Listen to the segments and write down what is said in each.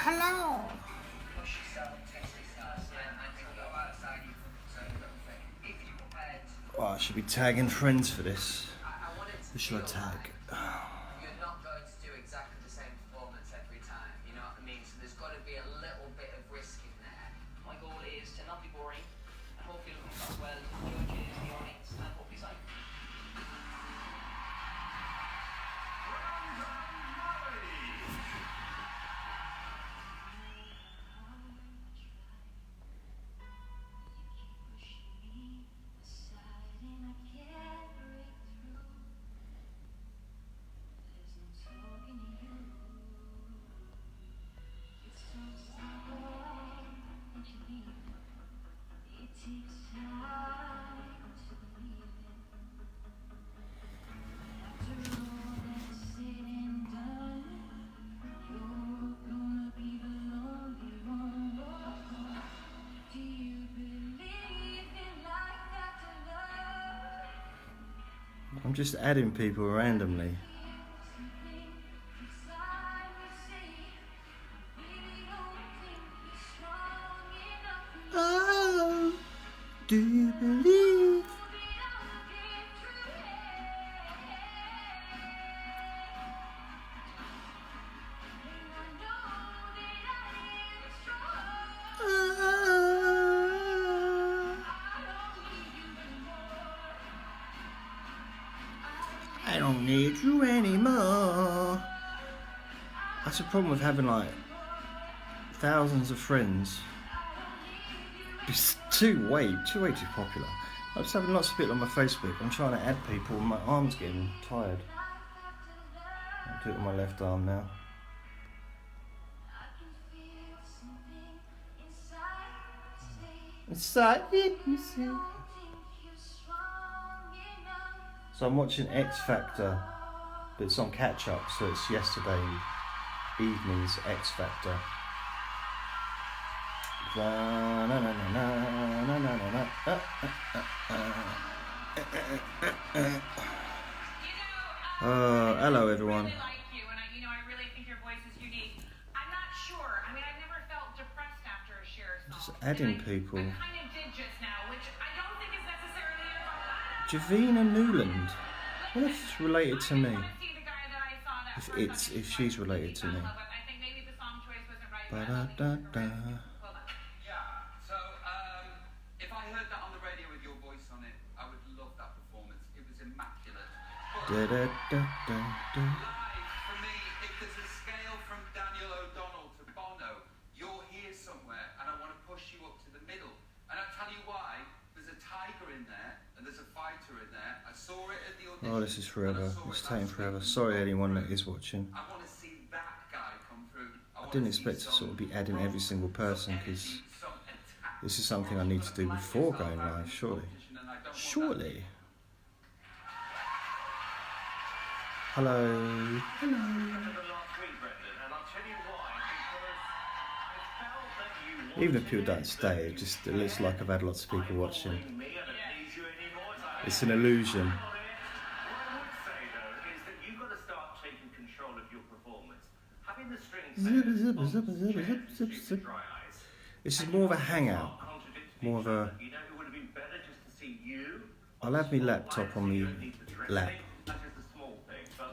hello. Oh, I should be tagging friends for this. Who should I tag? You're not going to do exactly the same performance every time, you know what I mean? So there's got to be a little bit of risk in there. My goal is to not be boring, and hopefully it'll come across well to the judges, the audience, and hopefully so. I'm just adding people randomly. Oh, do you believe? I don't need you anymore. That's the problem with having like thousands of friends. It's way too popular. I'm just having lots of people on my Facebook. I'm trying to add people and my arm's getting tired. I'll do it with my left arm now. Inside me. So I'm watching X Factor, but it's on catch up, so it's yesterday evening's X Factor. Hello everyone. Just adding people. Javina Newland. I wonder if it's related to me. If she's related to me. Ba-da-da-da. If I heard that on the radio with your voice on it, I would love that performance. It was immaculate. Da-da-da-da-da. Live, for me, if there's a scale from Daniel O'Donnell to Bono, you're here somewhere, and I want to push you up to the middle. And I'll tell you why. There's a tiger in there, and there's a fighter in there. I saw it at the audition. Oh, this is forever. It's taking forever. Sorry anyone that is watching. I want to see that guy come through. I didn't expect to sort of be adding every single person, because this is something I need to do before going live, surely. Surely. Hello. Even if people don't stay, it looks like I've had lots of people watching. It's an illusion. This is more of a hangout, more of a. I'll have my laptop on my lap,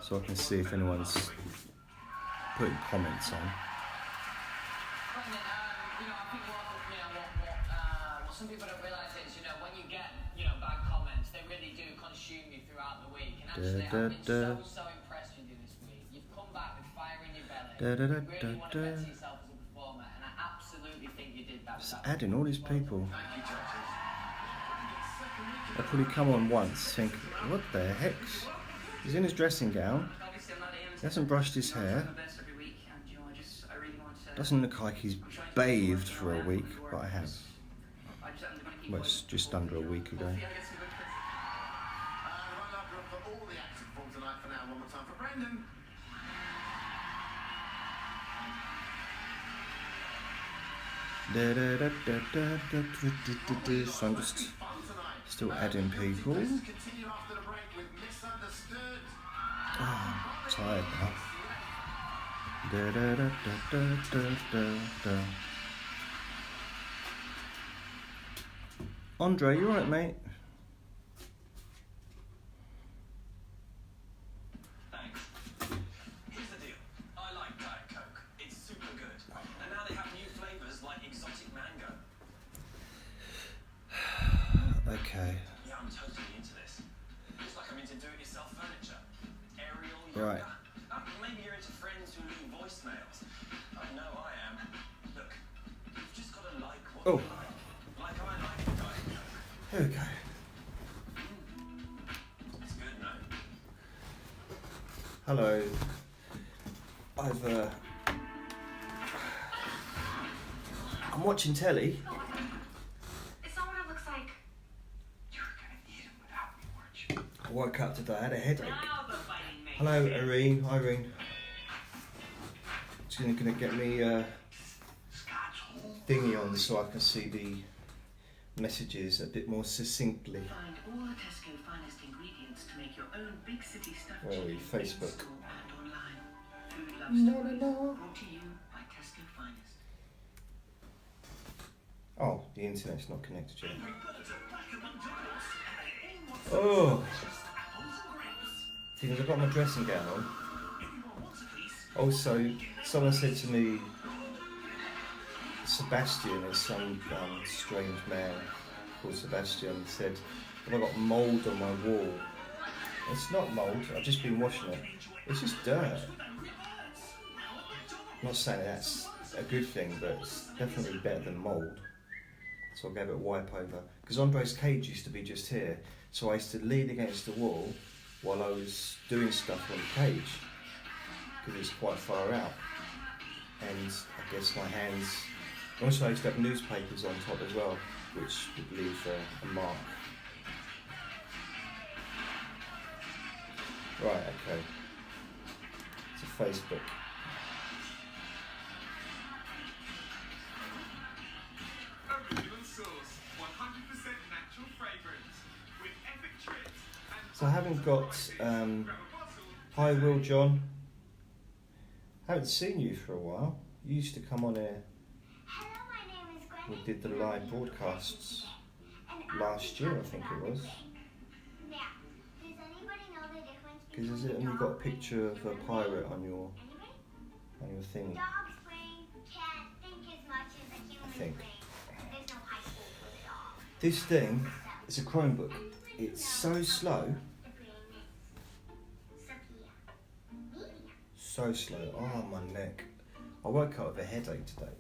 so I can see if anyone's putting comments on. What some people don't realise is, when you get, bad comments, they really do consume you throughout the week. And actually, I've been so impressed with you this week. You've come back with fire in your belly. You really want to better yourself as a performer, and I absolutely think you did that. Just adding all these people. They'll probably come on once, think, what the heck? He's in his dressing gown. He hasn't brushed his hair. Doesn't look like he's bathed for a week, but I have. Well, it's just under a week ago. So I'm just still adding people. Oh, I'm tired now. Andre, you alright, mate? Thanks. Here's the deal. I like Diet Coke. It's super good. And now they have new flavours like exotic mango. Okay. Yeah, I'm totally into this. Looks like I'm into do-it-yourself furniture. Aerial yoga. Right. Maybe you're into friends who leave voicemails. I know I am. Look, you've just got to like what Oh. you like. Like I like Diet Coke. Here we go. It's good, no? Hello. I'm watching telly. It's not what it looks like. You're gonna eat him without me, weren't you? I woke up today, I had a headache. Now the fighting makes Hello, Irene. Hi, Irene. She's gonna get me thingy on so I can see the messages a bit more succinctly. Find all the Tesco finest ingredients to make your own big city stuffed Where are we? chicken Facebook. in store and online. Food Love No, Stories, no. brought to you by Tesco Finest. Oh, the internet's not connected yet. Oh! Because I've got my dressing gown on. Also, someone said to me, Sebastian is some strange man called Sebastian, said, have I got mould on my wall? It's not mould, I've just been washing it. It's just dirt. I'm not saying that's a good thing, but it's definitely better than mould. So I gave it a wipe over. Because Andre's cage used to be just here, so I used to lean against the wall while I was doing stuff on the cage, because it's quite far out. And I guess my hands... Also I used to have newspapers on top as well, which would leave a mark. Right, okay. It's a Facebook. Original sauce, 100% natural fragrance, with epic trips and So I haven't got... Hi Will John. Haven't seen you for a while. You used to come on here. Hello, my name is Gwen. We did the live broadcasts last year, I think it was. Now, does anybody know the difference Because between is it? And you've got a picture of a pirate on your thing. Dog's brain can't think as much as a human's think. brain. There's no high school for the dog. This thing is a Chromebook. It's so slow, The brain is Sophia. Media. so slow. Oh, my neck. I woke up with a headache today.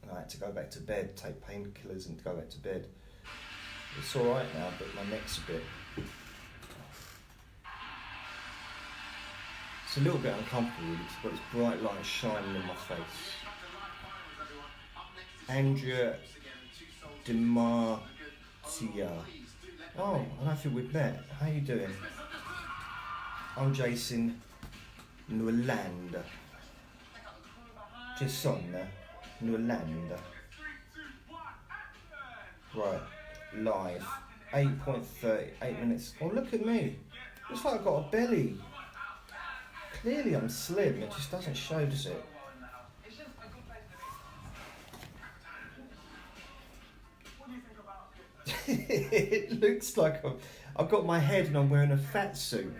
And I had to go back to bed, take painkillers and go back to bed. It's alright now, but my neck's a bit... It's a little bit uncomfortable really, but it's bright light shining in my face. Andrea DiMartia. Oh, I don't think we've met. How you doing? I'm Jason Nuland. Jason Nuland. Right, live. 8.38 minutes. Oh, look at me. Looks like I've got a belly. Clearly I'm slim, it just doesn't show, does it? It looks like I've got my head and I'm wearing a fat suit.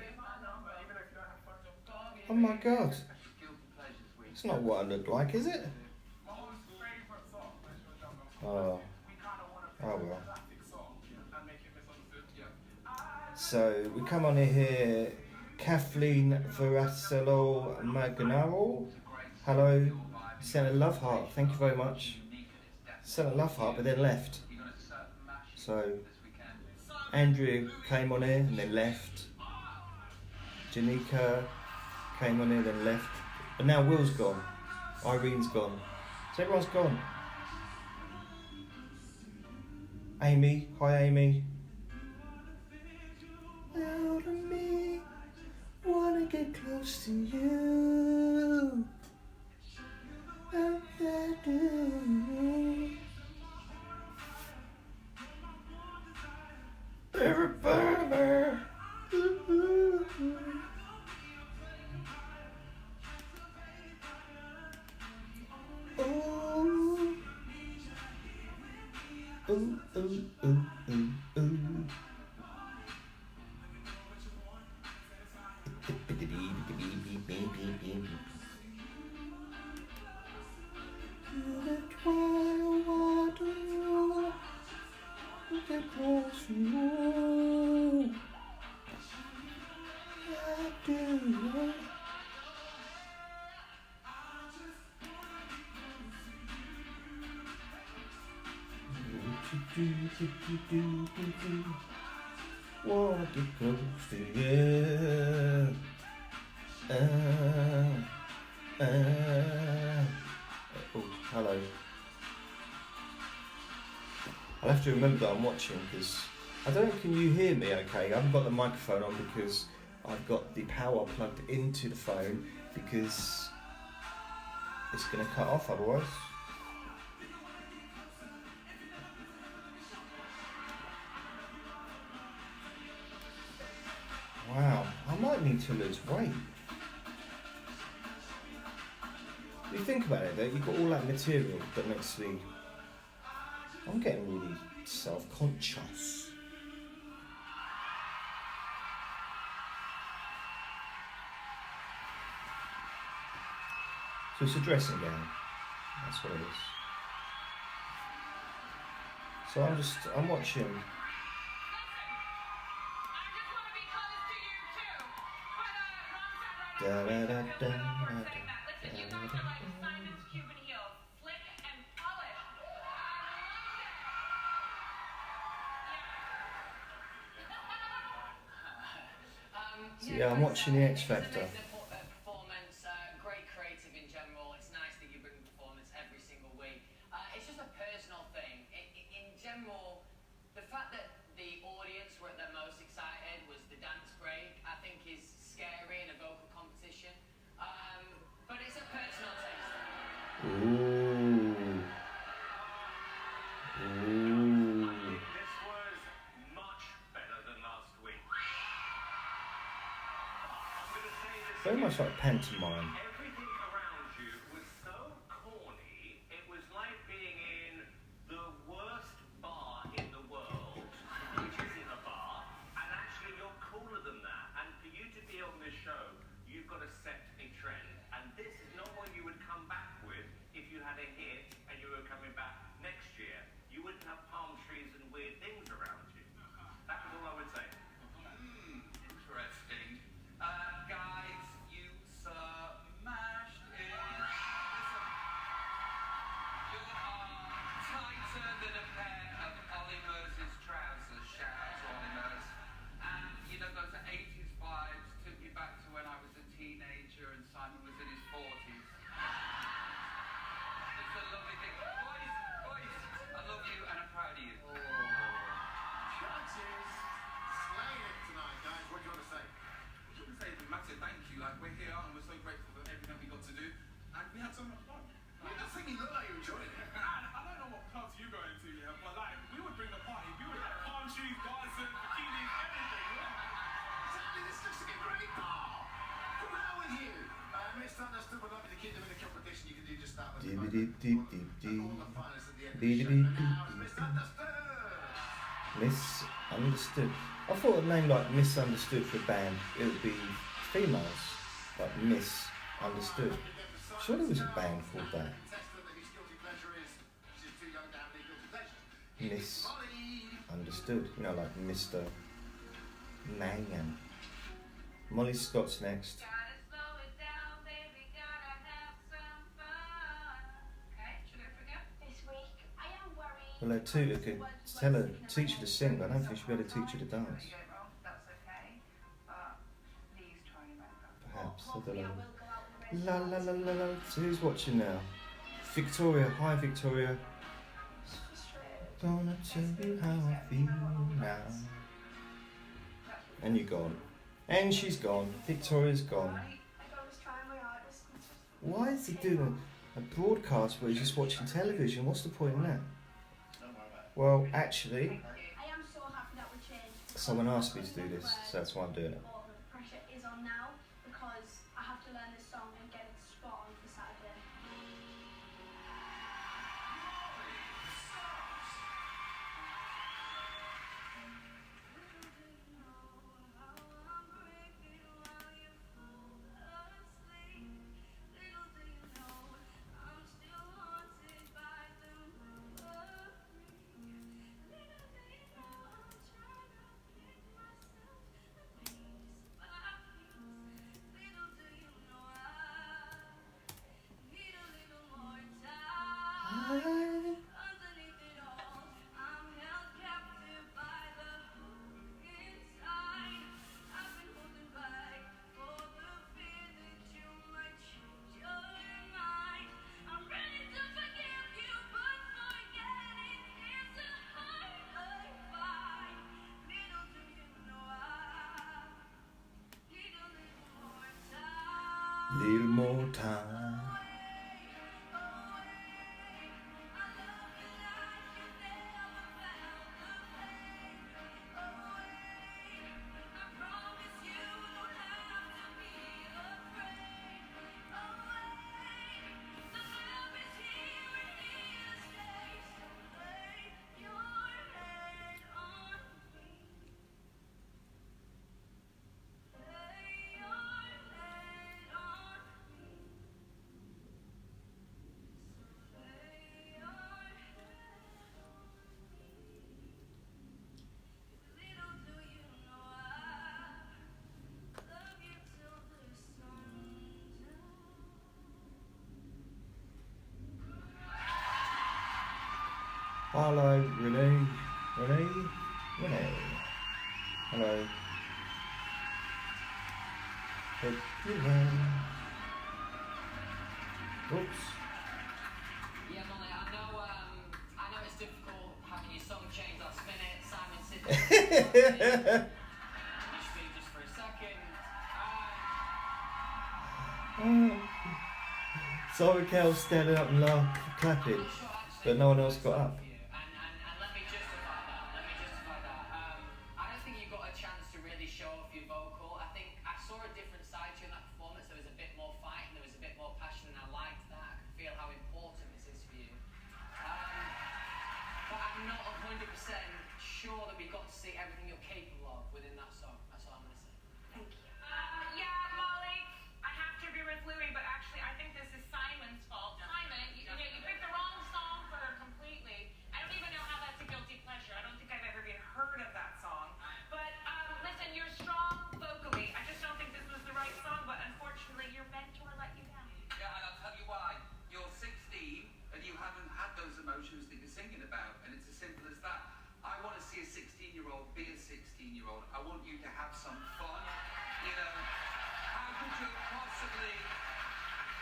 Oh my god. It's not what I look like, is it? Oh. Oh well. So we come on here, Kathleen Veracelo Magnaro. Hello. Sent a love heart, thank you very much. Sent a love heart but then left. So Andrew came on here and then left. Janika came on here then left. But now Will's gone. Irene's gone. So everyone's gone. Amy, hi Amy. Out of me, wanna get close to you. And I do. Everybody. Ooh, ooh, ooh, ooh, ooh. Walk it close to you. Oh, hello. I'll have to remember that I'm watching because I don't know, can you hear me okay? I haven't got the microphone on because I've got the power plugged into the phone because it's going to cut off otherwise. Wow, I might need to lose weight. You think about it though, you've got all that material that makes me... I'm getting really self-conscious. So it's a dressing gown, that's what it is. So I'm watching... Da, da, da, da, da, da. Listen, you guys are like Simon's Cuban heels, slick and polished. So yeah, I'm watching the X Factor. Performance, great creative in general. It's nice that you bring performance every single week. It's just a personal thing. In general, the fact that the audience were at their most excited was the dance break, I think is scary in a vocal competition. But it's a personal taste. Ooh. Ooh. This was much better than last week. I'm going to say this. Very much like pantomime. Everything around you was so corny, it was like being in the worst bar in the world, which isn't a bar, and actually you're cooler than that. And for you to be on this show, you've got to set a trend. And this is not what you would come back with if you had a hit and you were coming back next year. You wouldn't have palm trees and weird things around you. That was all I would say. Interesting. Guys, you smashed it. Listen, you are tighter than a pair of Ollie Mers's trousers. Shout out to Ollie Mers. And, you know, those 80s vibes took me back to when I was a teenager and Simon was in his 40s. It's a lovely thing. Boys, I love you and I'm proud of you. Judges, slaying it tonight, guys. What do you want to say? I just want to say a massive thank you. Like, we're here and we're so grateful for everything we got to do. And we had so much fun. You just think you look like you enjoyed it. I don't know what clubs you go into, yeah, but like, we would bring the party. We would have palm trees, dancing, bikinis, everything, yeah. Exactly, this looks like a great bar. From now with you. Misunderstood, we'd love you to keep them in the competition. You can do just that with the moment. All the finalists at the end of the show. And now it's Misunderstood. Misunderstood. I thought a name like Misunderstood for a band, it would be females, like Misunderstood. Surely there was a band called that. Misunderstood. You know, like Mr. Mangan. Molly Scott's next. Gotta slow it down, baby, gotta have some fun. Okay, should I forget? This week, I am worried. Well, her tutor could tell her, teach her to sing, but I don't think she'd be able to teach her to dance. You get it wrong, that's okay. But please try and remember. Perhaps, I don't Hopefully, I know. will go out with La la la la la. So who's watching now? Victoria. Hi, Victoria. Gonna tell you how I feel now. And you're gone. And she's gone. Victoria's gone. I was trying my hardest. Why is he doing a broadcast where he's just watching television? What's the point in that? Well, actually, I am so happy that we changed. someone asked me to do this, so that's why I'm doing it. All the pressure is on now because I have to learn this song and get it spot on for Saturday. little more time. Hello, Renee. Renee? Renee. Hello. Hope you're well. Oops. Yeah, Molly, I know it's difficult having your song change last minute. Simon said you speak just for a second. Simon Cowell's standing up and clapping, but no one else got up. And let me justify that. I don't think you got a chance to really show off your vocal. I think I saw a different side to you in that performance. There was a bit more fight and there was a bit more passion, and I liked that. I could feel how important this is for you. But I'm not 100% sure that we got to see everything you're capable of within that song. That's all I'm going to say. Thank you. Yeah, Molly, I have to agree with Louis, but actually I think this is Simon's fault. Simon, you picked the wrong song for her completely. I don't even know how that's a guilty pleasure. I don't think I've ever even heard of that song. But listen, you're strong vocally. I just don't think this was the right song, but unfortunately your mentor let you down. Yeah, and I'll tell you why. You're 16 and you haven't had those emotions that you're singing about, and it's as simple as that. I want to see a 16-year-old be a 16-year-old. I want you to have some fun. You know, how could you possibly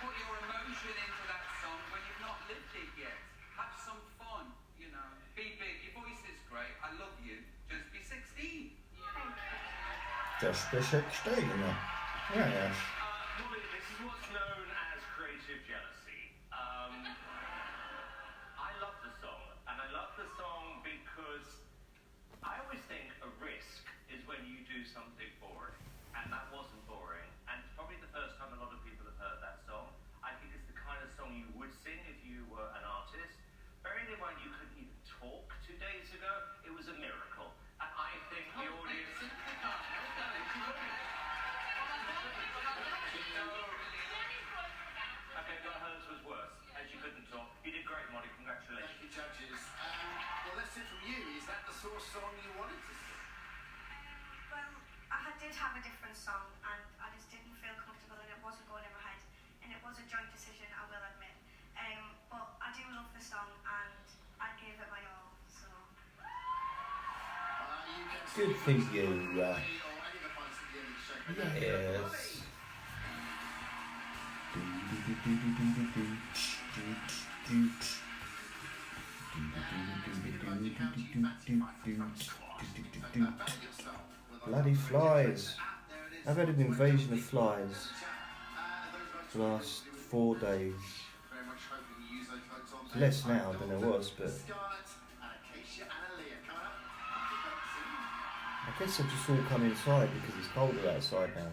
put your emotion into that song when you've not lived it yet? Have some fun, you know. Be big. Your voice is great. I love you. Just be 16. Just be 16, yeah. Yes. Molly, this is what's known as creative jealousy. I love the song, and I love the song because I always think a risk is when you do something boring, and that wasn't boring, and it's probably the first time a lot of people have heard that song. I think it's the kind of song you would sing if you were an artist. Bearing in mind you couldn't even talk 2 days ago, it was a miracle. And I think the audience... Okay, but hers was worse, and she couldn't talk. You did great, Molly. Congratulations. Thank you, judges. Well, let's hear from you. Is that the sort of song you wanted to sing? Well, I did have a different song, and I just didn't feel comfortable, and it wasn't going in my head. And it was a joint decision, I will admit. But I do love the song, and I gave it my all. So. You can Good sing for it you. or any of the points at the end of the show. Yes. Bloody flies. I've had an invasion of flies the last 4 days. Less now than there was, but I guess I've just all come inside because it's colder outside now.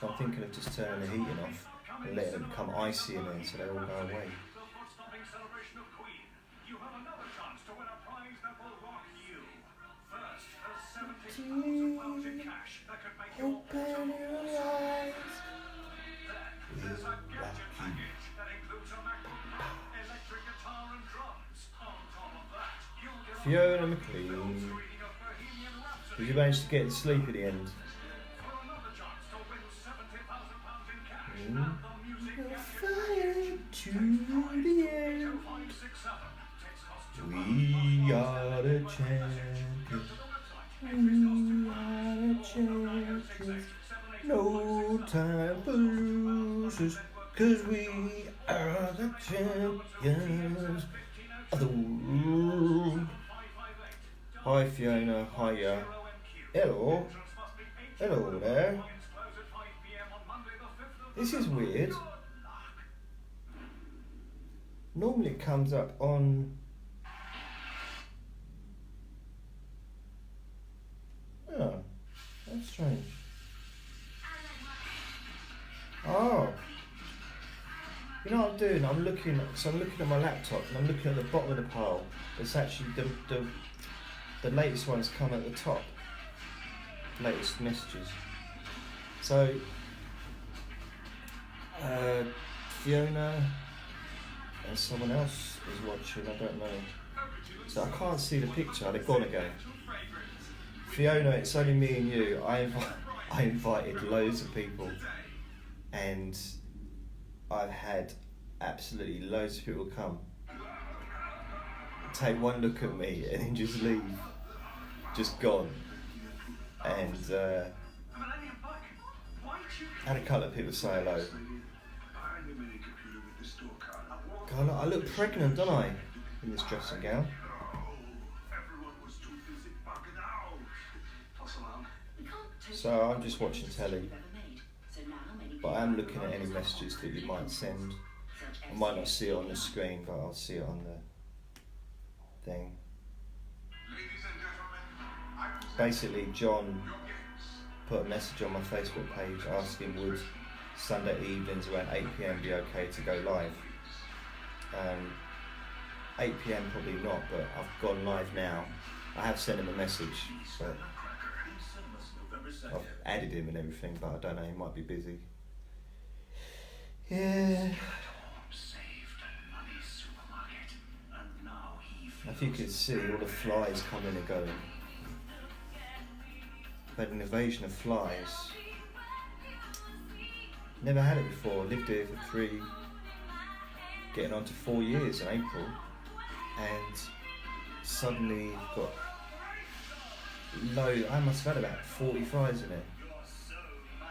So I'm thinking of just turning the heating off and letting it become icy in there so they all go away. Celebration of Queen. You have another chance to win a prize that will rock you. First, a £70,000 in cash that could make your Open your eyes. Then there's a gadget package that includes a MacBook Pro, electric guitar and drums. On top of that, you'll get Fiona McLean. reading of Bohemian Rhapsody Did you manage to get to sleep at the end? for another chance to win £70,000 in cash Mm. and the music gadget Fire to the end. 2567. Text costs We are the champions. We are the champions. No time for losers, 'cause we are the champions of the world. Hi Fiona, hiya. Hello. Hello there. Close at 5 p.m. on Monday, the 5th of This is weird. Normally it comes up on... Oh, that's strange. Oh. You know what I'm doing? I'm looking at my laptop and I'm looking at the bottom of the pile. It's actually the latest ones come at the top. Latest messages. So Fiona and someone else is watching, I don't know. So I can't see the picture, they're gone again. Fiona, it's only me and you. I invited loads of people and I've had absolutely loads of people come, take one look at me and then just leave, just gone. And had a couple of people say hello. God, I look pregnant, don't I, in this dressing gown? So I'm just watching telly, but I am looking at any messages that you might send. I might not see it on the screen, but I'll see it on the thing. Basically, John put a message on my Facebook page asking would Sunday evenings around 8 PM be okay to go live. 8 PM probably not, but I've gone live now. I have sent him a message, but I've added him and everything, but I don't know, he might be busy. Yeah. If you could see all the flies coming and going. I've had an invasion of flies. Never had it before. Lived here for 3, getting on to 4 years in April, and suddenly got low. I must have had about 40 flies in it.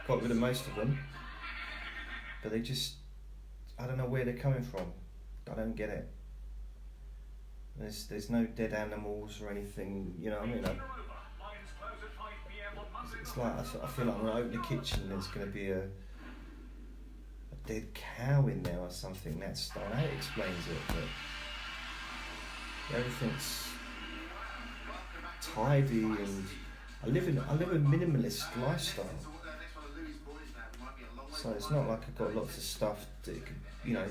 Got rid of most of them, but they just, I don't know where they're coming from. I don't get it. There's no dead animals or anything, you know what I mean? It's like, I feel like when I open the kitchen there's going to be a dead cow in there or something. That's, I don't know how it explains it, but everything's tidy, and I live a minimalist lifestyle. So it's not like I've got lots of stuff that could, you know,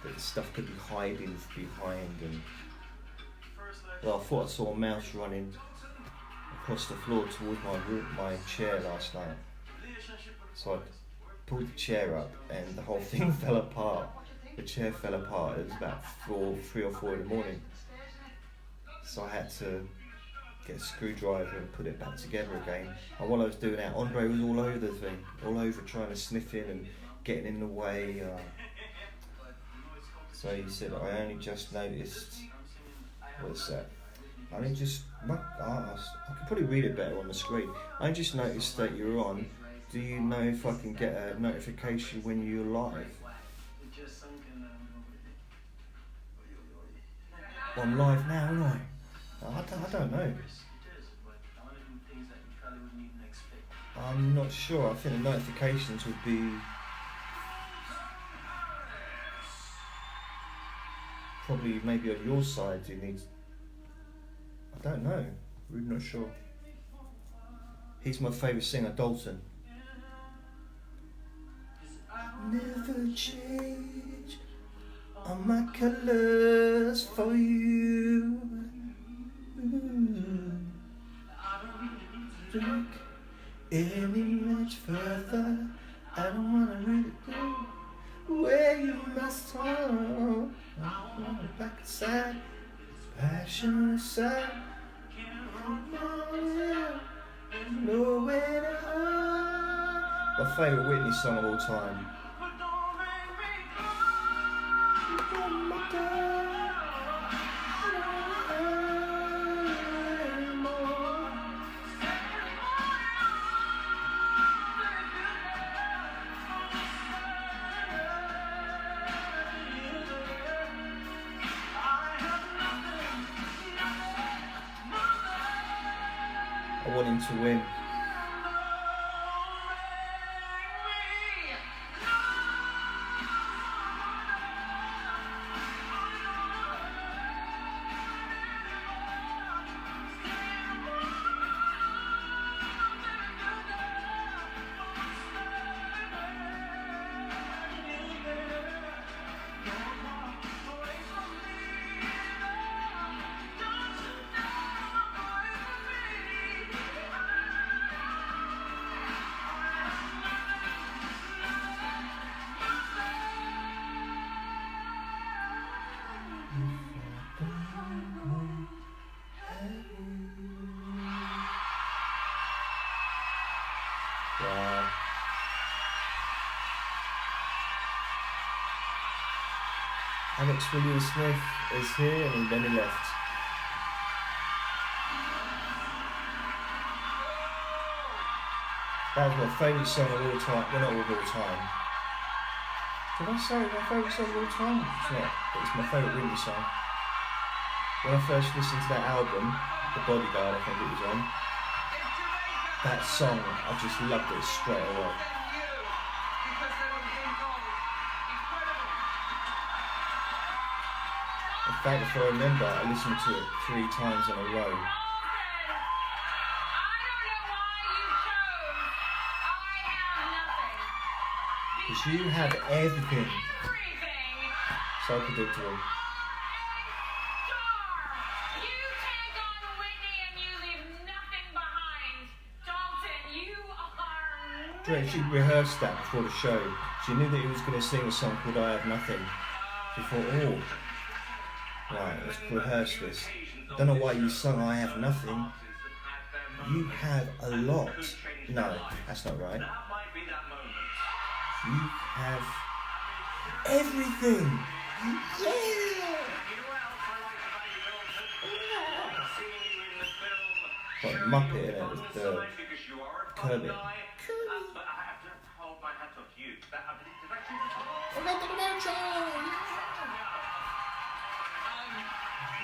that stuff could be hiding behind. And well, I thought I saw a mouse running across the floor towards my chair last night. So I pulled the chair up and the whole thing fell apart. The chair fell apart. It was about 3 or 4 in the morning. So I had to get a screwdriver and put it back together again. And while I was doing that, Andre was all over the thing, all over trying to sniff in and getting in the way. So he said, I only just noticed, what's that? I only just, I could probably read it better on the screen. I just noticed that you're on. Do you know if I can get a notification when you're live? Well, I'm live now, aren't I? I don't know. I'm not sure. I think the notifications would be probably maybe on your side. You need. I don't know. Really not sure. He's my favourite singer, Dalton. Never change all my colours for you. Look any much further. I don't wanna really go where you must turn. I wanna back inside, passion aside. Come on, nowhere to hide. My favourite Whitney song of all time. I want him to win. Alex William Smith is here and then he left. That was my favourite song of all time. Well, not of all time. Did I say my favourite song of all time? It's not. It's my favourite Whitney song. When I first listened to that album, The Bodyguard, I think it was on, that song, I just loved it straight away. In fact, if I remember, I listened to it 3 times in a row. Because you have everything. So predictable. She rehearsed that before the show. She knew that he was going to sing a song called I Have Nothing. She thought, oh, right, let's rehearse this. I don't know why you sung I Have Nothing. You have a lot. No, that's not right. You have everything. Yeah! What, Muppet in it with the Kermit.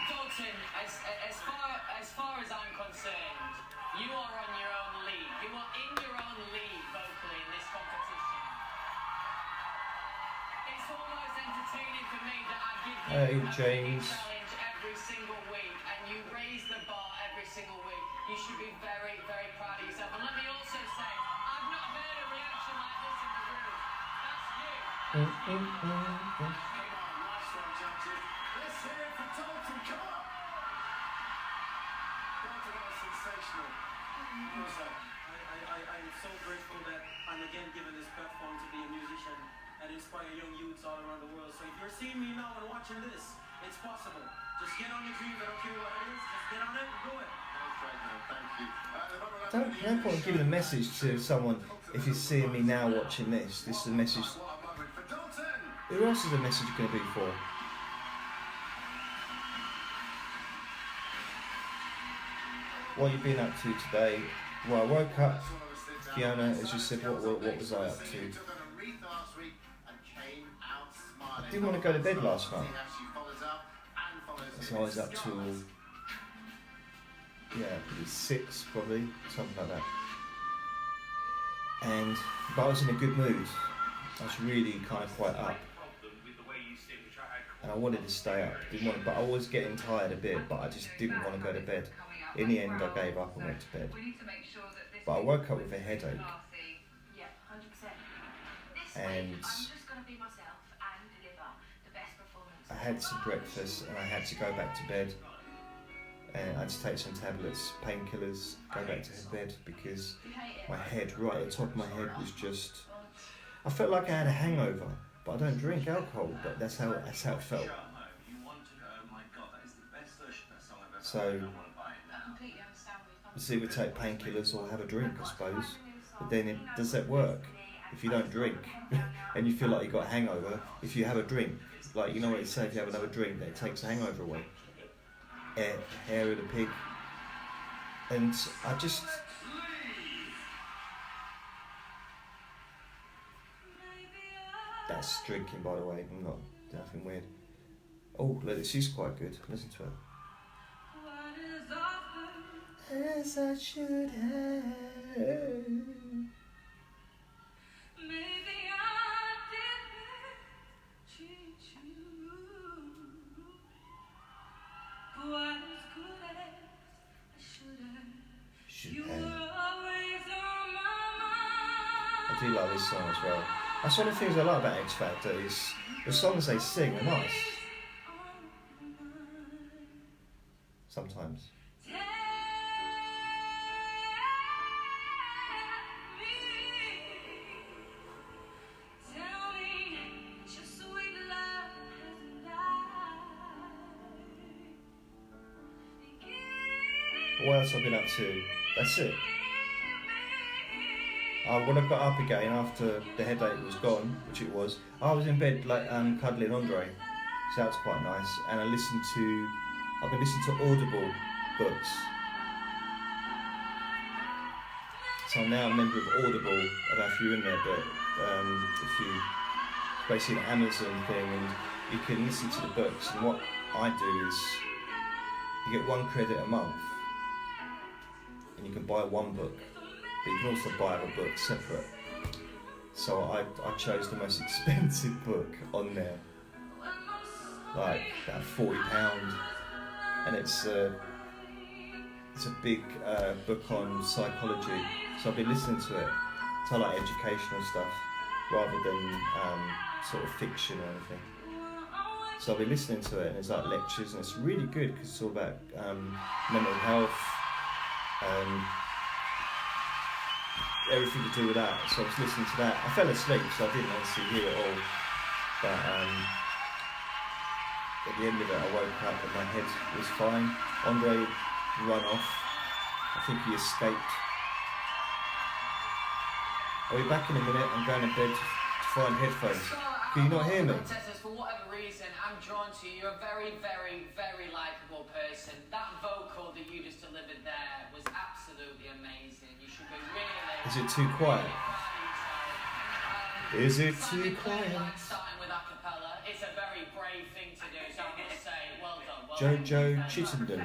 Dalton, as far as I'm concerned, you are on your own league. You are in your own league vocally in this competition. It's almost entertaining for me that I give you a challenge every single week and you raise the bar every single week. You should be very, very proud of yourself. And let me also say, I've not heard a reaction like this in the room. That's you. That's you. Nice one, judges. Let's hear it for Dalton. Come on. Dalton, that was sensational. I'm so grateful that I'm again given this platform to be a musician and inspire young youths all around the world. So if you're seeing me now and watching this, it's possible. Just get on your dreams. I don't care what it is. Just get on it and do it. Thank you. No point in giving a message to someone if you're seeing me now watching this. This is a message. Who else is the message going to be for? What have you been up to today? Well, I woke up. Fiona has just said, what was I up to? I didn't want to go to bed last night. So I was up till, yeah, 6 probably, something like that. But I was in a good mood. I was really kind of quite up. And I wanted to stay up. But I was getting tired a bit, but I just didn't want to go to bed. In the end, I gave up and went to bed. But I woke up with a headache. And I had some breakfast and I had to go back to bed. And I had to take some tablets, painkillers, go back to bed because my head, right at the top of my head was just... I felt like I had a hangover, but I don't drink alcohol, but that's how it felt. So, let's either take painkillers or have a drink, I suppose. But then, does that work? If you don't drink and you feel like you got a hangover, if you have a drink, like you know what they say, if you have another drink, that takes the hangover away. Hair of the pig. And I just... That's drinking, by the way. I'm not nothing weird. Oh, this is quite good. Listen to it. As I should have. I do like this song as well. That's one of the things I like about X Factor is the songs they sing are nice. Sometimes. What else have I been up to? That's it. When I got up again after the headache was gone, which it was, I was in bed like cuddling Andre. So that's quite nice. And I've been listening to Audible books. So I'm now a member of Audible. I don't know if you're in there, but if you basically an Amazon thing, and you can listen to the books. And what I do is you get 1 credit a month, and you can buy 1 book, but you can also buy other books separate. So I chose the most expensive book on there, like about £40, and it's a big book on psychology. So I've been listening to it. So I like educational stuff rather than sort of fiction or anything. So I've been listening to it, and it's like lectures, and it's really good because it's all about mental health and everything to do with that. So I was listening to that. I fell asleep, so I didn't honestly hear it all. But at the end of it, I woke up and my head was fine. Andre run off. I think he escaped. I'll be back in a minute. I'm going to bed to find headphones. Can you not hear me? For whatever reason, I'm drawn to you. You're a very, very, very likeable person. That vocal that you just delivered there was absolutely amazing. You should be really... Is it too quiet? Is it too quiet? Starting with a cappella, it's a very brave thing to do, so I must say, well done. Jojo Chittenden.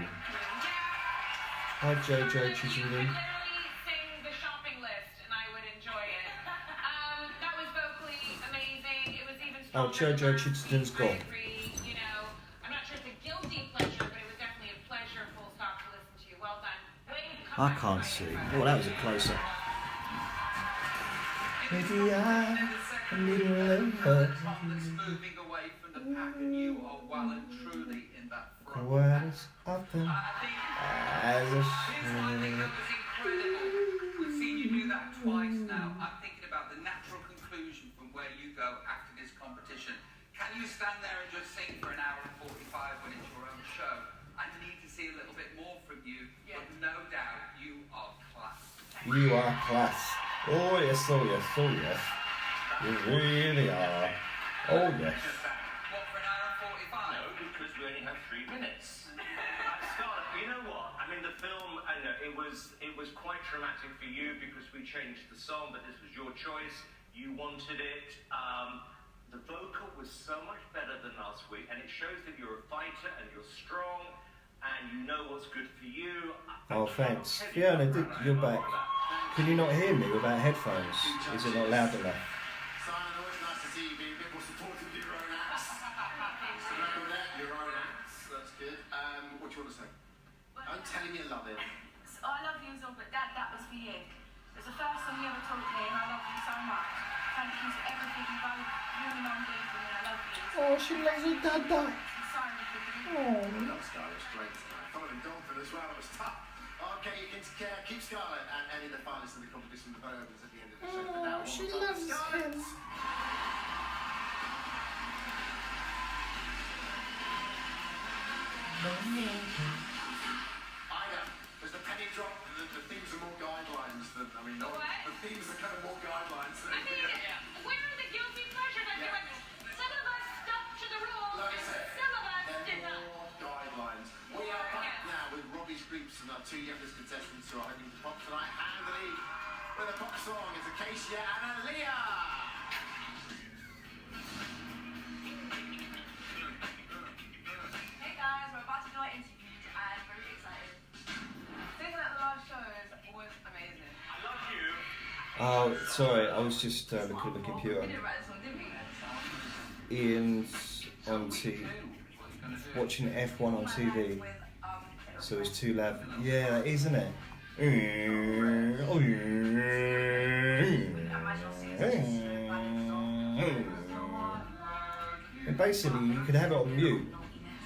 Hi Jojo Chittenden. Sing the shopping list and I would enjoy it. That was vocally amazing. It was even Oh, Jojo Chittenden's gone. You know, I'm not sure it's a guilty pleasure, but it was definitely a pleasure, full stop, to listen to you. Well done. I can't see. Oh, that was a close-up. Maybe I'm moving away from the pack, and you are well and truly in that front. what is up and as a His winding up was incredible. We've seen you do that twice now. I'm thinking about the natural conclusion from where you go after this competition. Can you stand there and just sing for an hour and 45 when it's your own show? I need to see a little bit more from you, but no doubt you are class. You are class. Oh yes, oh yes, oh yes. You really are. Oh yes. What, for an hour and 45? No, because we only have 3 minutes. Scarlett, you know what? I mean, the film, I know it was quite traumatic for you because we changed the song, but this was your choice. You wanted it. The vocal was so much better than last week, and it shows that you're a fighter and you're strong and you know what's good for you. Oh, thanks. Fiona, you're back. Can you not hear me without headphones? Is it not loud enough? Simon, always nice to see you being a bit more supportive of your own acts. So remember that, your own acts. That's good. What do you want to say? Don't tell him you love him. I love you as well, but Dad, that was for you. It was the first song you ever taught me, and I love you so much. Thank you for everything you both, you and Mum, do for me. I love you. Oh, she loves her dada. Simon, for you. Oh. I love Scarlett, it's great tonight. Following Dolphin as well, it was tough. Okay, you can keep Scarlett and in the finalists of the competition, the vote opens at the end of the show. But now, she one more time, loves Scarlett. him. Ida, as the penny drop, the themes are more guidelines than, I mean, not, the themes are kind of more guidelines than I mean, where are the guilty pleasures? I feel like some of us stuck to the rules, Like I and said, some of us did they're not. more guidelines. We are back now with Robbie's groups and our 2 youngest contestants who are hoping to pop tonight handily with a pop song. It's Acacia and Aaliyah. Hey guys, we're about to do our interviews and I'm very excited. Thinking at the live show is always amazing. I love you. Oh, sorry, I was just looking at the computer. We didn't write this one, did we? Ian's on TV, watching F1 on TV, so it's too loud. Yeah, isn't it? And basically, you could have it on mute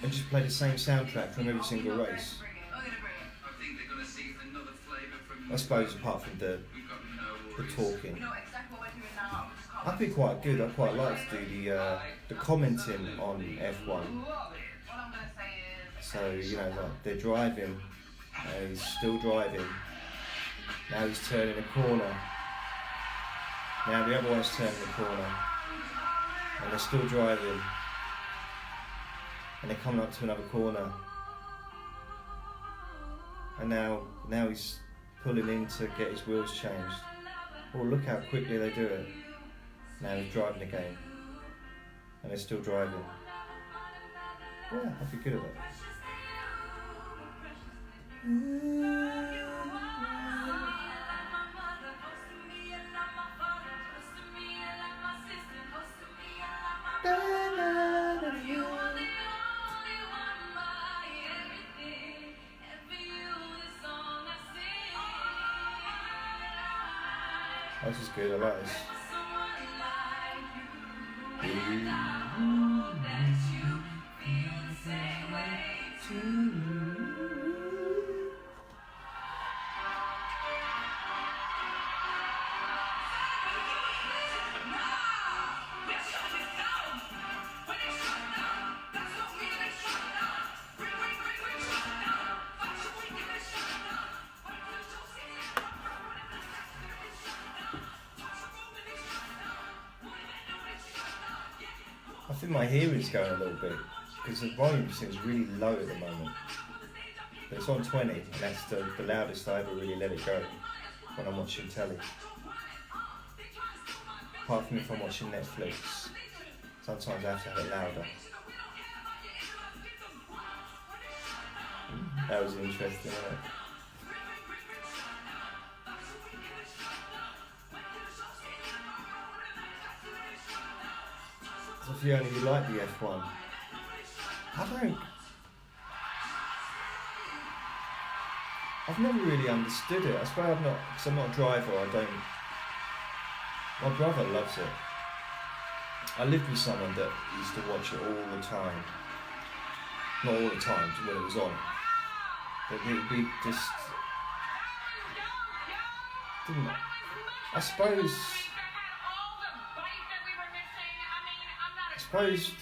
and just play the same soundtrack from every single race. I think they're going to see another flavour from you. I suppose apart from the We've got no worries. talking. We know exactly what we're doing now. We just can't That'd be quite good. I quite like to do the commenting on F1. What I'm gonna say is So, you know, like they're driving, and he's still driving. Now he's turning a corner. Now the other one's turning the corner. And they're still driving. and they're coming up to another corner, and now he's pulling in to get his wheels changed. Oh, look how quickly they do it. Now he's driving again, and they're still driving. Yeah, I'd be good at that. This is good, I like this. I think my hearing's going a little bit because the volume seems really low at the moment. But it's on 20, and that's the loudest I ever really let it go when I'm watching telly. Apart from if I'm watching Netflix, sometimes I have to have it louder. That was interesting, wasn't it? So Fiona, you like the F1? I've never really understood it. I swear I've not, because I'm not a driver, my brother loves it. I lived with someone that used to watch it all the time. Not all the time, when it was on. But it would be just... Didn't it? I suppose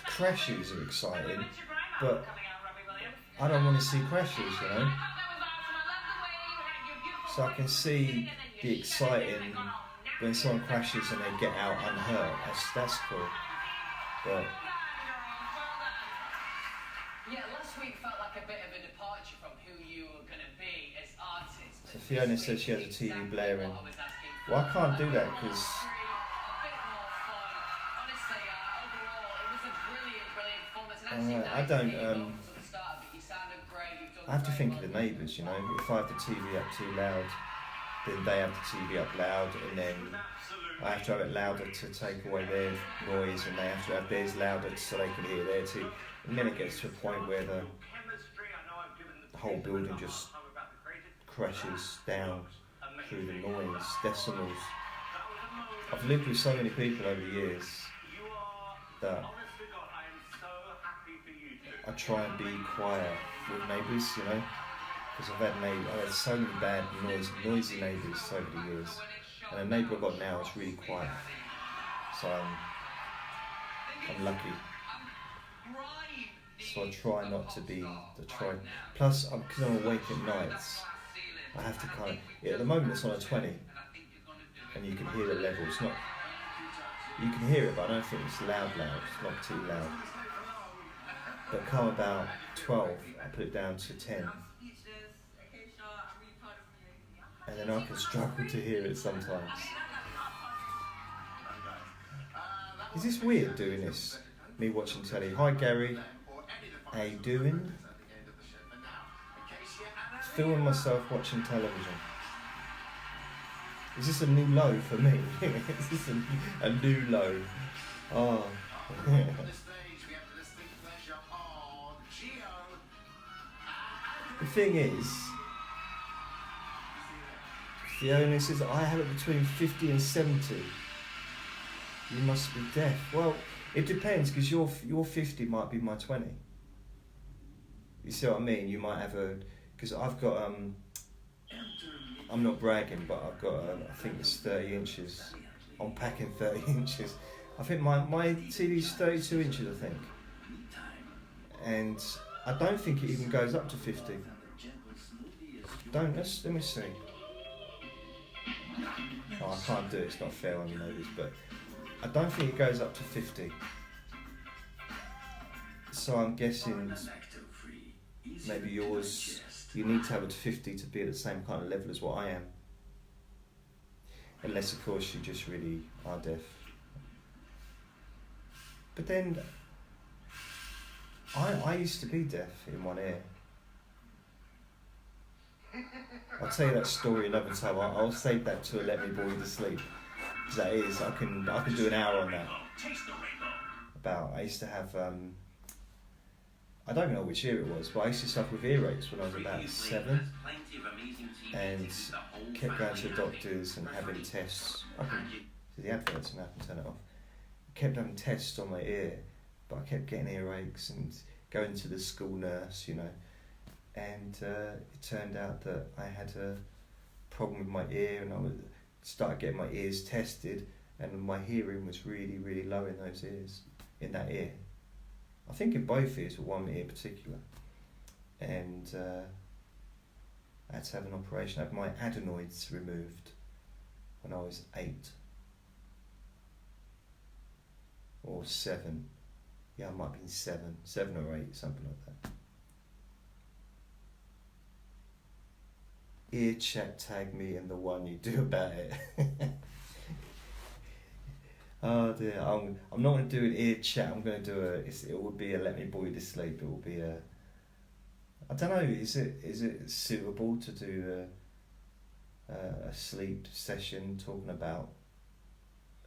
crashes are exciting, but I don't want to see crashes, you know. So I can see the exciting when someone crashes and they get out unhurt. That's cool. But yeah, last week felt like a bit of a departure from who you were going to be as artists. so Fiona said she has a TV blaring. Well, I can't do that because I don't. I have to think of the neighbours, you know. If I have the TV up too loud, then they have the TV up loud, and then I have to have it louder to take away their noise, and they have to have theirs louder so they can hear their too. And then it gets to a point where the whole building just crashes down through the noise, decimals. I've lived with so many people over the years that I try and be quiet with neighbours, you know, because I've had so many bad noisy neighbours over the years, and the neighbour I've got now is really quiet, so I'm lucky. So I try not to be Plus, because I'm awake at nights, I have to kind of. At the moment, it's on a 20, and you can hear the level. It's not. You can hear it, but I don't think it's loud. It's not too loud. But come about 12, I put it down to 10. And then I can struggle to hear it sometimes. Is this weird doing this? Me watching telly. Hi Gary, how you doing? Filming myself watching television. Is this a new low for me? Is this a new low? Oh. The thing is, Fiona says, I have it between 50 and 70. You must be deaf. Well, it depends, because your 50 might be my 20. You see what I mean? You might have because I've got, I'm not bragging, but I've got, I think it's 30 inches. I'm packing 30 inches. I think my TV's 32 inches, I think. And I don't think it even goes up to 50. Let me see. Oh, I can't do it, it's not fair on the neighbours, but I don't think it goes up to 50. So I'm guessing maybe yours, you need to have a 50 to be at the same kind of level as what I am. Unless, of course, you just really are deaf. But then, I used to be deaf in one ear. I'll tell you that story another time. I'll save that to Let Me Bore You to Sleep. Because that is, I can do an hour on that. I used to have, I don't know which year it was, but I used to suffer with earaches when I was about 7. And kept going to the doctors and having tests. I can see the adverts and I can turn it off. Kept having tests on my ear, but I kept getting earaches and going to the school nurse, you know. And it turned out that I had a problem with my ear, and I started getting my ears tested, and my hearing was really, really low in those ears, in that ear. I think in both ears, but one ear in particular. And I had to have an operation. I had my adenoids removed when I was 8 or 7. Yeah, I might have been 7 or 8, something like that. Ear chat, tag me and the one you do about it. Oh dear, I'm not going to do an ear chat. I'm going to do it would be a Let Me Bore You to Sleep. It will be a, I don't know, is it suitable to do a sleep session talking about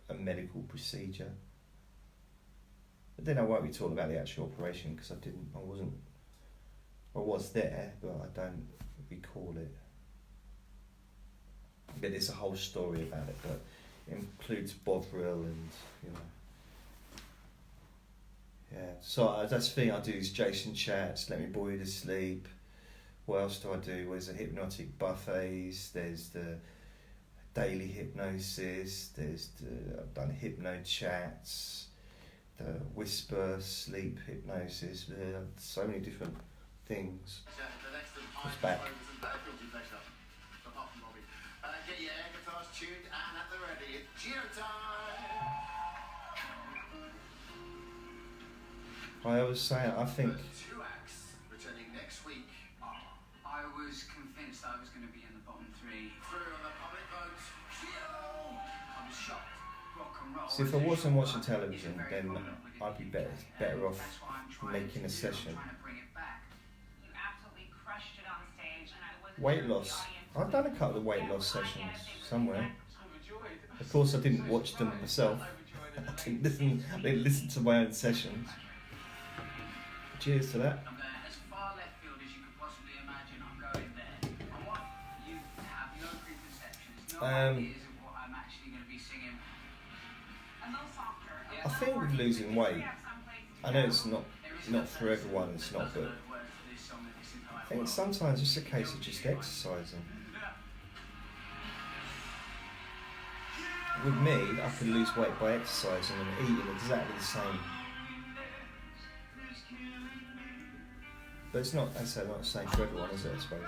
a medical procedure? But then I won't be talking about the actual operation because I was there, but I don't recall it. But there's a whole story about it, but it includes Bovril and, you know. Yeah, so that's the thing I do is JasonChats, Let Me Bore You to Sleep. What else do I do? There's the hypnotic buffets, there's the daily hypnosis, I've done hypno chats, the whisper sleep hypnosis, there are so many different things. It's back. Get your air guitars tuned and at the ready. It's Geo time! I was saying, I think... Two acts returning next week. I was convinced I was going to be in the bottom 3. Through on the public vote. Geo! I was shocked. Rock and roll. See, if I wasn't watching television, then I'd be better off making a session. You absolutely crushed it on stage, and I wasn't Weight sure if loss. the audience I've done a couple of weight loss sessions somewhere. Of course, I didn't watch them myself. I didn't listen to my own sessions. Cheers to that. I'm going as far left field as you could possibly imagine. I'm going there. I want you to have no preconceptions, no ideas of what I'm actually going to be singing. a little softer. I think with losing weight, I know it's not for everyone, it's not good. I think sometimes it's a case of just exercising. With me, I can lose weight by exercising and eating exactly the same. But it's not, as I say, not the same for everyone, is it, I suppose?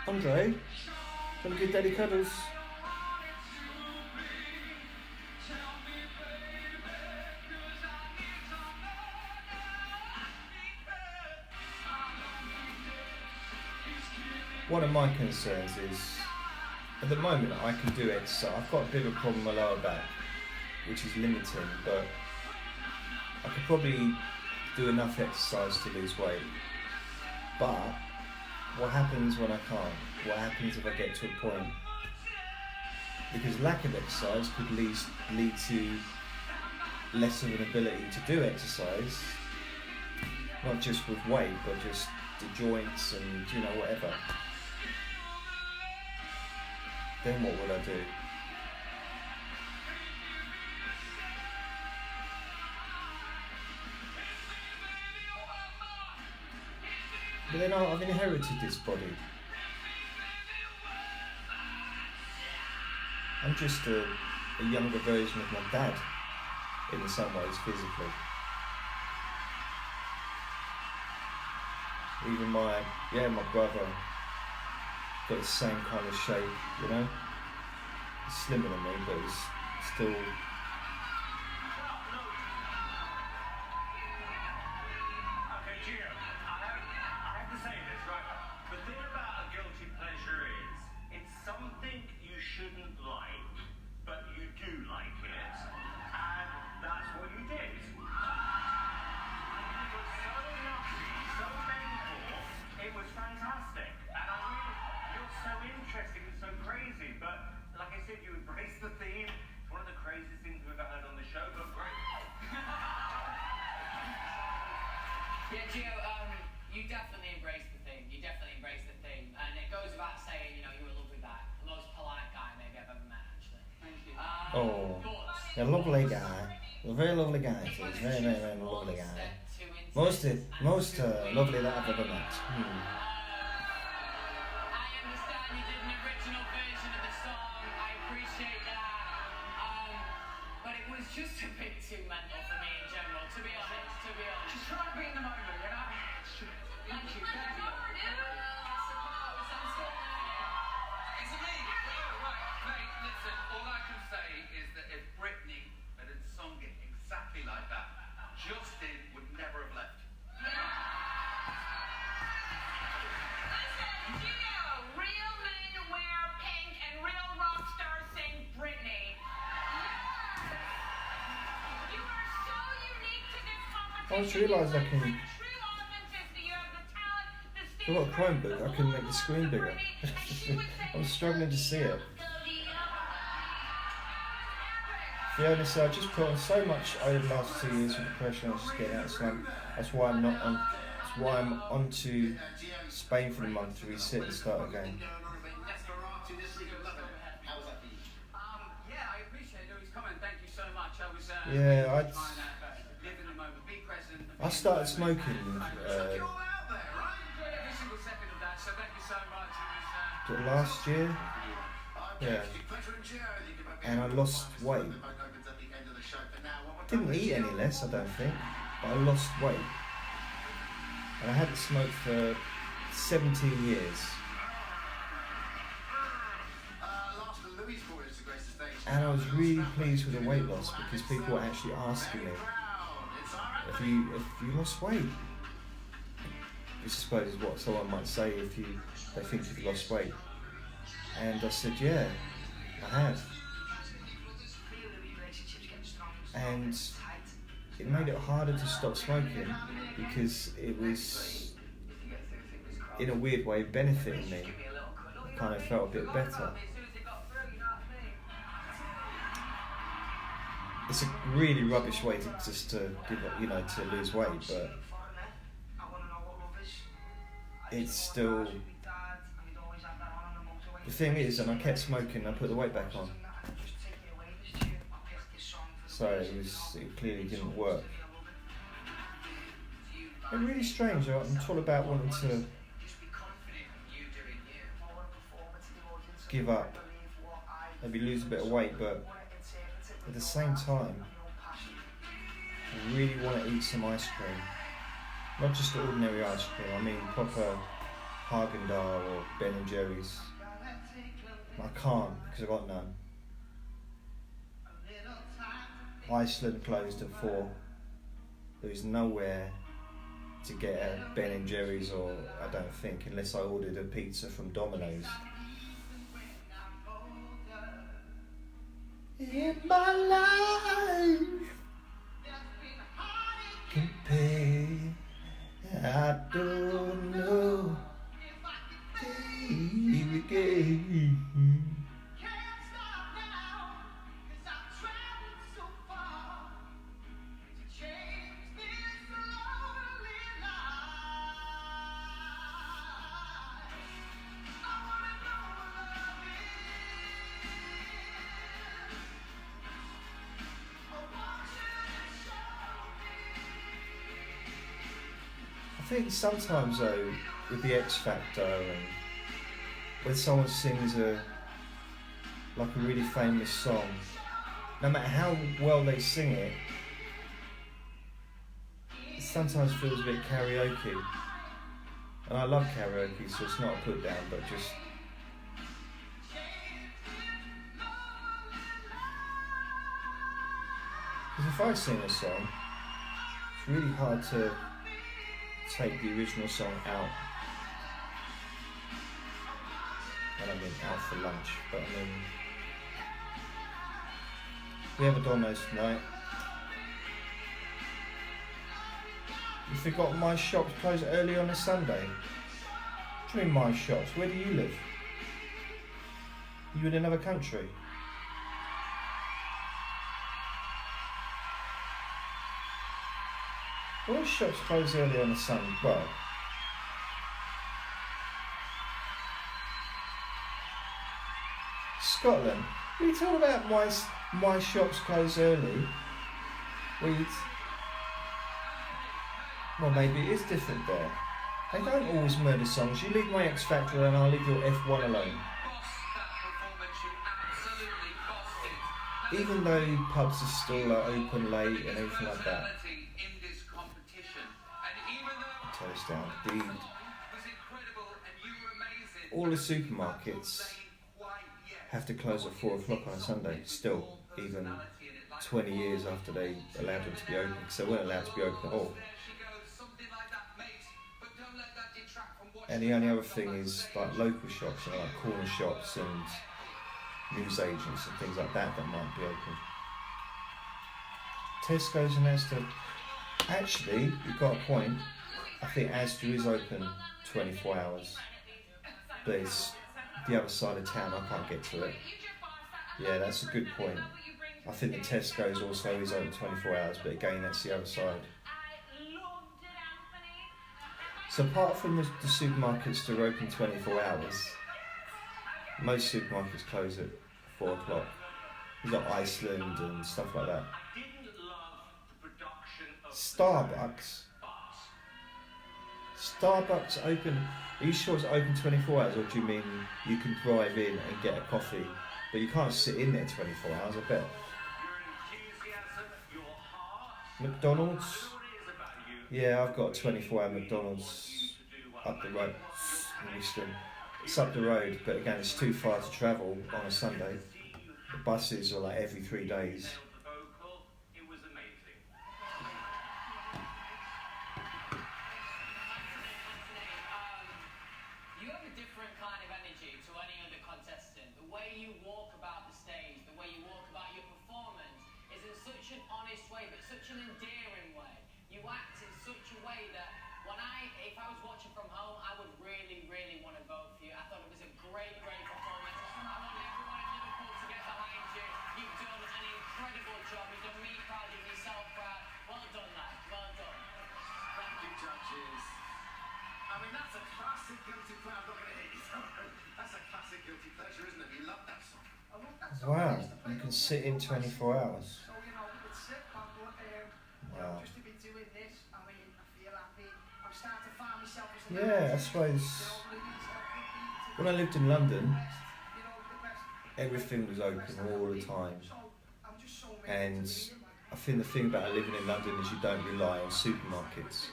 Andre, want to give Daddy cuddles? One of my concerns is, at the moment I can do exercise. I've got a bit of a problem with my lower back, which is limiting, but I could probably do enough exercise to lose weight. But what happens when I can't? What happens if I get to a point? Because lack of exercise could lead to less of an ability to do exercise, not just with weight, but just the joints and, you know, whatever. Then what will I do? But then I've inherited this body. I'm just a younger version of my dad in some ways, physically. Even my brother got the same kind of shape, you know? He's slimmer than me, but he's still... Okay, Gio, I have to say this, right? The thing about a guilty pleasure is, it's something you shouldn't like, but you do like it, and that's what you did. I mean, it was so nutty, so mental, it was fantastic, and you're so interesting and so crazy, but like I said, you embrace the theme. It's one of the craziest things we've ever heard on the show, but great. Yeah, Gio, you definitely embraced the theme. You definitely embraced the theme. And it goes without saying, you know, you were a lovely guy. The most polite guy maybe I've ever met, actually. Thank you. Oh, a lovely guy. A very lovely guy. He's a very, very, very lovely guy. Most lovely that I've ever met. I understand you did an original version of the song. I appreciate that. But it was just a bit too mental for me in general, to be honest. She's trying to be in the moment, you know? Thank you. Thank you. Is it me? Right, mate, listen, all I can say is that if Britney had sung it exactly like that, Justin would never have left. Listen, Gio, real men wear pink and real rock stars sing Britney. You are so unique to this competition. I just realised I can... True authenticity. You have the talent, the stage. I've got a Chromebook, I can make the screen bigger. I'm struggling to see it. Fiona said, I just put on so much over the last 2 years with depression, I was just getting out of slump. That's why I'm on to Spain for the month to reset and start again. Yeah, I appreciate Louis' comment. Thank you so much. I was Yeah, trying to live in the moment, be present. I started smoking Enjoyed every single second of that, so thank you so much. It was, last year, yeah, and I lost weight. Didn't eat any less, I don't think, but I lost weight. And I hadn't smoked for 17 years. And I was really pleased with the weight loss because people were actually asking me, if you lost weight? Which I suppose is what someone might say if they think you've lost weight. And I said, yeah, I have. And it made it harder to stop smoking because it was, in a weird way, benefiting me. I kind of felt a bit better. It's a really rubbish way to just to give up, you know, to lose weight, but it's still. The thing is, and I kept smoking, I put the weight back on. So it clearly didn't work. It's really strange. I'm all about wanting to give up, maybe lose a bit of weight, but at the same time, I really want to eat some ice cream. Not just ordinary ice cream, I mean proper Haagen-Dazs or Ben & Jerry's. I can't because I've got none. Iceland closed at 4. There is nowhere to get a Ben & Jerry's, or I don't think, unless I ordered a pizza from Domino's. In my life, compare, I don't know, baby. I think sometimes though, with the X Factor and when someone sings a really famous song, no matter how well they sing it sometimes feels a bit karaoke. And I love karaoke, so it's not a put down, but just because if I sing a song, it's really hard to take the original song out. And I mean out for lunch, but I mean we have a Domino's tonight. You forgot my shops close early on a Sunday. What do you mean my shops? Where do you live? You in another country? All shops close early on a Sunday. Well, Scotland. What are you talking about? My shops close early. Well, maybe it is different there. They don't always murder songs. You leave my X Factor and I'll leave your F1 alone. Even though pubs are still open late and everything like that. Toast down. All the supermarkets have to close at 4 o'clock on a Sunday, still, even 20 years after they allowed them to be open, because they weren't allowed to be open at all. And the only other thing is like local shops, like corner shops and news agents and things like that might be open. Tesco's and Asda, actually, you've got a point. I think Asda is open 24 hours, but it's the other side of town, I can't get to it. Yeah, that's a good point. I think the Tesco's also is open 24 hours, but again, that's the other side. So apart from the supermarkets that are open 24 hours, most supermarkets close at 4 o'clock. You've got Iceland and stuff like that. Starbucks open. Are you sure it's open 24 hours, or do you mean you can drive in and get a coffee, but you can't sit in there 24 hours? I bet. McDonald's. Yeah, I've got a 24-hour McDonald's up the road in Easton. It's up the road, but again, it's too far to travel on a Sunday. The buses are like every 3 days. You have a different kind of energy to any other contestant. The way you walk about the stage, the way you walk about your performance is in such an honest way, but such an endearing way. You act in such a way that if I was watching from home, I would really, really want to vote for you. I thought it was a great, great performance. I want everyone in Liverpool to get behind you. You've done an incredible job. You've done me proud, you've done yourself proud. Well done, lad. Well done. Thank you, judges. I mean, that's a classic guilty pleasure. I'm not going to hit you. That's a classic guilty pleasure, isn't it? You love that song. I love that song. Wow, you can sit in 24 hours. So, it's sick, but Wow. just to be doing this, I mean, I feel happy. I'm starting to find myself as a Yeah, I suppose when I lived in London, everything was open all the time. And I think the thing about living in London is you don't rely on supermarkets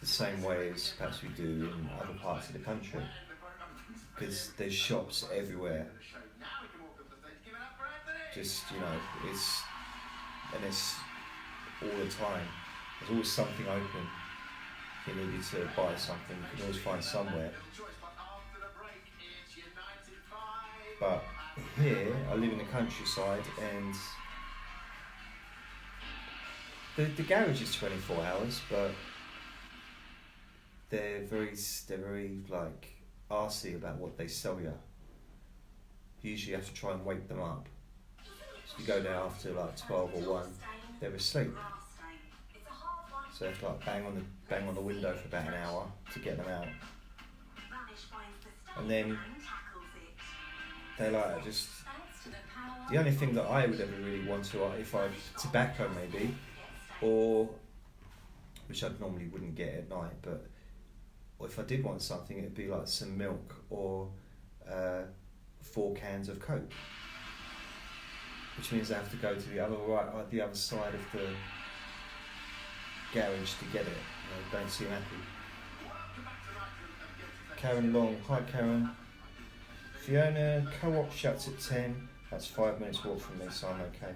the same way as perhaps we do in other parts of the country, because there's shops everywhere. Just, it's all the time. There's always something open. If you needed to buy something, you can always find somewhere. But here, I live in the countryside, and the garage is 24 hours, but they're very like arsey about what they sell you. You usually have to try and wake them up. So you go there after like 12 or 1, they're asleep. So you have to like bang on the window for about an hour to get them out. And then they like just, the only thing that I would ever really want to, if I tobacco maybe, or which I normally wouldn't get at night, but if I did want something, it'd be like some milk or 4 cans of Coke, which means I have to go to the other side of the garage to get it. Don't seem happy. Karen Long, hi Karen. Fiona, co-op shuts at 10. That's 5 minutes walk from me, so I'm okay.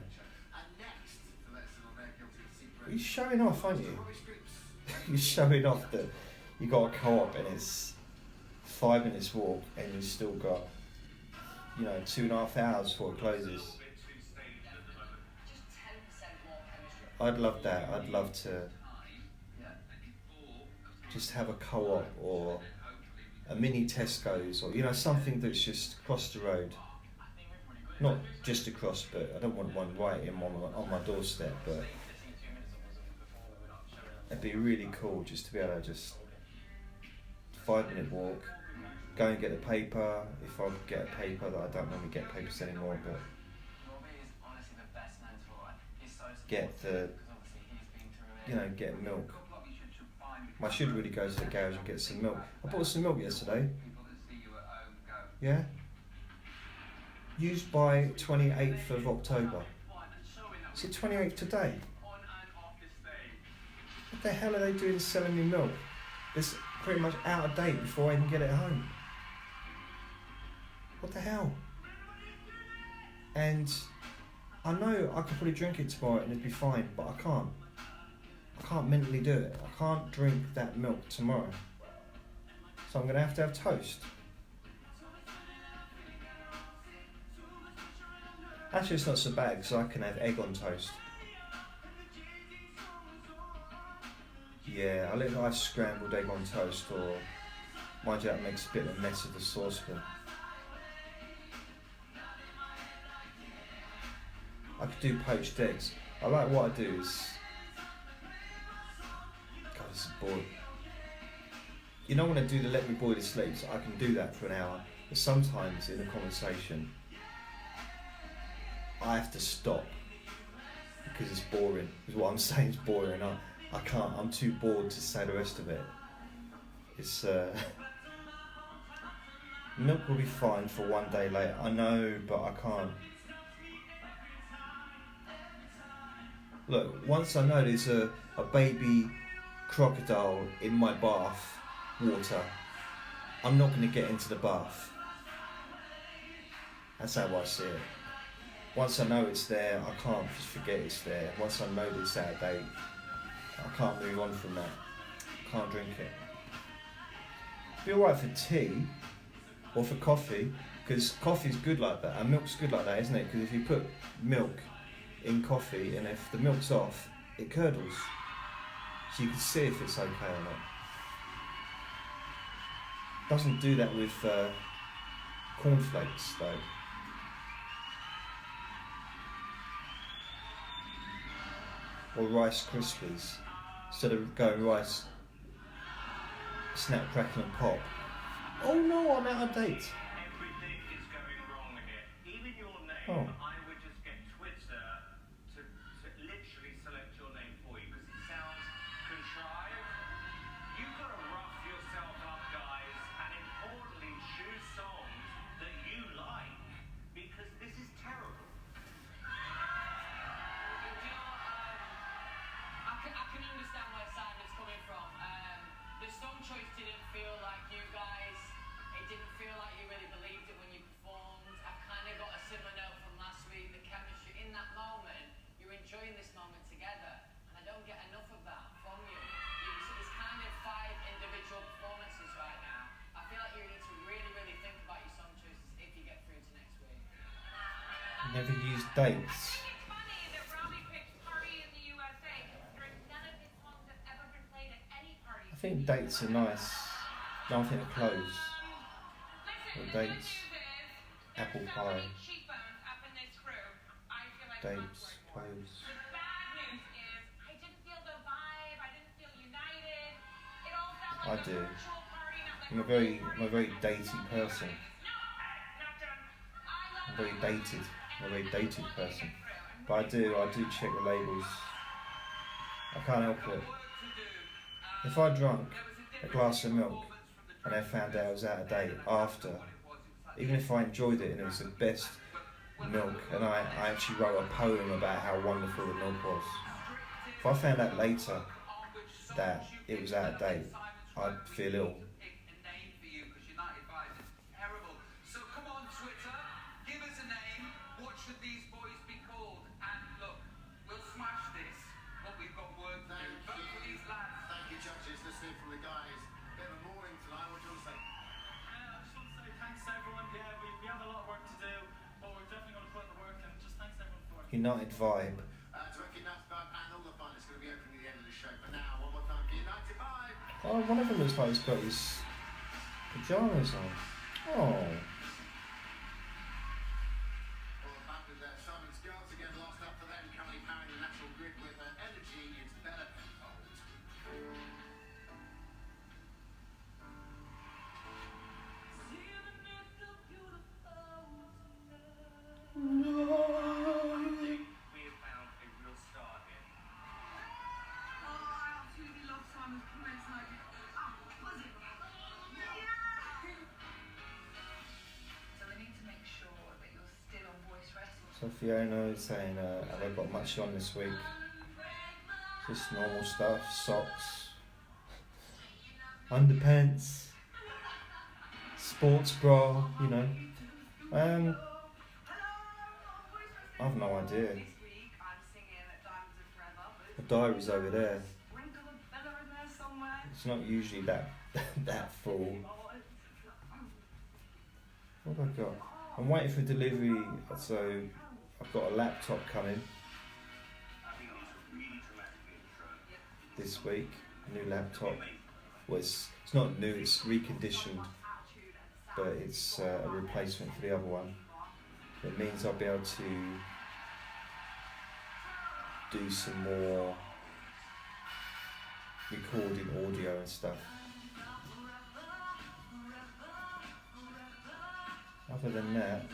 You're showing off, aren't you? You're showing off that you got a co-op and it's 5 minutes walk and you've still got, 2.5 hours before it closes. I'd love that. I'd love to just have a co-op or a mini Tesco's or something that's just across the road. Not just across, but I don't want one right on my doorstep, but it'd be really cool just to be able to just 5-minute walk, go and get the paper, if I get a paper that I don't normally get papers anymore, but get get milk. I should really go to the garage and get some milk. I bought some milk yesterday. Yeah? Used by 28th of October. Is it 28th today? What the hell are they doing selling me milk? It's pretty much out of date before I even get it home. What the hell? And I know I could probably drink it tomorrow and it'd be fine, but I can't. I can't mentally do it. I can't drink that milk tomorrow. So I'm going to have toast. Actually, it's not so bad because I can have egg on toast. Yeah, a little nice scrambled egg on toast, or mind you, that makes a bit of a mess of the saucepan. I could do poached eggs. I like what I do is... God, this is boring. When I do the let me boil the sleeps, I can do that for an hour. But sometimes in a conversation, I have to stop because it's boring. Because what I'm saying is boring. I can't. I'm too bored to say the rest of it. It's milk will be fine for one day later. I know, but I can't. Look, once I know there's a baby crocodile in my bath water, I'm not going to get into the bath. That's how I see it. Once I know it's there, I can't just forget it's there. Once I know it's out of date, I can't move on from that. I can't drink it. It'd be alright for tea or for coffee, because coffee's good like that, and milk's good like that, isn't it? Because if you put milk in coffee, and if the milk's off, it curdles. So you can see if it's okay or not. Doesn't do that with cornflakes though. Or Rice Krispies. Instead of going rice, snap, crackle and pop. Oh no, I'm out of date. Everything is going wrong here. Even your name, Oh. I would just get Twitter to literally select your name for you because it sounds contrived. You've got to rough yourself up, guys, and importantly choose songs that you like because this is terrible. I can understand where Simon's coming from. The song choice didn't feel like you guys. It didn't feel like you really believed it when you performed. I kind of got a similar note from last week. The chemistry in that moment, you're enjoying this moment together, and I don't get enough of that from you. It's kind of 5 individual performances right now. I feel like you need to really, really think about your song choices if you get through to next week. Never use dates. It's funny that Robbie picked Party in the USA considering none of his songs have ever been played at any party. I think dates are nice. No, I think they're clothes. Listen, Or the dates. good news is Apple there's so pie. many cheekbones up in this group. I feel like Dates, songs work more. clothes. The bad news is I didn't feel the vibe. I didn't feel united. It all felt I like a do. virtual party, not like I'm a a real very party. datey person. No, not done. I I'm love very that. dated. I'm a very dated person. But I do check the labels. I can't help it. Work to do. If I drank a glass of milk and I found out it was out of date after, even if I enjoyed it and it was the best milk, and I actually wrote a poem about how wonderful the milk was, if I found out later that it was out of date, I'd feel ill. So come on, Twitter, give us a name. What should these boys be called? And look, we'll smash this, but we've got work to do. Vote for these lads. Thank you, judges. Let's hear from the guys. Bit of a morning tonight. What do you want to say? I just want to say thanks everyone. Yeah, we have a lot of work to do, but we're definitely going to put in the work, and just thanks everyone for working. United vibe. To work United Vibe and all the fun. It's going to be opening at the end of the show. But now, one more time for United Vibe. Oh, one of them looks like he's got his pyjamas on. Oh. Back with Simon's girls again. Last up for them. Currently powering the national grid with energy. It's better tenfold. We have found a real star here. I absolutely love Simon's comments like, was it? Yeah! So we need to make sure that you're still on voice rest. So Fiona is saying, have I got much on this week? Just normal stuff, socks, underpants, sports bra, you know. I've no idea. This week I'm singing Diamonds Are Forever, but The diary's over there. sprinkle of Bella in there somewhere. It's not usually that full. What have I got? I'm waiting for delivery, so I've got a laptop coming this week. A new laptop. Well, it's not new, it's reconditioned, but it's a replacement for the other one. It means I'll be able to do some more recording audio and stuff. Other than that,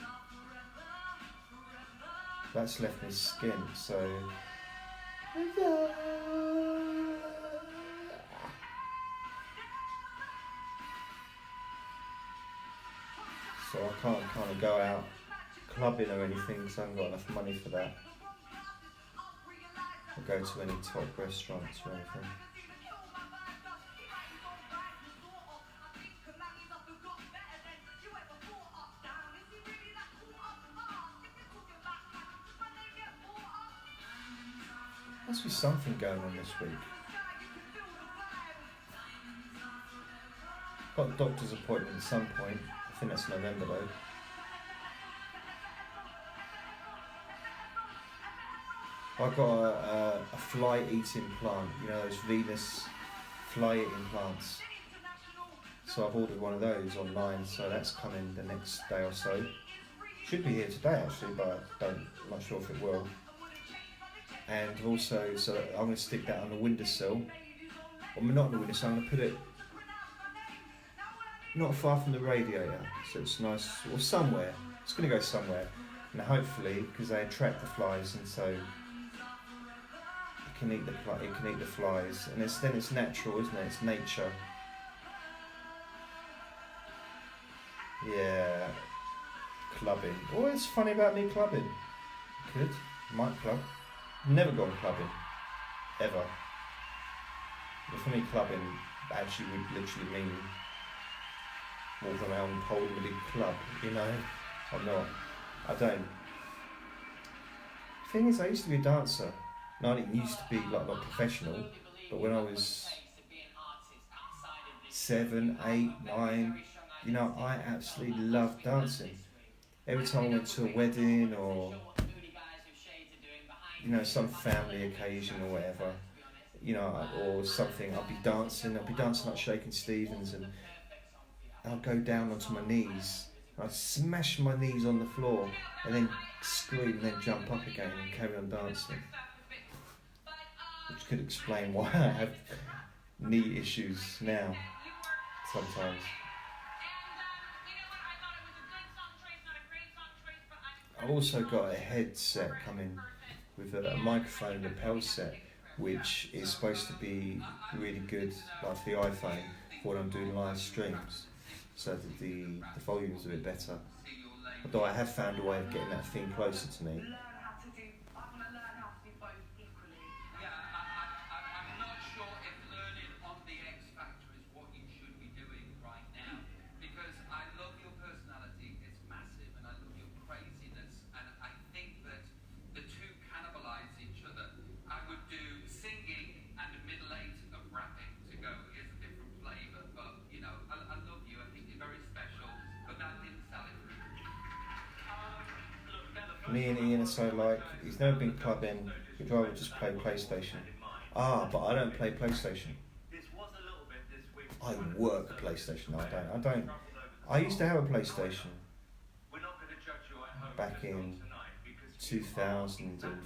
that's left me skint, so I can't kind of go out clubbing or anything because I haven't got enough money for that. Or go to any top restaurants or anything. Must be something going on this week. Got a doctor's appointment at some point. I think that's November though. I got a fly eating plant, you know, those Venus fly eating plants. So I've ordered one of those online, so that's coming the next day or so. Should be here today actually, but I'm not sure if it will. And also, so I'm going to stick that on the windowsill. Well, not on the windowsill, I'm going to put it not far from the radiator, so it's nice, or somewhere. It's going to go somewhere. And hopefully, because they attract the flies, and so it can eat the flies. And then it's natural, isn't it? It's nature. Yeah, clubbing. Oh, it's funny about me clubbing. Might club. Never gone clubbing, ever. But for me, clubbing actually would literally mean walking around holding a big club, you know? I'm not. I don't. The thing is, I used to be a dancer. No, I didn't used to be like not professional, but when I was 7, 8, 9, you know, I absolutely loved dancing. Every time I went to a wedding or, you know, some family occasion or whatever, you know, or something, I'd be dancing like Shakin' Stevens, and I'd go down onto my knees, I'd smash my knees on the floor, and then scream and then jump up again and carry on dancing. Which could explain why I have knee issues now, sometimes. I've also got a headset coming with a microphone and lapel set, which is supposed to be really good, like for the iPhone, for when I'm doing live streams, so that the volume's a bit better. Although I have found a way of getting that thing closer to me. I'm not sure if learning on the X Factor is what you should be doing right now, because I love your personality, it's massive, and I love your craziness, and I think that the two cannibalize each other. I would do singing and a middle eight of rapping to go is a different flavour, but you know, I love you, I think you're very special, but that didn't sell it. Me and Ian are so like, he's never been clubbing, he'd rather just play PlayStation. But I don't play PlayStation. I work PlayStation, I don't. I used to have a PlayStation back in 2000 and...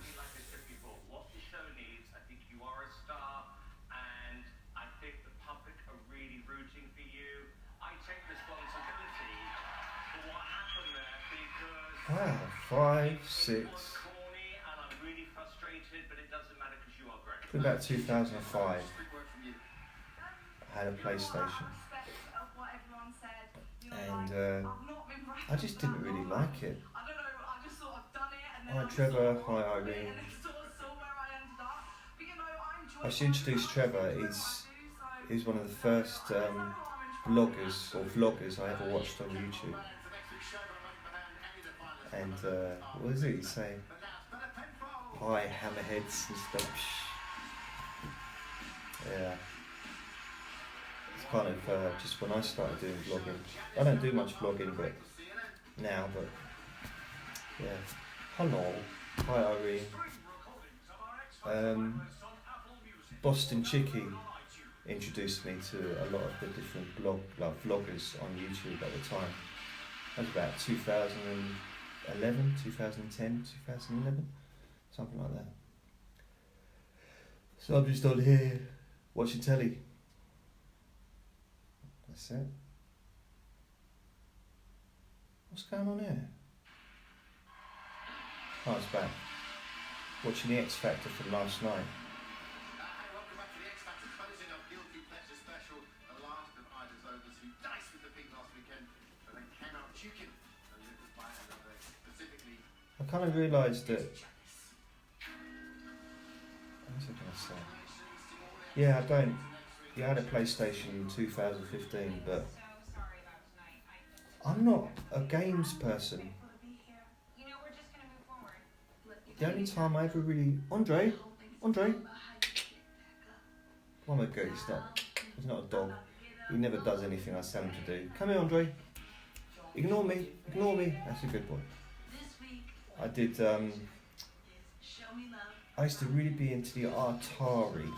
Wow, 5, 6. About 2005, I had a PlayStation, and I just didn't really like it. Hi Trevor, hi Irene. I should introduce Trevor. He's one of the first vloggers I ever watched on YouTube. And what is it you say? Hi hammerheads and stuff. Yeah. It's kind of just when I started doing vlogging. I don't do much vlogging now, but yeah. Hello. Hi Irene. Boston Chicky introduced me to a lot of the different vloggers on YouTube at the time. That was about 2011, 2010, 2011, something like that. So I'm just on here watching telly. That's it. What's going on here? Oh, it's back. Watching the X Factor from last night. Welcome back to the X Factor, closing up Guilty Pleasure Special. The last of Ida's Overs who diced with the pig last weekend, but then came out chuking and lived despite another specifically. I kind of realised that. What's I gonna say? Yeah, I don't. Yeah, I had a PlayStation in 2015, but I'm not a games person. The only time I ever really... Andre? Oh my god, he's not a dog. He never does anything I tell him to do. Come here, Andre. Ignore me. That's a good boy. I did... I used to really be into the Atari.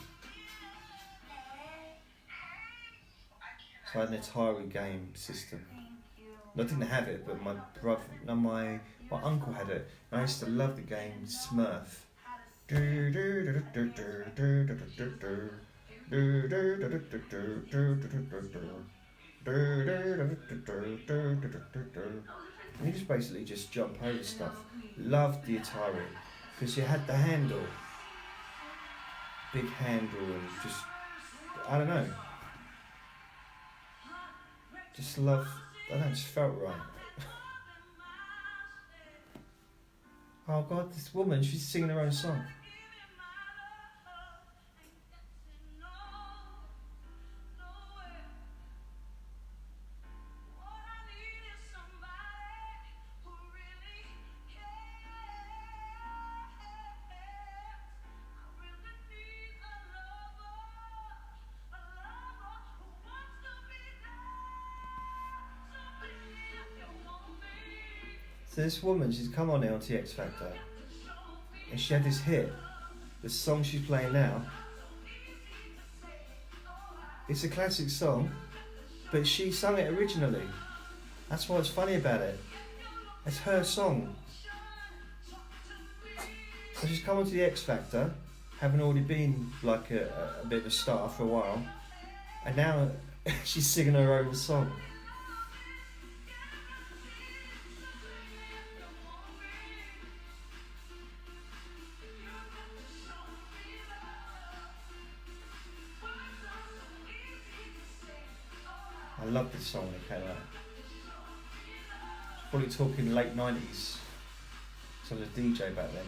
So I had an Atari game system. I didn't have it, but my brother, my uncle had it. And I used to love the game Smurf. And you just basically just jump over stuff. Loved the Atari because you had the handle, big handle, and just I don't know. Just love. I don't know, just felt right. Oh God, this woman, she's singing her own song. So this woman, she's come on now to the X Factor, and she had this hit, the song she's playing now. It's a classic song, but she sung it originally. That's what's funny about it. It's her song. So she's come on to the X Factor, having already been like a bit of a star for a while, and now she's singing her own song. I love this song when it came out. Probably talking late 90s. So I was a DJ back then.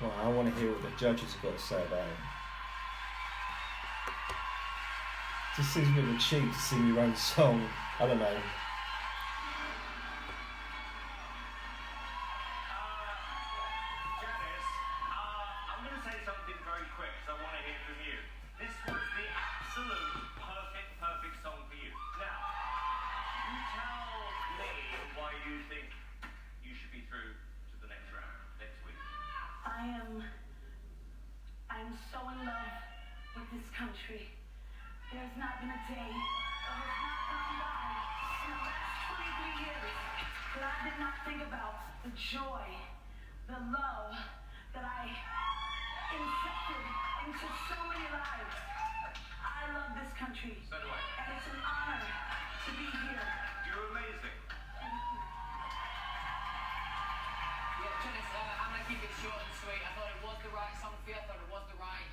Well, I want to hear what the judges have got to say about it. Just seems a bit of a cheat to sing your own song. I don't know. Janice, I'm going to say something very quick because I want to hear from you. This was the absolute perfect song for you. Now, you tell me why you think you should be through to the next round, next week. I'm so in love with this country. There's not been a day that has not gone by in the last 23 years that I did not think about the joy, the love that I infected into so many lives. I love this country. So do I. And it's an honor to be here. You're amazing. Thank you. Yeah, Janice, I'm going to keep it short and sweet. I thought it was the right song for you. I thought it was the right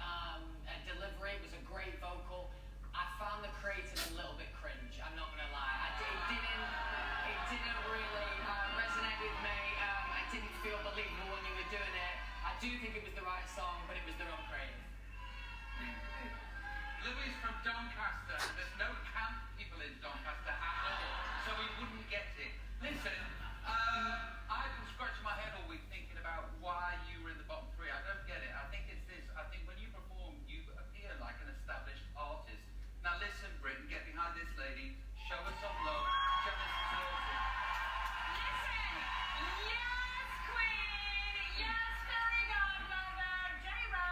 delivery. It was a great vocal. I found the creative a little bit cringe. I'm not going to lie. It didn't really resonate with me. I didn't feel believable when you were doing it. I do think it was the right song, but it was the wrong creative. Louis from Doncaster. There's no camp people in Doncaster at all, so we wouldn't get it. Listen, I've been scratching my head all week thinking about why you were in the bottom three. I don't get it. I think it's this. I think when you perform, you appear like an established artist. Now listen, Britain, get behind this lady. Show us some love. Janice deserves it. Listen, yes, Queen, yes, fairy godmother, J-Ro,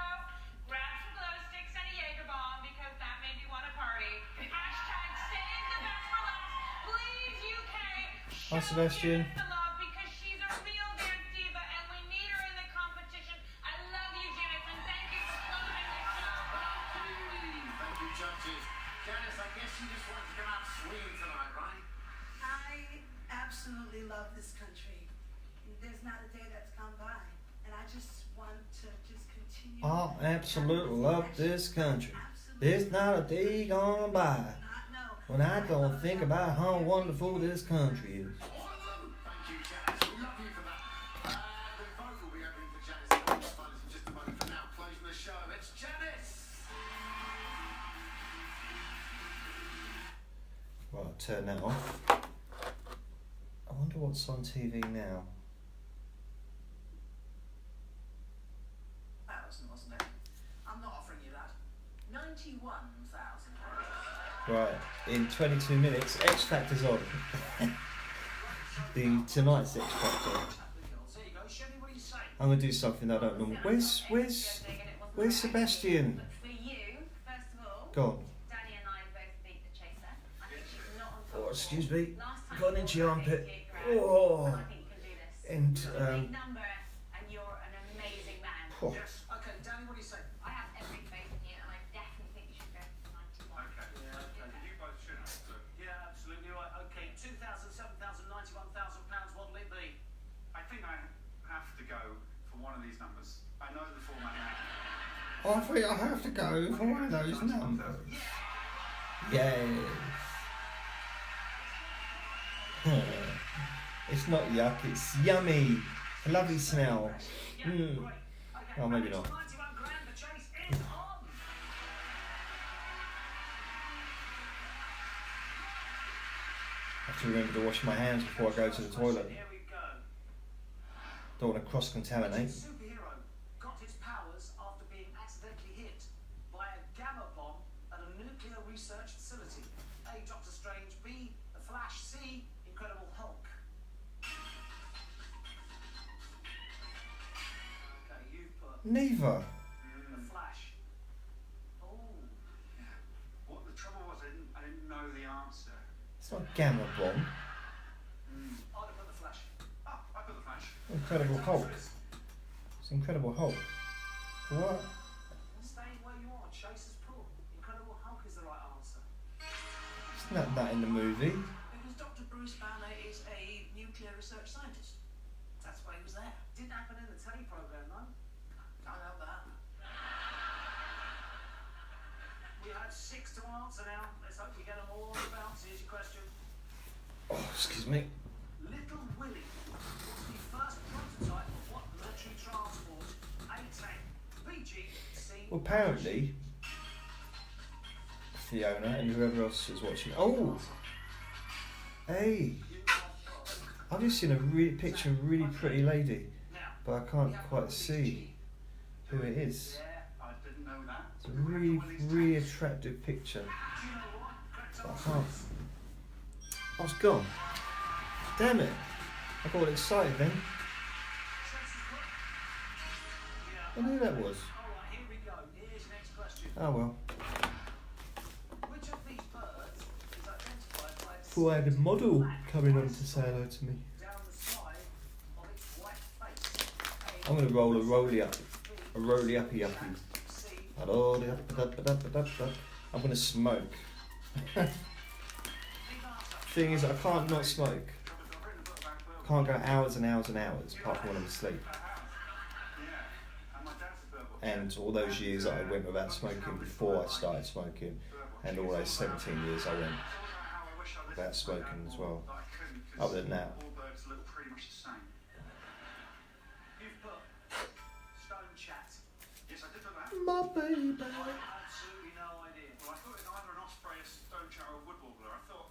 grab some glow sticks and a Jaeger bomb because that made me want to party. Hashtag save the best for last. Please, UK, Hi, Sebastian. Janice the love because she's a real dance diva and we need her in the competition. I love you, Janice, and thank you for closing the show. Thank you, judges. Janice, I guess you just wanted to come out swinging tonight, right? I absolutely love this country. There's not a day that's gone by. And I just want to just continue. I absolutely love this country. There's not a day gone by when I don't think about how wonderful this country is. All of them! Thank you, Janice. We love you for that. The vote will be opening for Janice. It's fun. It's just a moment for now. Closing the show. It's Janice! Right, I'll turn that off. I wonder what's on TV now. 1,000, wasn't it? I'm not offering you that. 91,000. Right, in 22 minutes, X Factor's on. Tonight's X Factor. There you go. Show me what you say. I'm gonna do something I don't normally. Where's Sebastian? For you, first of all, Go on. Danny and I both beat the chaser. I think she's not on top. Oh, excuse me. Last time Got an itchy armpit. Oh. Oh. I think you can do this. And You've got a big number and you're an amazing man. oh, Yes. Okay, Danny, what do you say? I have every faith in you and I definitely think you should go for 91. Okay. Yeah, okay. You both should have to. Yeah, absolutely right. Okay, 2,000, 7,000, 91,000 pounds. What'll it be? I think I have to go for one of these numbers. I know the format now. I think I have to go for one of those numbers. Yes. It's not yuck, it's yummy. A lovely smell. Yeah, Mm. great. Okay, Oh, maybe not. 91 grand. The chase is on. I have to remember to wash my hands before I go to the toilet. Here we go. Don't want to cross-contaminate. Which superhero got his powers after being accidentally hit by a gamma bomb at a nuclear research facility? A. Doctor Strange. B. The Flash. C. Incredible Hulk. Okay, you've put Neither. the Flash. Oh, What the trouble was, I didn't know the answer. It's not a gamma bomb. I'd have put the Flash. Oh, I put the Flash. Incredible Hulk. It's Incredible Hulk. What? Stay where you are. Chase has put. Incredible Hulk is the right answer. It's not that in the movie. Because Dr. Bruce Banner is a nuclear research scientist. That's why he was there. Didn't happen in the telly program, no? I know that. We had 6 to answer now. Let's hope we get them all on the bounce. Here's your question. Oh, excuse me. Little Willie was the first prototype of what military transport? A tank, B, G, C. Well, apparently, Fiona and whoever else is watching. Oh, hey! I've just seen a picture of a really pretty lady, but I can't quite see who it is. Yeah, I didn't know that. It's a really, really attractive picture. But I can't. Oh, it's gone. Damn it! I got all excited then. I knew that was. Alright, here we go. Here's the next question. Oh well. Which of these birds is identified by its Thought I had a model coming on to say hello to me. down the side of its white face? I'm gonna roll a rolly up. A rolly uppy uppy. C. Hello, I'm gonna smoke. Thing is, I can't not smoke. Can't go hours and hours and hours apart from when I'm asleep. And all those years that I went without smoking before I started smoking, and all those 17 years I went without smoking as well. Other than that, All birds look pretty much the same. You've put stone chat. Yes, I did know that. my baby. Absolutely no idea. Well, I thought it was either an osprey, a stone chat, or a wood warbler. I thought.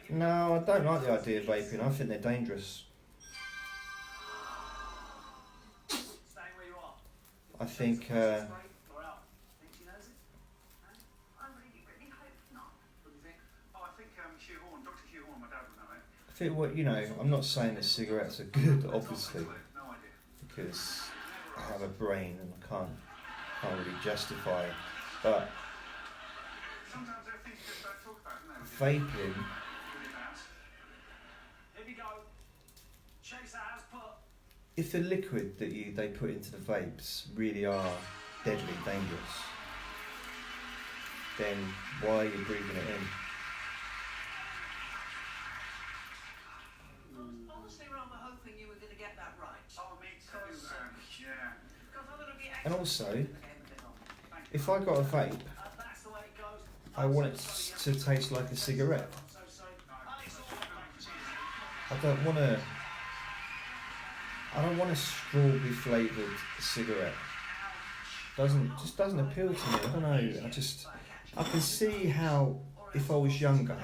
No, I don't like the idea of vaping. I think they're dangerous. Stay where you are. I think. Or out. Think she knows it? I really, really hope not. What do you think? Oh, I think Hugh Horn, Dr. Hugh Horn, my dad would know it. I think what I'm not saying that cigarettes are good, obviously, No idea. because I have a brain and I can't really justify it. But Sometimes there are things you just don't talk about, isn't there? vaping, Really bad. Here we go. Chaser has put. if the liquid that they put into the vapes really are deadly dangerous, then why are you breathing it in? Honestly, rather hoping you were going to get that right. Oh, me too. Yeah. Because I'm going to be And also, again a bit on. if I got a vape, That's the way it goes. I want it to taste like a cigarette. So, I don't want a strawberry flavoured cigarette. Just doesn't appeal to me. I don't know. I can see how if I was younger,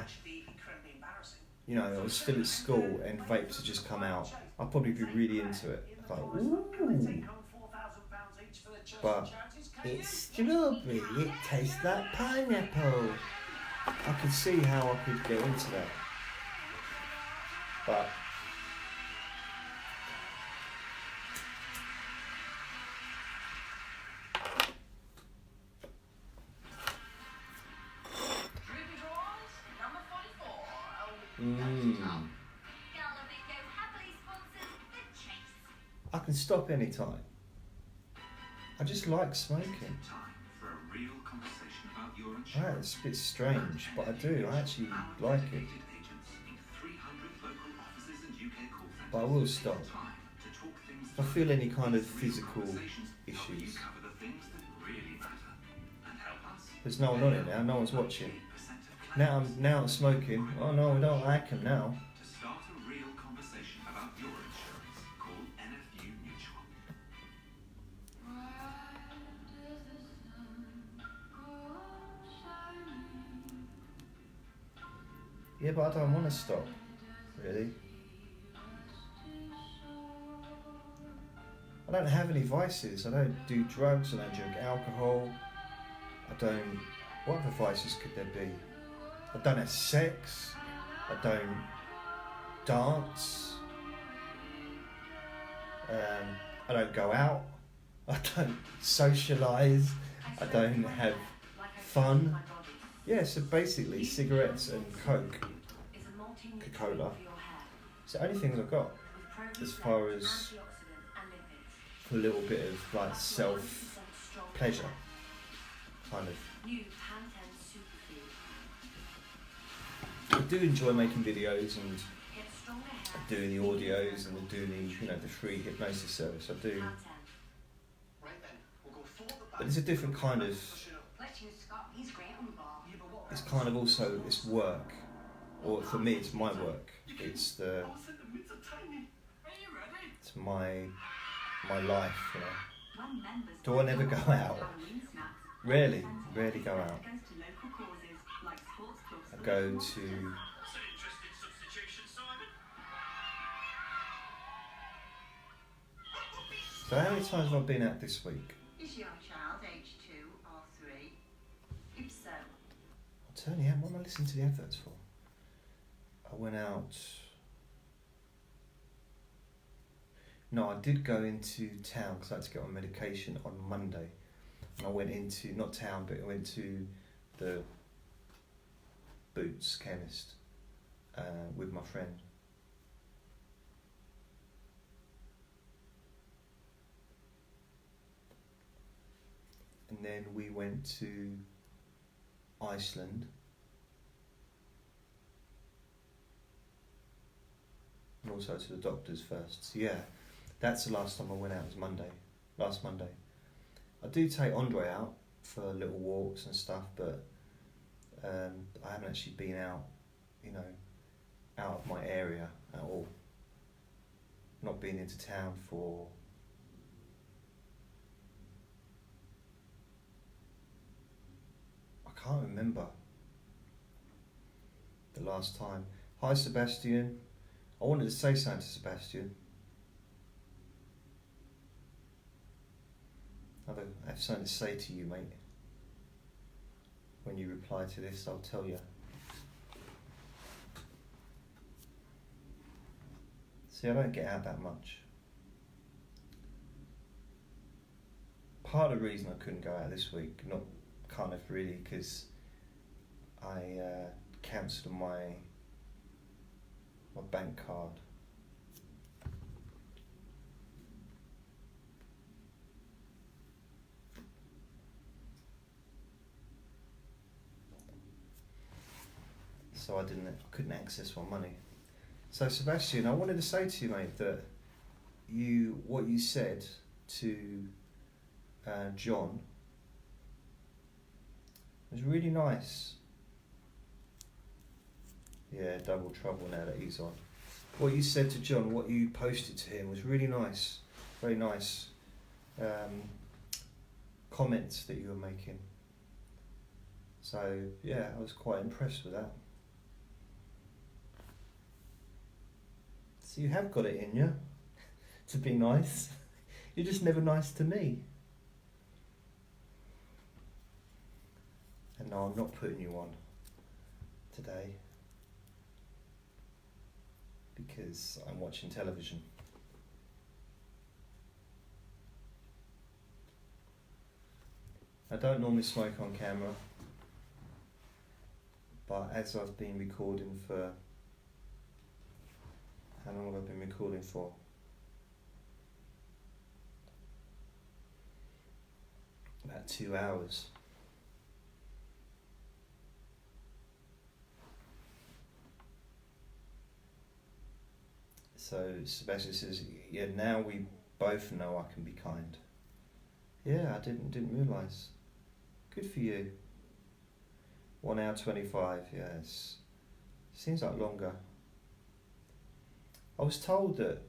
I was still at school and vapes had just come out, I'd probably be really into it. Like, ooh. But it's strawberry. It tastes like pineapple. I could see how I could get into that. But I can stop any time. I just like smoking. Time for a real conversation about your Right, it's a bit strange, but I do. I actually like it. But I will stop. If I feel any kind of physical issues. There's no one on it now, no one's watching. Now I'm smoking. Oh no, I don't like him now. To start a real conversation about your insurance, call NFU Mutual. Yeah, but I don't want to stop, really. I don't have any vices. I don't do drugs, I don't drink alcohol. What other vices could there be? I don't have sex. I don't dance. I don't go out. I don't socialise. I don't have fun. Yeah, so basically cigarettes and Coca-Cola. It's the only things I've got. as far as a little bit of like self pleasure, kind of. I do enjoy making videos and doing the audios and doing the free hypnosis service. I do, but it's a different kind of. It's kind of also it's work, or for me it's my work. It's my life. Do I never go out? Rarely go out. I go to. So how many times have I been out this week? Is your child age 2 or 3? If so, I'll tell you, what am I listening to the adverts for? I went out. No, I did go into town because I had to get on medication on Monday. And I went into, not town, but I went to the Boots chemist with my friend. And then we went to Iceland. And also to the doctor's first. So yeah, that's the last time I went out, was last Monday. I do take Andre out for little walks and stuff, but I haven't actually been out, out of my area at all. Not been into town for I can't remember the last time. Hi Sebastian. I wanted to say something to Sebastian. I have something to say to you, mate. When you reply to this, I'll tell you. See, I don't get out that much. Part of the reason I couldn't go out this week, not kind of really, because I cancelled my bank card. So I couldn't access my money. So Sebastian, I wanted to say to you, mate, that what you said to John was really nice. Yeah, double trouble now that he's on. What you said to John, what you posted to him was really nice. Very nice comments that you were making. So yeah, I was quite impressed with that. So you have got it in you to be nice. You're just never nice to me. And no, I'm not putting you on today because I'm watching television. I don't normally smoke on camera, but as I've been recording for, how long have I been recording for? About 2 hours. So Sebastian says, yeah, now we both know I can be kind. Yeah, I didn't realise. Good for you. 1 hour 25, yes. Seems like longer. I was told that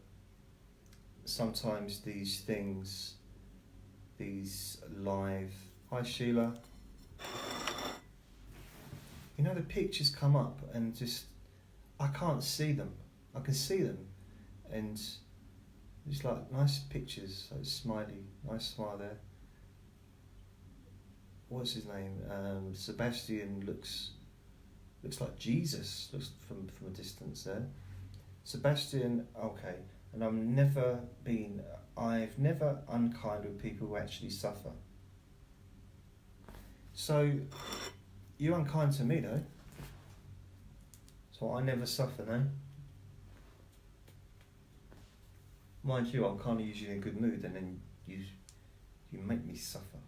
sometimes these things, these live... Hi Sheila. You know, the pictures come up and just... I can't see them. I can see them. And just like nice pictures, so smiley, nice smile there. What's his name? Sebastian looks like Jesus, looks from a distance there. Sebastian, okay, and I've never unkind with people who actually suffer. So, you're unkind to me though. So I never suffer, no? Mind you, I'm kind of usually in a good mood, and then you make me suffer.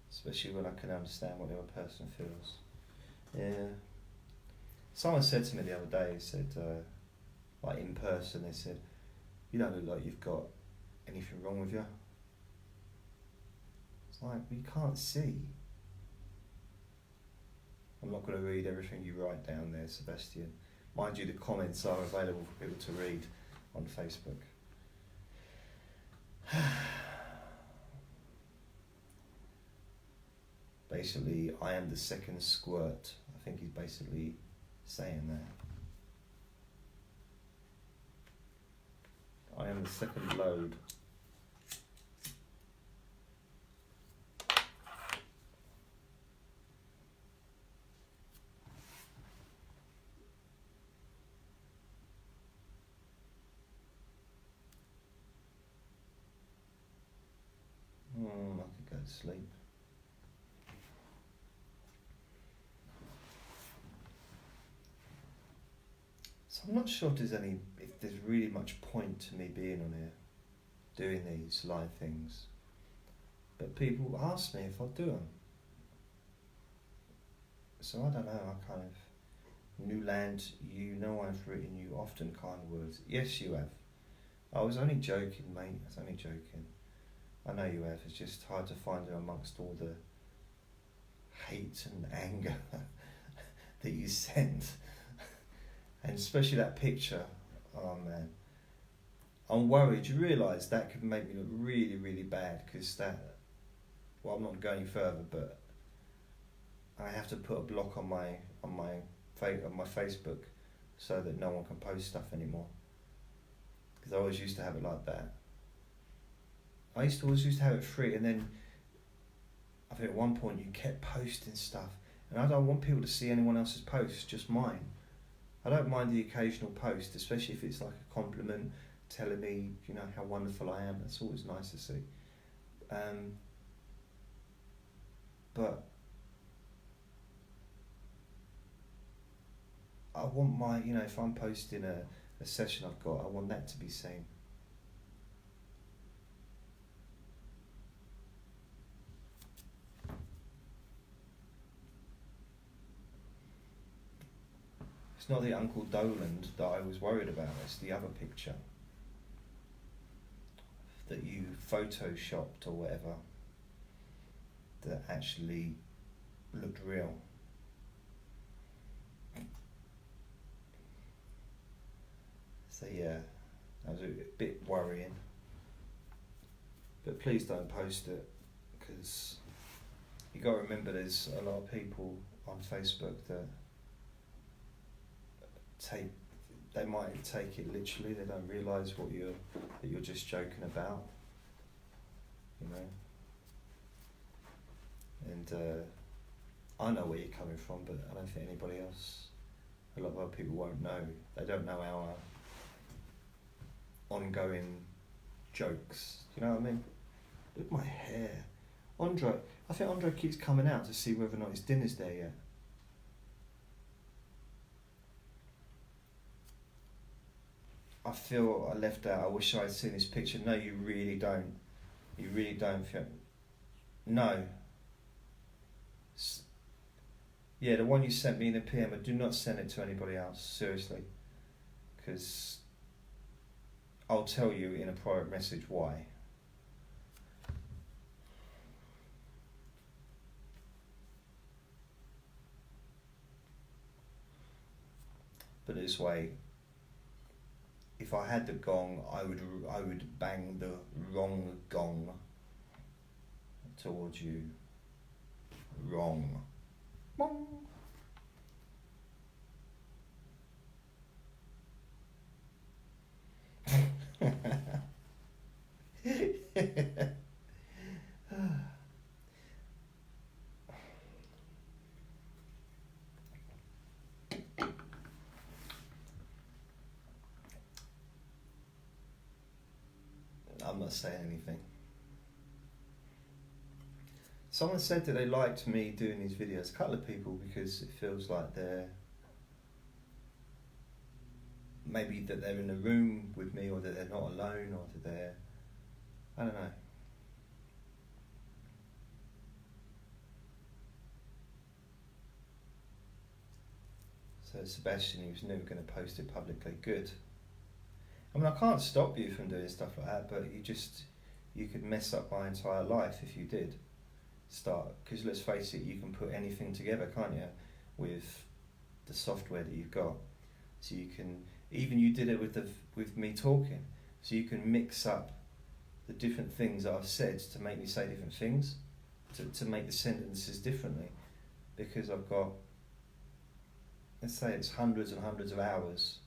Especially when I can understand what the other person feels. Yeah. Someone said to me the other day, said, like in person, they said, "You don't look like you've got anything wrong with you." It's like, we can't see. I'm not going to read everything you write down there, Sebastian. Mind you, the comments are available for people to read on Facebook. Basically, I am the second squirt. I think he's basically saying that. I am the second load. I could go to sleep. So I'm not sure if there's really much point to me being on here, doing these live things. But people ask me if I'll do them. So I don't know, I kind of... Newland, you know I've written you often kind words. Yes, you have. I was only joking, mate. I was only joking. I know you have. It's just hard to find them amongst all the hate and anger that you send. And especially that picture. Oh, man. I'm worried. You realise that could make me look really, really bad, because that... Well, I'm not going any further, but I have to put a block on my Facebook so that no one can post stuff anymore. Because I always used to have it like that. I always used to have it free, and then I think at one point you kept posting stuff, and I don't want people to see anyone else's posts, just mine. I don't mind the occasional post, especially if it's like a compliment telling me, you know, how wonderful I am. That's always nice to see. But I want my, you know, if I'm posting a session I've got, I want that to be seen. It's not the Uncle Doland that I was worried about, it's the other picture that you photoshopped or whatever that actually looked real. So yeah, that was a bit worrying. But please don't post it, because you got to remember there's a lot of people on Facebook that they might take it literally. They don't realise that you're just joking about, you know. And I know where you're coming from, but I don't think anybody else, a lot of other people won't know. They don't know our ongoing jokes. You know what I mean? Look at my hair. I think Andre keeps coming out to see whether or not his dinner's there yet. I feel I left out. I wish I'd seen this picture. No, you really don't. You really don't feel... No. Yeah, the one you sent me in the PM, but do not send it to anybody else, seriously. Because I'll tell you in a private message why. But this way, if I had the gong, I would bang the wrong gong towards you. Wrong. Bong. I'm not saying anything. Someone said that they liked me doing these videos, a couple of people, because it feels like they're maybe that they're in a room with me, or that they're not alone, or that they're, I don't know. So Sebastian, he was never going to post it publicly. Good. I mean, I can't stop you from doing stuff like that, but you could mess up my entire life if you did start. Because let's face it, you can put anything together, can't you, with the software that you've got. So you can, even you did it with me talking, so you can mix up the different things that I've said to make me say different things, to make the sentences differently, because I've got, let's say it's hundreds and hundreds of hours,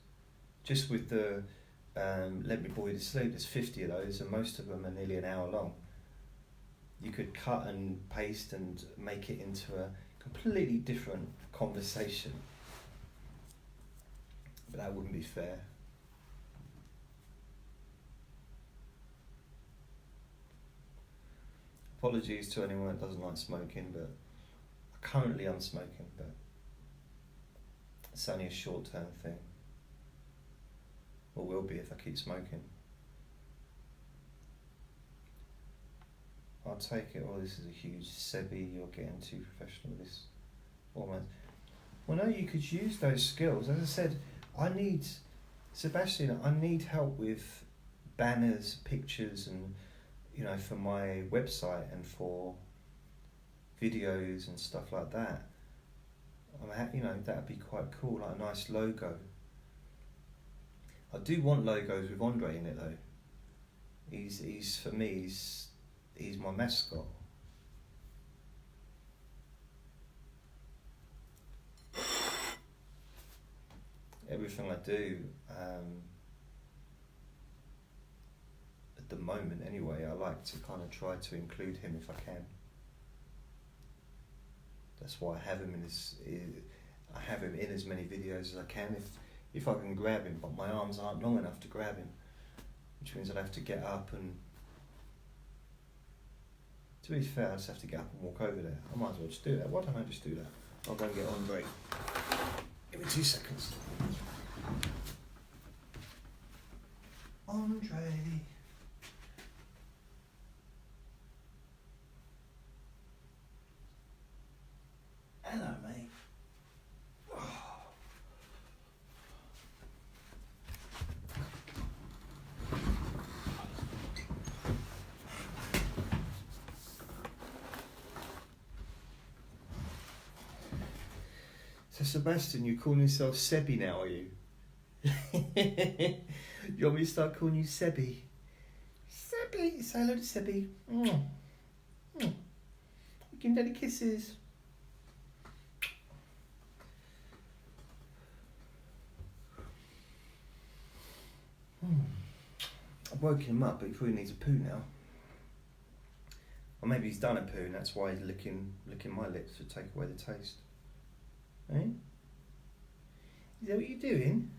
just with the Let Me Bore You to Sleep, there's 50 of those, and most of them are nearly an hour long. You could cut and paste and make it into a completely different conversation. But that wouldn't be fair. Apologies to anyone that doesn't like smoking, but currently I'm smoking, but it's only a short-term thing. Or will be if I keep smoking. I'll take it. Oh, this is a huge Sebi, you're getting too professional with this. Almost. Well, no, you could use those skills. As I said, Sebastian, I need help with banners, pictures, and, you know, for my website and for videos and stuff like that. You know, that'd be quite cool, like a nice logo. I do want logos with Andre in it though. He's for me, he's my mascot. Everything I do, at the moment anyway, I like to kind of try to include him if I can. That's why I have him in as many videos as I can if I can grab him, but my arms aren't long enough to grab him, which means I'll have to get up and, to be fair, I just have to get up and walk over there. I might as well just do that. Why don't I just do that? I'll go and get Andre. Give me 2 seconds. Andre. Hello, mate. So Sebastian, you calling yourself Sebi now, are you? You want me to start calling you Sebi? Sebi, say hello to Sebi. Give him daddy kisses. I've woken him up, but he probably needs a poo now. Or maybe he's done a poo and that's why he's licking my lips to take away the taste. Eh? Is that what you're doing?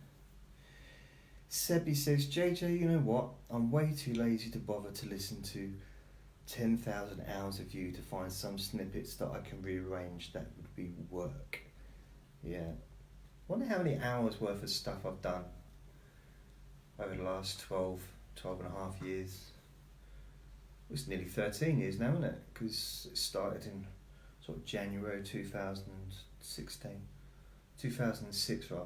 Sebi says, JJ, you know what? I'm way too lazy to bother to listen to 10,000 hours of you to find some snippets that I can rearrange. That would be work. Yeah. Wonder how many hours worth of stuff I've done over the last 12 and a half years. It's nearly 13 years now, isn't it? Because it started in sort of January 2016. 2006 rather.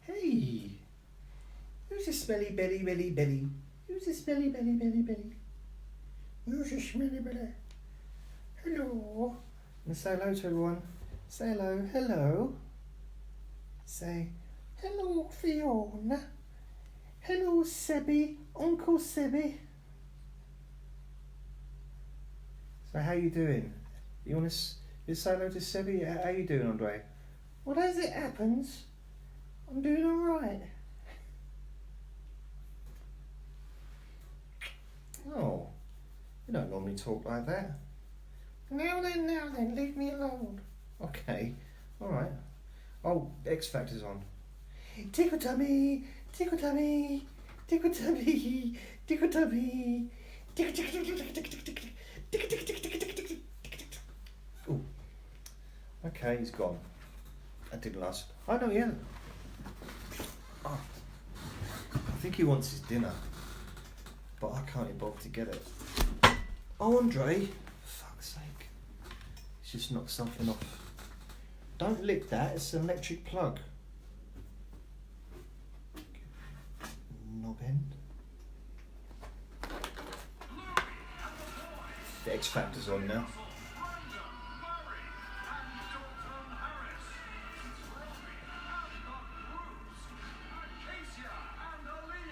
Hey! Who's a smelly belly belly belly? Who's a smelly belly belly belly? Who's a smelly belly? Hello! And say hello to everyone. Say hello, hello. Say hello Fiona. Hello Sebi, Uncle Sebi. So how you doing? You want to say hello to Sebi? How you doing, Andre? Well, as it happens, I'm doing alright. Oh, you don't normally talk like that. Now then, leave me alone. Okay, alright. Oh, X Factor's on. Tickle tummy, tickle tummy, tickle tummy, tickle tummy, tickle tickle tickle tickle tickle tickle tickle tickle tickle tickle tickle. Ooh. Okay, he's gone. That didn't last. Oh no, yeah. Oh. I think he wants his dinner, but I can't be bothered to get it. Oh, Andre, for fuck's sake. He's just knocked something off. Don't lick that, it's an electric plug. Knob end. The X Factor's on now.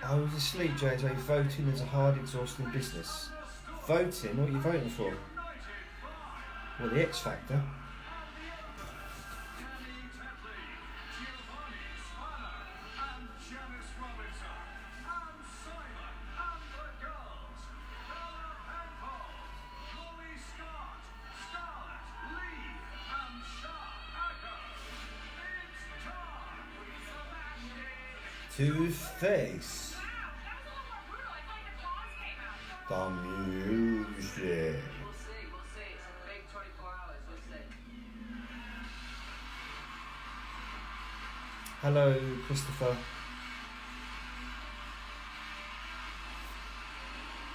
I was asleep, JJ. Voting is a hard, exhausting business. Voting? What are you voting for? Well, the X Factor. Two-Face. The music. We'll see. It's a big 24 hours. We'll see. Hello, Christopher.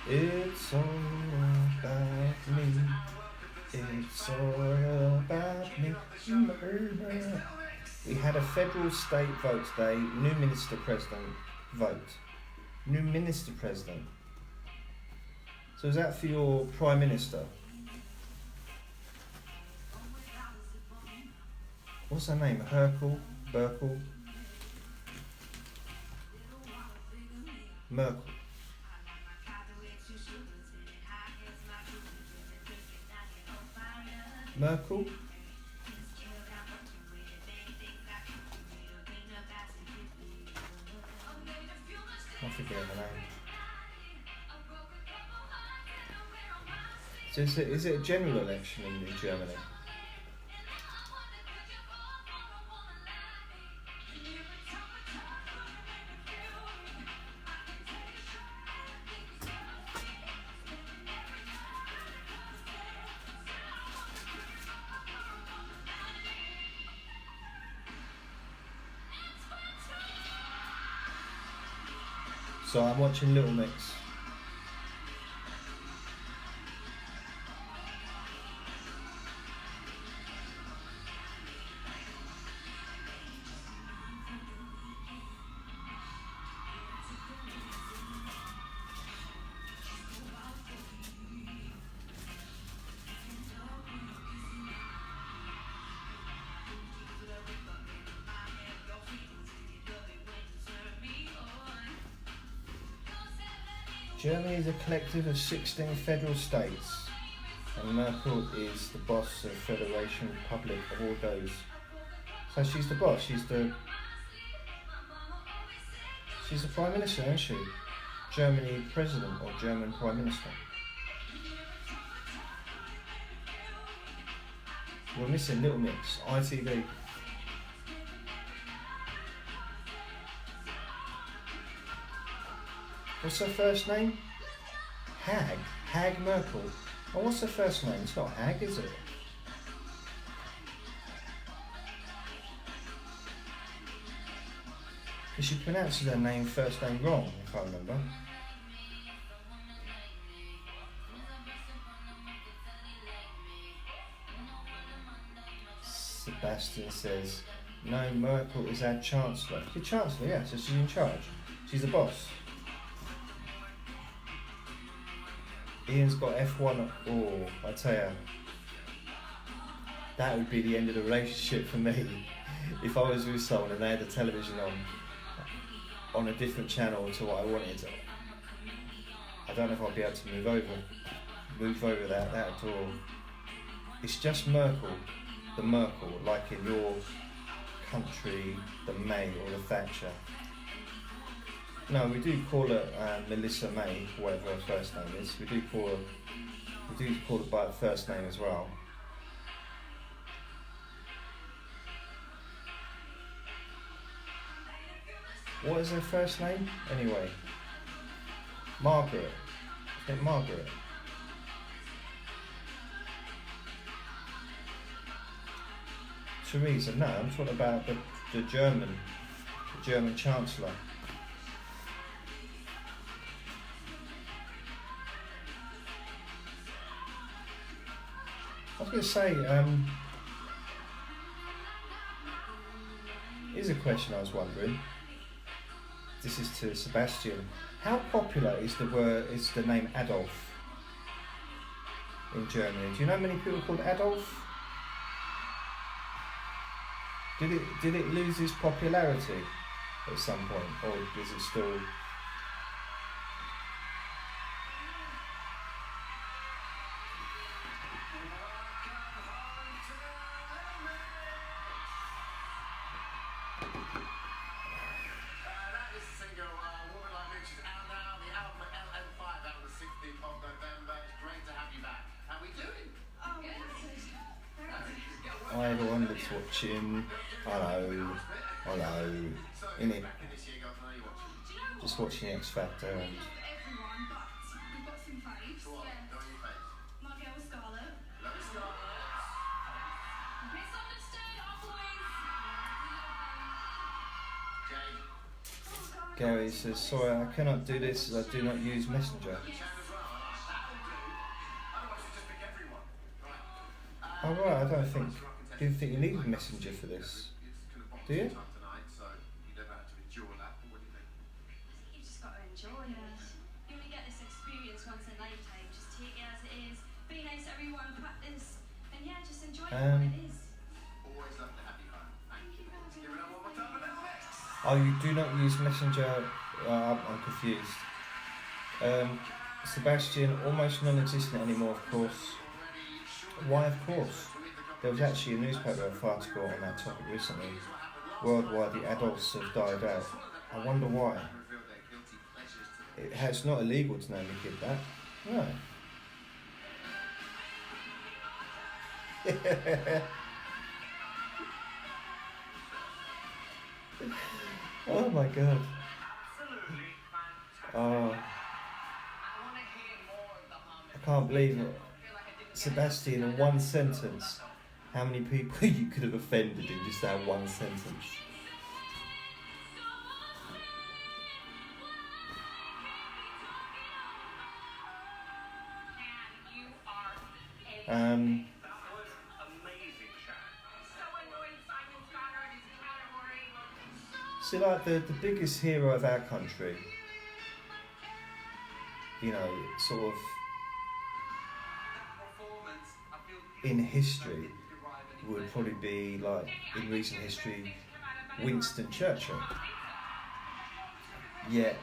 It's all about me. It's all about me. We had a federal state vote today. New minister president vote. New minister president. So is that for your prime minister? What's her name? Herkel? Burkel? Merkel. Merkel? I forget the name. So is it a general election in Germany? So I'm watching Little Mix. Germany is a collective of 16 federal states, and Merkel is the boss of Federation Republic of all those. So she's the boss. She's the prime minister, isn't she? Germany president or German prime minister. We're missing Little Mix, ITV. What's her first name? Hag? Hag Merkel. Oh, what's her first name? It's not Hag, is it? Because she pronounces her name, first name wrong, if I remember. Sebastian says, no, Merkel is our Chancellor. She's Chancellor, yeah, so she's in charge. She's the boss. Ian's got F1. Oh, I tell you, that would be the end of the relationship for me. If I was with someone and they had the television on a different channel to what I wanted, I don't know if I'd be able to move over that at all. It's just Merkel, the Merkel, like in your country, the May or the Thatcher. No, we do call her Melissa May, whatever her first name is. We do call her by her first name as well. What is her first name? Anyway. Margaret. Is it Margaret? Theresa, no, I'm talking about the German the German Chancellor. I was going to say, here's a question I was wondering. This is to Sebastian. How popular is the name Adolf in Germany? Do you know many people called Adolf? Did it lose its popularity at some point, or is it still? That is the single Woman Like Me, which is out now. The album LM5 out on the 16th of November. It's great to have you back. How are we doing? Oh, good. Hi everyone that's watching. Hello. So, Innit? back in this year, guys, I know you're watching. Just watching X Factor and Everyone, but we've got some faves. Go on, go on your face. My girl was Scarlett. Love you, Scarlett. Misunderstood, our boys. Jade. Gary says, sorry, I cannot do this as I do not use Messenger. Chan as well. That'll do. Otherwise, you just pick everyone. Right. Oh right, I didn't think you needed Messenger for this. Do you? Tonight, so you never had to endure that. What do you think? You just got to enjoy it. You only get this experience once in a lifetime. Just take it as it is. Be nice to everyone, practice, and yeah, just enjoy it for what it is. Always love to have you home. Thank you. Give it up one more time and then next. Oh, you do not use Messenger? I'm confused. Sebastian, almost non-existent anymore, of course. Why, of course? There was actually a newspaper article on that topic recently. Worldwide, the adults have died out. I wonder why. It's not illegal to name a kid that. No. Oh my god. Oh. I can't believe it. Sebastian, in one sentence, how many people you could have offended in just that one sentence. That was amazing, Chan. So annoying Simon Connor and his category. See, like the biggest hero of our country, you know, sort of in history would probably be like, in recent history, Winston Churchill. Yet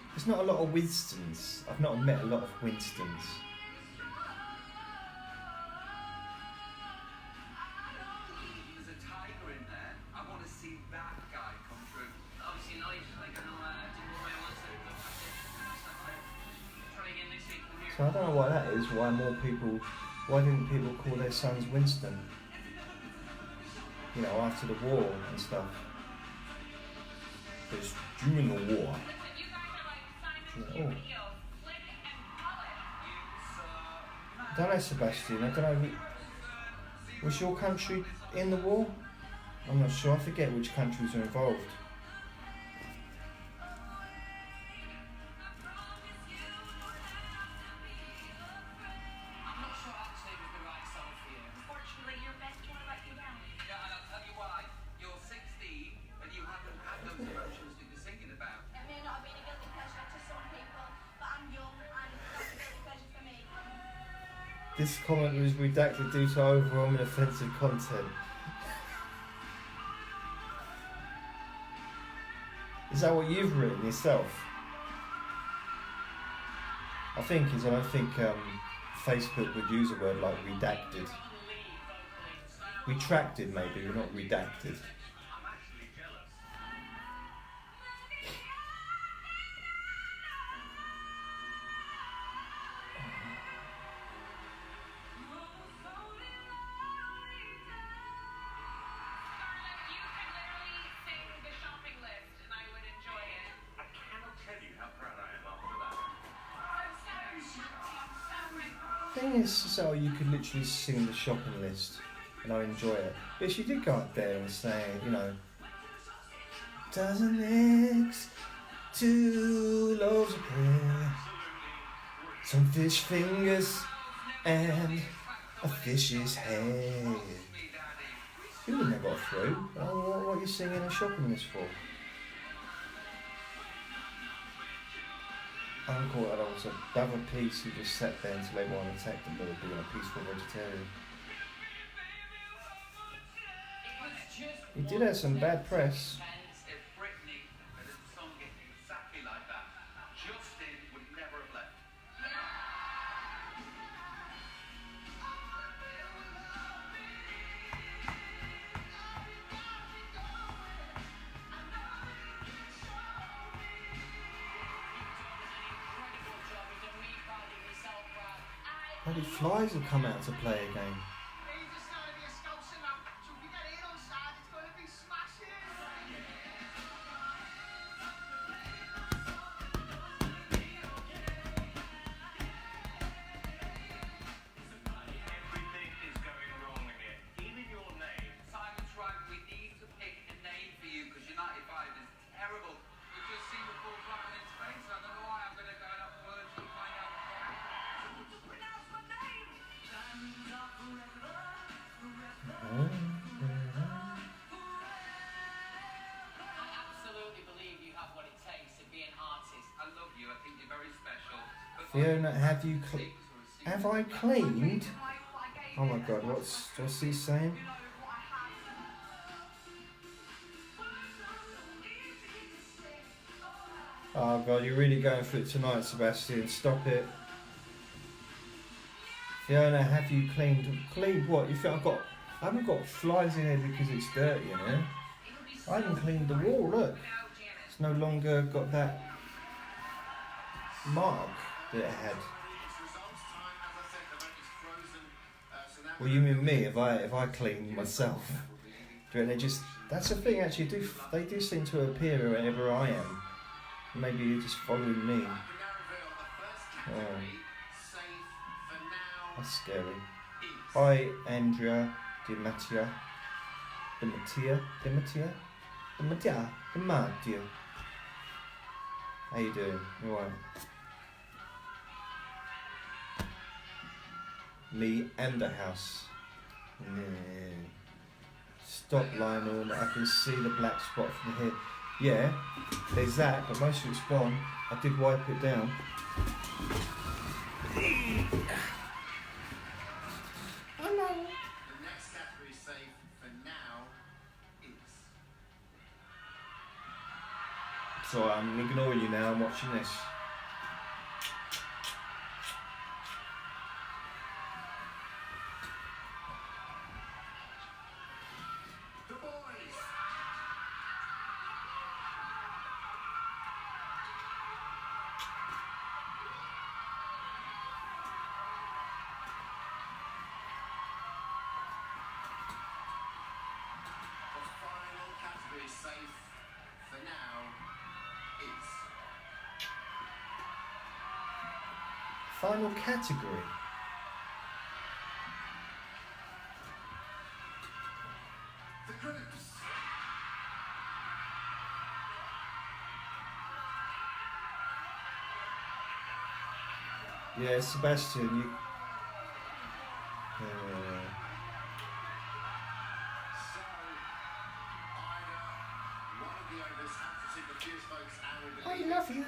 there's not a lot of Winstons. I've not met a lot of Winstons. There's a tiger in there. I want to see that guy come through. Obviously, not just like I know do what I want to do. Try again next week. So I don't know why that is. Why didn't people call their sons Winston? You know, after the war and stuff. Because during the war. You guys are like Simon's cute heel. Flick and pull it. I don't know, Sebastian. I don't know. Was your country in the war? I'm not sure. I forget which countries are involved. I'm not sure actually it was the right song for you. Unfortunately, your best one let you down. Yeah, and I'll tell you why. You're 16 and you haven't had those emotions that you're singing about. It may not have been a guilty pleasure to some people, but I'm young and that's a guilty pleasure for me. This comment was redacted due to overwhelming offensive content. Is that what you've written yourself? I don't think Facebook would use a word like redacted. Retracted maybe, but not redacted. I'm actually jealous. Scarlett, you could literally sing the shopping list and I would enjoy it. I cannot tell you how proud I am after that. I'm so Thing is, so you could literally sing the shopping list and I enjoy it. But she did go up there and say, you know, dozen eggs, 2 loaves of bread, some fish fingers, and a fish's head. You wouldn't have got through. What are you singing and shopping this for? Uncle Adolph's another piece who just sat there until everyone attacked him by being a peaceful vegetarian. He did have some bad press. Bloody flies have come out to play again. Fiona, have I cleaned? Oh my god, what's he saying? Oh god, you're really going for it tonight, Sebastian. Stop it. Fiona, have you cleaned? Cleaned what? You think I haven't got flies in here because it's dirty, you know? I haven't cleaned the wall, look. It's no longer got that mark that it had. Well, you mean me? If I clean myself, do you reckon that's the thing. Actually, they do seem to appear wherever I am. Maybe you're just following me. Oh, that's scary. Hi, Andrea, Dimatia. How you doing? You alright? Me and the house. Yeah. Stop, Lionel. I can see the black spot from here. Yeah, there's that, but most of it's gone. I did wipe it down. Hello. The next category safe for now is. So I'm ignoring you now. I'm watching this. Safe for now is. Final category. The groups. Yeah, Sebastian, you. I love you.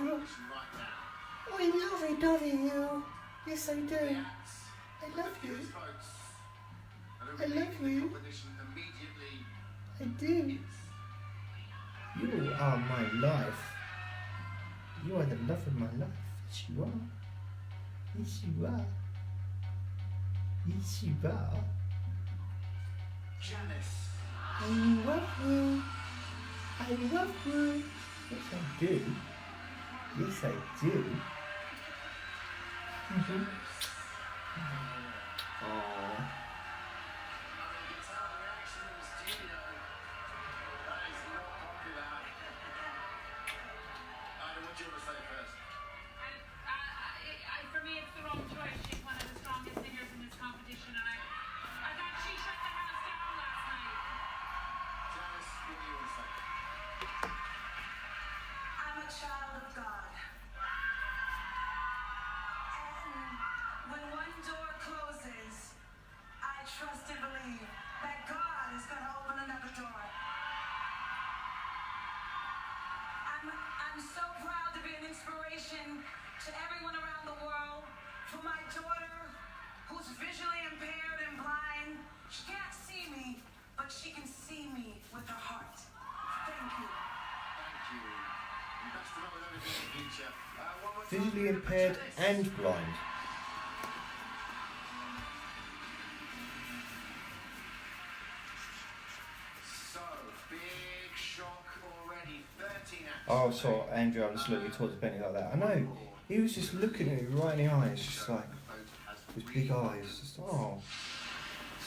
I love it, darling you. Yes, I do. I love you. I love you. I do. You are my life. You are the love of my life. Yes, you are. Yes, you are. Yes, you are. Janice. I love you. I love you. Yes, I do. Yes, I do. Mm-hmm. Aww. For me, it's the wrong choice. She's one of the strongest singers in this competition, and I thought she shut the house down last night. Janice, what do you want to say? I'm so proud to be an inspiration to everyone around the world. For my daughter, who's visually impaired and blind, she can't see me, but she can see me with her heart. Thank you. Thank you. And best of luck with everything in the future. One more time. Visually impaired and blind. So, big shock already. 13 acts. Oh, so Andrew, I'm just looking towards Benny like that. I know. He was just looking at me right in the eyes, just like with big eyes. Just, oh.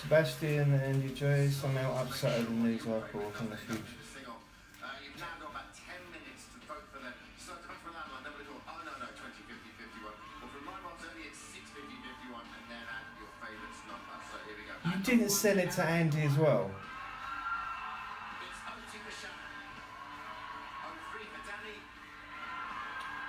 Sebastian and Andy J somehow upset over the news article from the future. You've now got about 10 minutes to vote for them. So, to vote for an landline, nobody thought, oh no, 20, 50, 51. Well, for my one's only at 6, 50, 51, and then add your favourites number. So, here we go. You didn't send it to Andy as well. It's 0 for Shannon. 03 for Danny.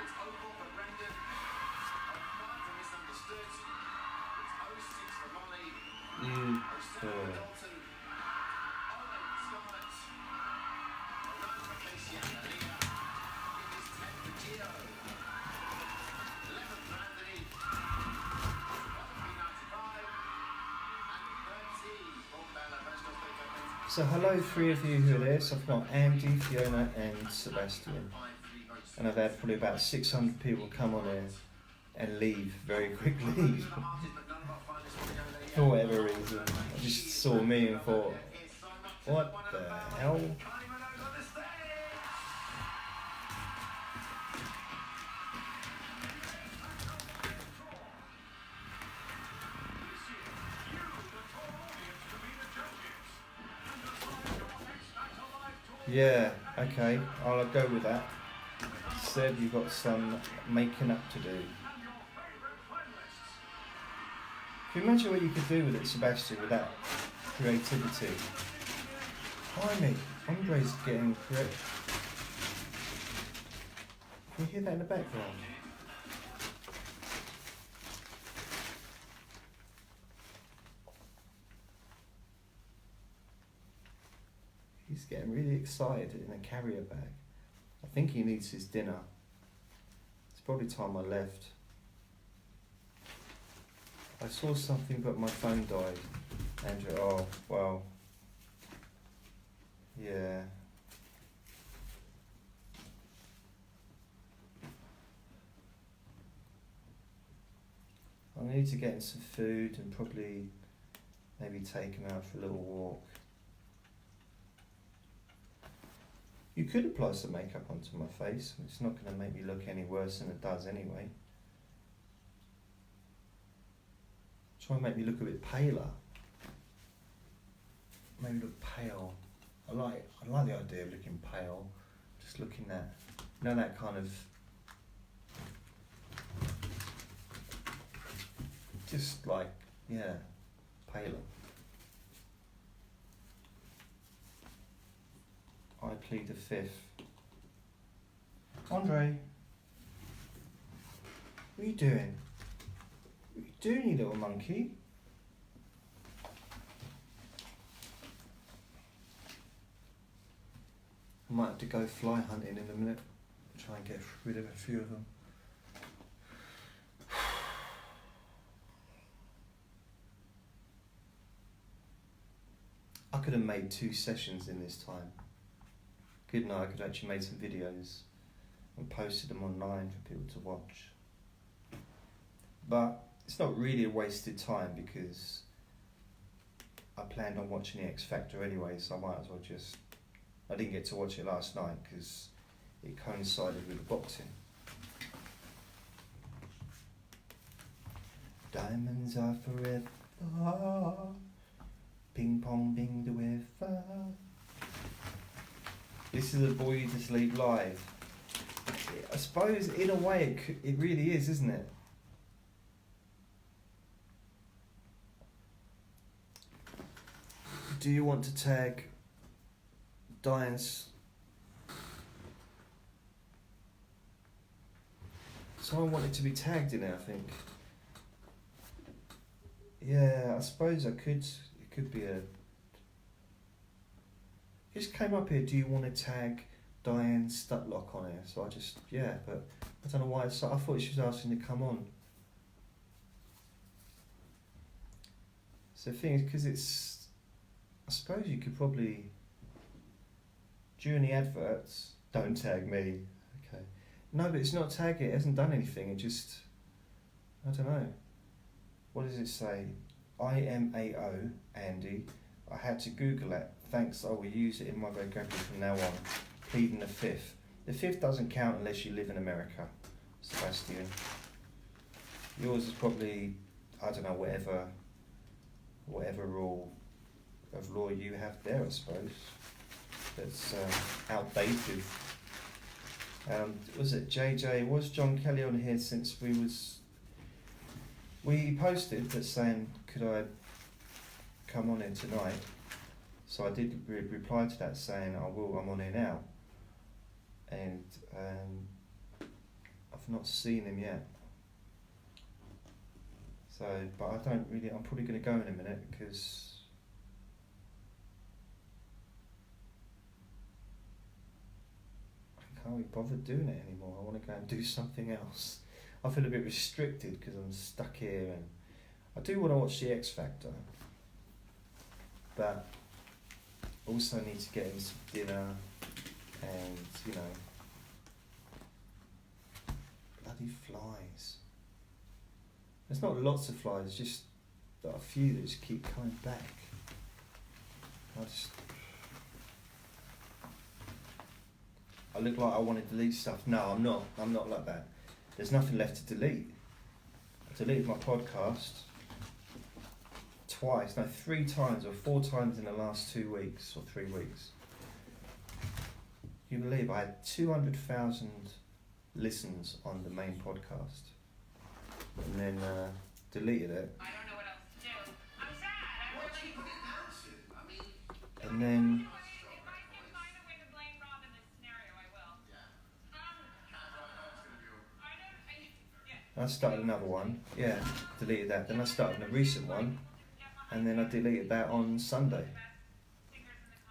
It's 04 for Brendan. 05 for Misunderstood. It's 06 for Molly. 07 for Dalton. 08 for Scarlett. 09 for Casey and Alina. It is 10 for Gio. 11 for Anthony. 12 for P95. And 13 for Bella. Best of luck. So hello, three of you who are there. So I've got Andy, Fiona and Sebastian. And I've had probably about 600 people come on here and leave very quickly. For whatever reason. I just saw me and thought, what the hell? Yeah, okay, I'll go with that. Said you've got some making up to do. Can you imagine what you could do with it, Sebastian, with that creativity? Blimey, Andre's getting creative. Can you hear that in the background? He's getting really excited in a carrier bag. I think he needs his dinner. It's probably time I left. I saw something but my phone died. Andrew, oh, well. Yeah. I need to get him some food and probably maybe take him out for a little walk. You could apply some makeup onto my face. It's not going to make me look any worse than it does anyway. Try and make me look a bit paler. Maybe look pale. I like the idea of looking pale. Just looking at, you know, that kind of, just like, yeah, paler. I plead the fifth. Andre, what are you doing? What are you doing, you little monkey? I might have to go fly hunting in a minute. Try and get rid of a few of them. I could have made 2 sessions in this time. Couldn't I? I could have actually made some videos and posted them online for people to watch. But it's not really a wasted time because I planned on watching the X Factor anyway, so I might as well just... I didn't get to watch it last night because it coincided with the boxing. Diamonds are forever, ping pong bing the weather. This is a Bore You to Sleep live. I suppose in a way it really is, isn't it? Do you want to tag Diane's? Someone wanted to be tagged in it, I think. Yeah, I suppose I could. It could be a... Just came up here, do you want to tag Diane Stutlock on here, so I just, but I don't know why. I thought she was asking to come on. So the thing is, because I suppose you could probably, during the adverts, don't tag me. Okay. No, but it's not tagging. It hasn't done anything. It just, I don't know. What does it say? IMAO, Andy. I had to Google it. Thanks, I will use it in my vocabulary from now on. Pleading the fifth. The fifth doesn't count unless you live in America, Sebastian. Yours is probably, I don't know, whatever rule of law you have there, I suppose. That's outdated. Was it JJ? Was John Kelly on here since we posted that saying, could I come on in tonight? So I did reply to that saying, I'm on here now. And I've not seen him yet. So, but I'm probably going to go in a minute because I can't be bothered doing it anymore. I want to go and do something else. I feel a bit restricted because I'm stuck here, and I do want to watch the X Factor, but also need to get in some dinner and, bloody flies. There's not lots of flies, just a few that just keep coming back. I look like I want to delete stuff. No, I'm not. I'm not like that. There's nothing left to delete. I deleted my podcast twice, no, 3 times or 4 times in the last 2 weeks or 3 weeks. You believe I had 200,000 listens on the main podcast, and then deleted it. I don't know what else to do. I'm sad. What do you put it down to? I mean, And then If I can find a way to blame Rob in this scenario, I will. I started another one. Yeah, deleted that. Then I started a recent one, and then I deleted that on Sunday.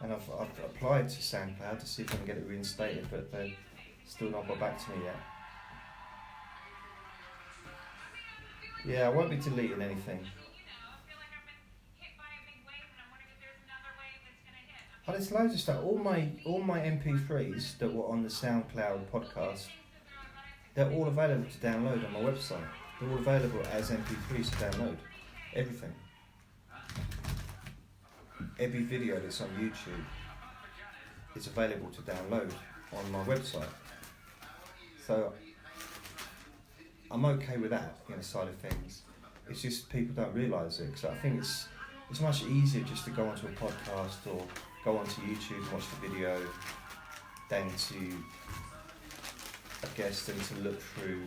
And I've applied to SoundCloud to see if I can get it reinstated, but they've still not got back to me yet. Yeah, I won't be deleting anything. Oh, there's loads of stuff. All my MP3s that were on the SoundCloud podcast, they're all available to download on my website. They're all available as MP3s to download. Everything. Every video that's on YouTube is available to download on my website. So I'm okay with that, side of things. It's just people don't realise it, because I think it's much easier just to go onto a podcast or go onto YouTube and watch the video than to, go through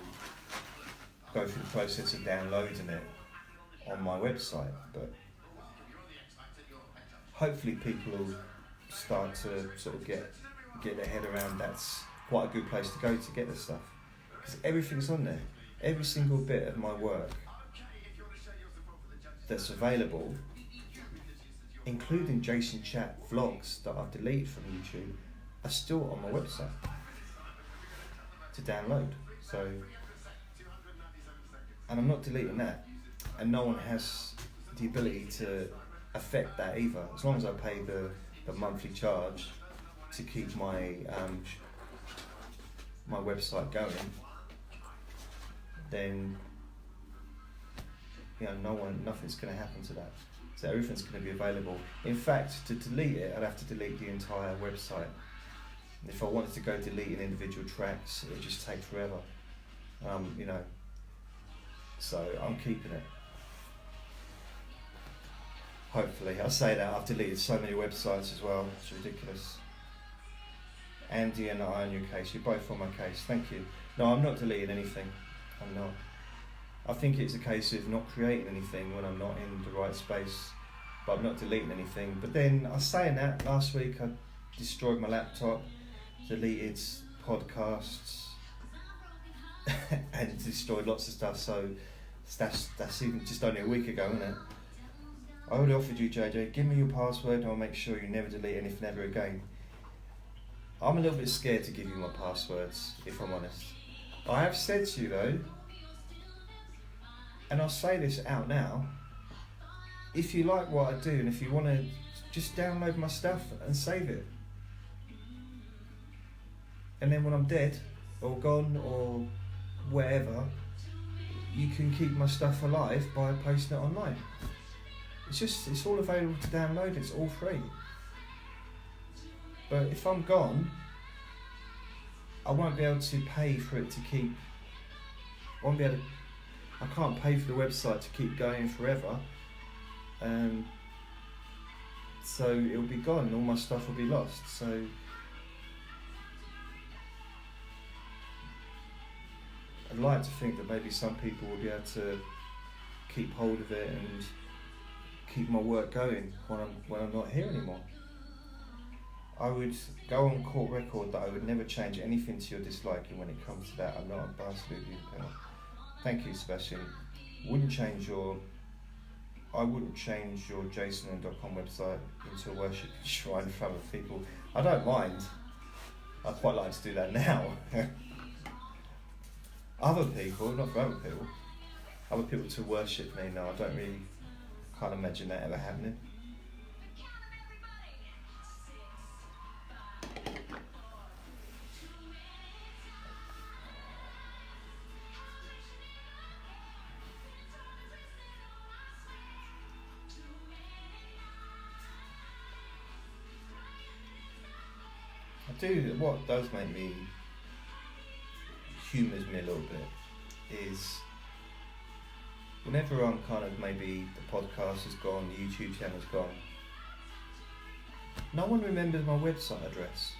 the process of downloading it on my website. But hopefully people will start to sort of get their head around that's quite a good place to go to get this stuff, because everything's on there. Every single bit of my work that's available, including JasonChat vlogs that I've deleted from YouTube, are still on my website to download. So, and I'm not deleting that, and no one has the ability to affect that either. As long as I pay the monthly charge to keep my my website going, then nothing's going to happen to that. So everything's going to be available. In fact, to delete it, I'd have to delete the entire website. And if I wanted to go deleting individual tracks, it would just take forever. So I'm keeping it. Hopefully. I say that, I've deleted so many websites as well. It's ridiculous. Andy and I on your case. You're both on my case. Thank you. No, I'm not deleting anything. I'm not. I think it's a case of not creating anything when I'm not in the right space, but I'm not deleting anything. But then, I was saying that last week, I destroyed my laptop, deleted podcasts, and destroyed lots of stuff. So that's even just only a week ago, isn't it? I already offered you, JJ, give me your password and I'll make sure you never delete anything ever again. I'm a little bit scared to give you my passwords, if I'm honest. I have said to you though, and I'll say this out now, if you like what I do and if you want to, just download my stuff and save it. And then when I'm dead, or gone, or wherever, you can keep my stuff alive by posting it online. It's all available to download, it's all free. But if I'm gone, I won't be able to pay for it to keep, I can't pay for the website to keep going forever. So it'll be gone and all my stuff will be lost. So I'd like to think that maybe some people will be able to keep hold of it and keep my work going when I'm not here anymore. I would go on court record that I would never change anything to your disliking when it comes to that. I'm not absolutely impelled. Thank you, Sebastian. I wouldn't change your JasonChats.com website into a worship shrine for other people. I don't mind. I'd quite like to do that now. Other people, not for other people to worship me, no, I can't imagine that ever happening. What does make me, humours me a little bit, is whenever I'm kind of, maybe the podcast is gone, the YouTube channel's gone, no one remembers my website address.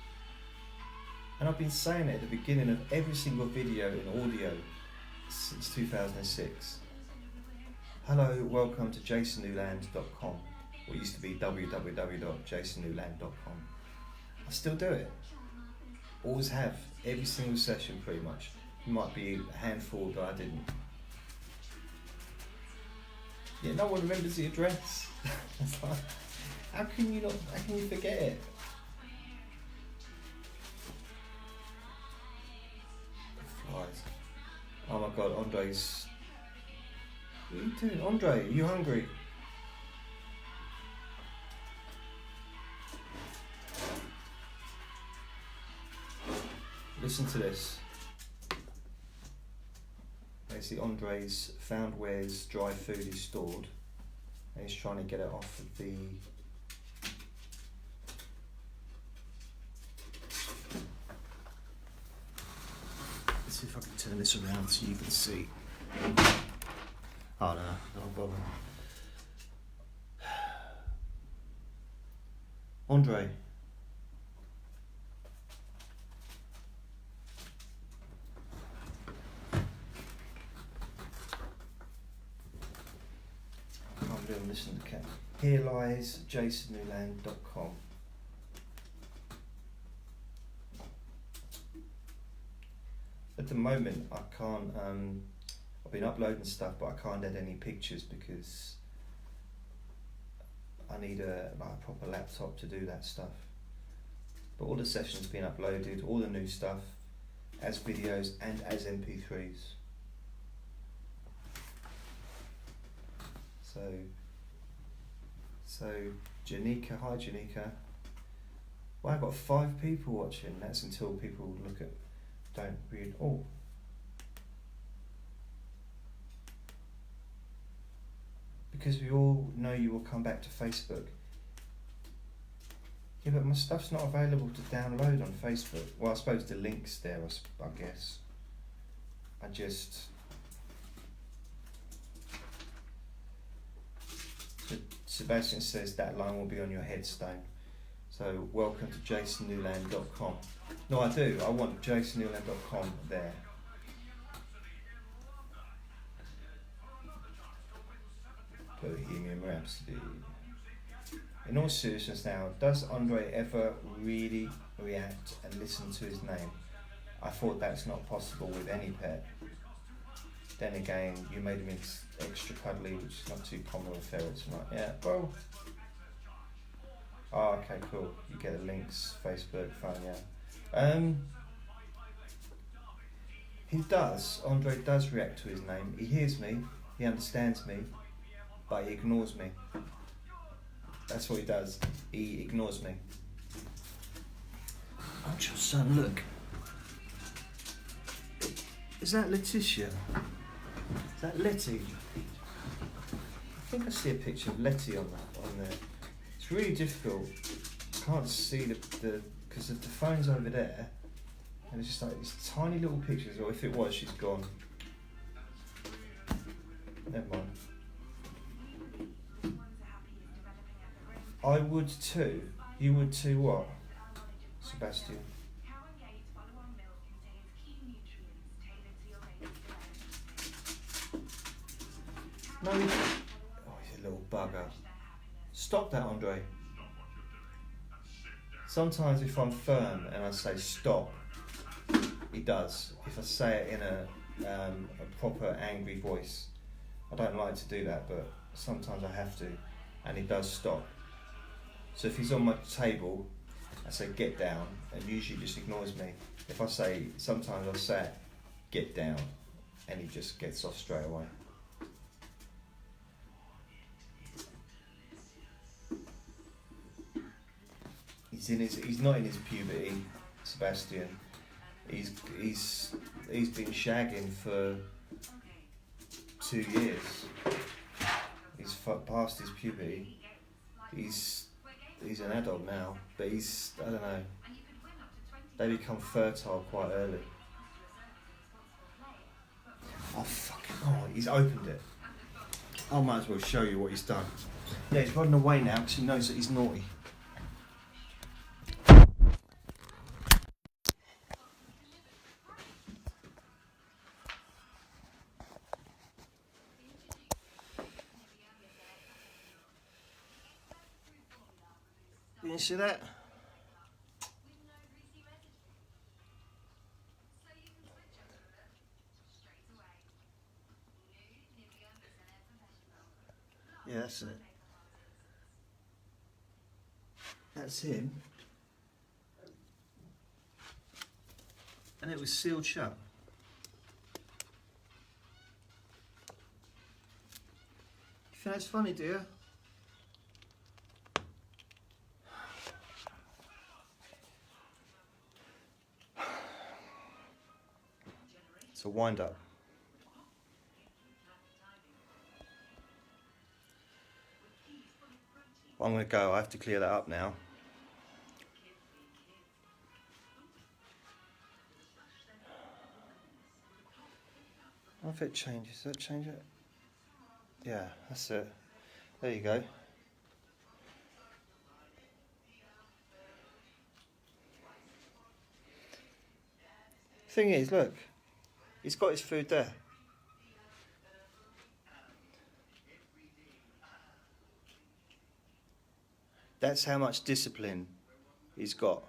And I've been saying it at the beginning of every single video in audio since 2006. Hello, welcome to JasonNewland.com, what used to be www.jasonnewland.com. I still do it. Always have. Every single session pretty much. It might be a handful that I didn't. Yeah, no one remembers the address. It's like, how can you forget it? Flies. Oh my god, Andre's... What are you doing? Andre, are you hungry? Listen to this. Basically, Andre's found where his dry food is stored and he's trying to get it off of the... Let's see if I can turn this around so you can see. Oh no, don't bother. Andre. Listen to cat. Here lies JasonNewland.com. At the moment, I can't. I've been uploading stuff, but I can't add any pictures because I need a proper laptop to do that stuff. But all the sessions been uploaded, all the new stuff, as videos and as MP3s. So Janika, hi Janika. Well, I've got 5 people watching. That's until people don't read. Oh. Because we all know you will come back to Facebook. Yeah, but my stuff's not available to download on Facebook. Well, I suppose the link's there, I guess. Sebastian says that line will be on your headstone. So welcome to JasonNewland.com. No, I do. I want JasonNewland.com there. Bohemian Rhapsody. In all seriousness now, does Andre ever really react and listen to his name? I thought that's not possible with any pet. Then again, you made him extra cuddly, which is not too common with ferrets. Right? Yeah, well. Oh, okay, cool. You get the links, Facebook, fine, yeah. He does. Andre does react to his name. He hears me. He understands me, but he ignores me. That's what he does. He ignores me. Oh, your son, look. Is that Letitia? Is that Letty? I think I see a picture of Letty on there. It's really difficult. I can't see the because the phone's over there, and it's just like these tiny little pictures. Or if it was, she's gone. Never mind. I would too. You would too. What, Sebastian? No, he's a little bugger. Stop that, Andre. Sometimes if I'm firm and I say stop, he does. If I say it in a proper angry voice, I don't like to do that, but sometimes I have to, and he does stop. So if he's on my table, I say get down, and usually just ignores me. If I say, sometimes I'll say get down, and he just gets off straight away. He's not in his puberty, Sebastian. He's been shagging for 2 years. He's past his puberty. He's an adult now, but I don't know. They become fertile quite early. Oh fucking! Oh, he's opened it. I might as well show you what he's done. Yeah, he's running away now because he knows that he's naughty. You see that? Yeah, that's it. That's him. And it was sealed shut. You think that's funny, do you? It's a wind up. Well, I'm going to go. I have to clear that up now. What if it changes? Does that change it? Yeah, that's it. There you go. Thing is, look, he's got his food there. That's how much discipline he's got.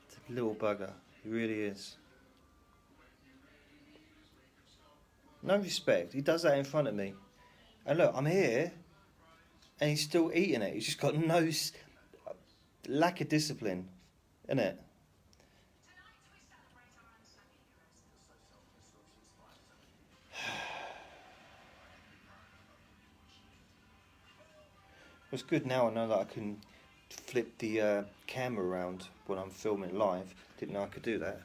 It's a little bugger, he really is. No respect, he does that in front of me. And look, I'm here, and he's still eating it. He's just got no lack of discipline, innit? It's good now I know that I can flip the camera around when I'm filming live. Didn't know I could do that.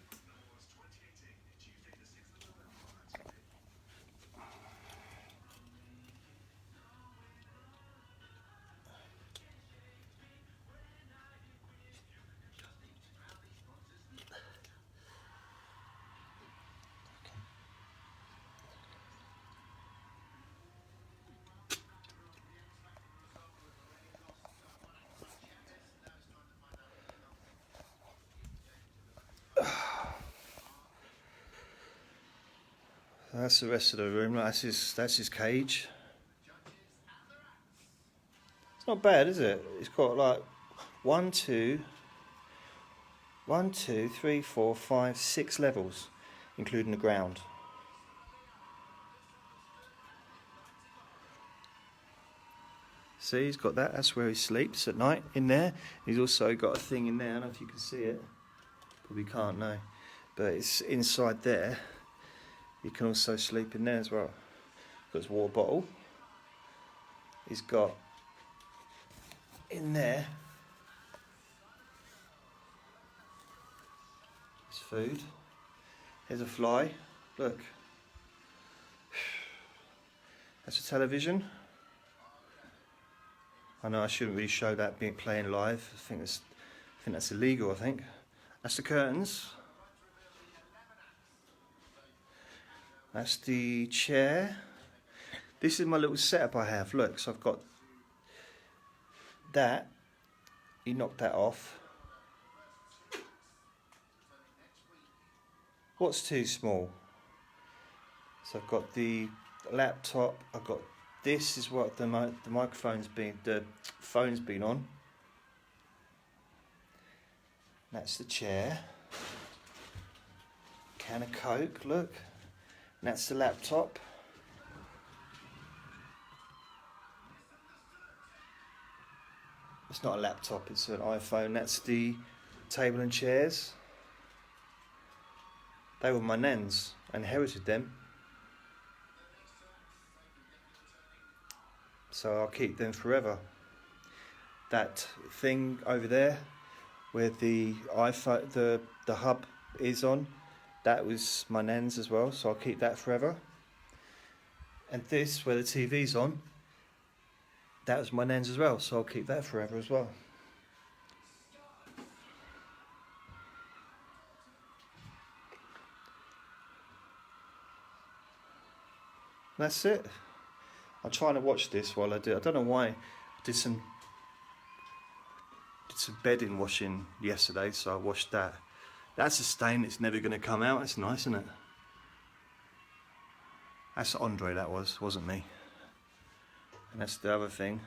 That's the rest of the room. That's his cage. It's not bad, is it? It's got like 1, 2, 3, 4, 5, 6 levels. including the ground. See, he's got that. That's where he sleeps at night, in there. He's also got a thing in there. I don't know if you can see it. Probably can't, no. But it's inside there. You can also sleep in there as well. Got his water bottle. He's got in there his food. Here's a fly. Look. That's a television. I know I shouldn't really show that being playing live. I think that's illegal. I think that's the curtains. That's the chair. This is my little setup I have. Look, so I've got that. He knocked that off. What's too small? So I've got the laptop. I've got. This is what the phone's been on. That's the chair. Can of Coke, look. And that's the laptop. It's not a laptop, it's an iPhone. That's the table and chairs. They were my nan's. I inherited them. So I'll keep them forever. That thing over there, where the iPhone, the hub is on, that was my nan's as well. So I'll keep that forever. And this, where the TV's on, that was my nan's as well. So I'll keep that forever as well. That's it. I'm trying to watch this while I do. I don't know why. I did some bedding washing yesterday, so I washed that. That's a stain that's never going to come out. That's nice, isn't it? That's Andre, that wasn't me. And that's the other thing.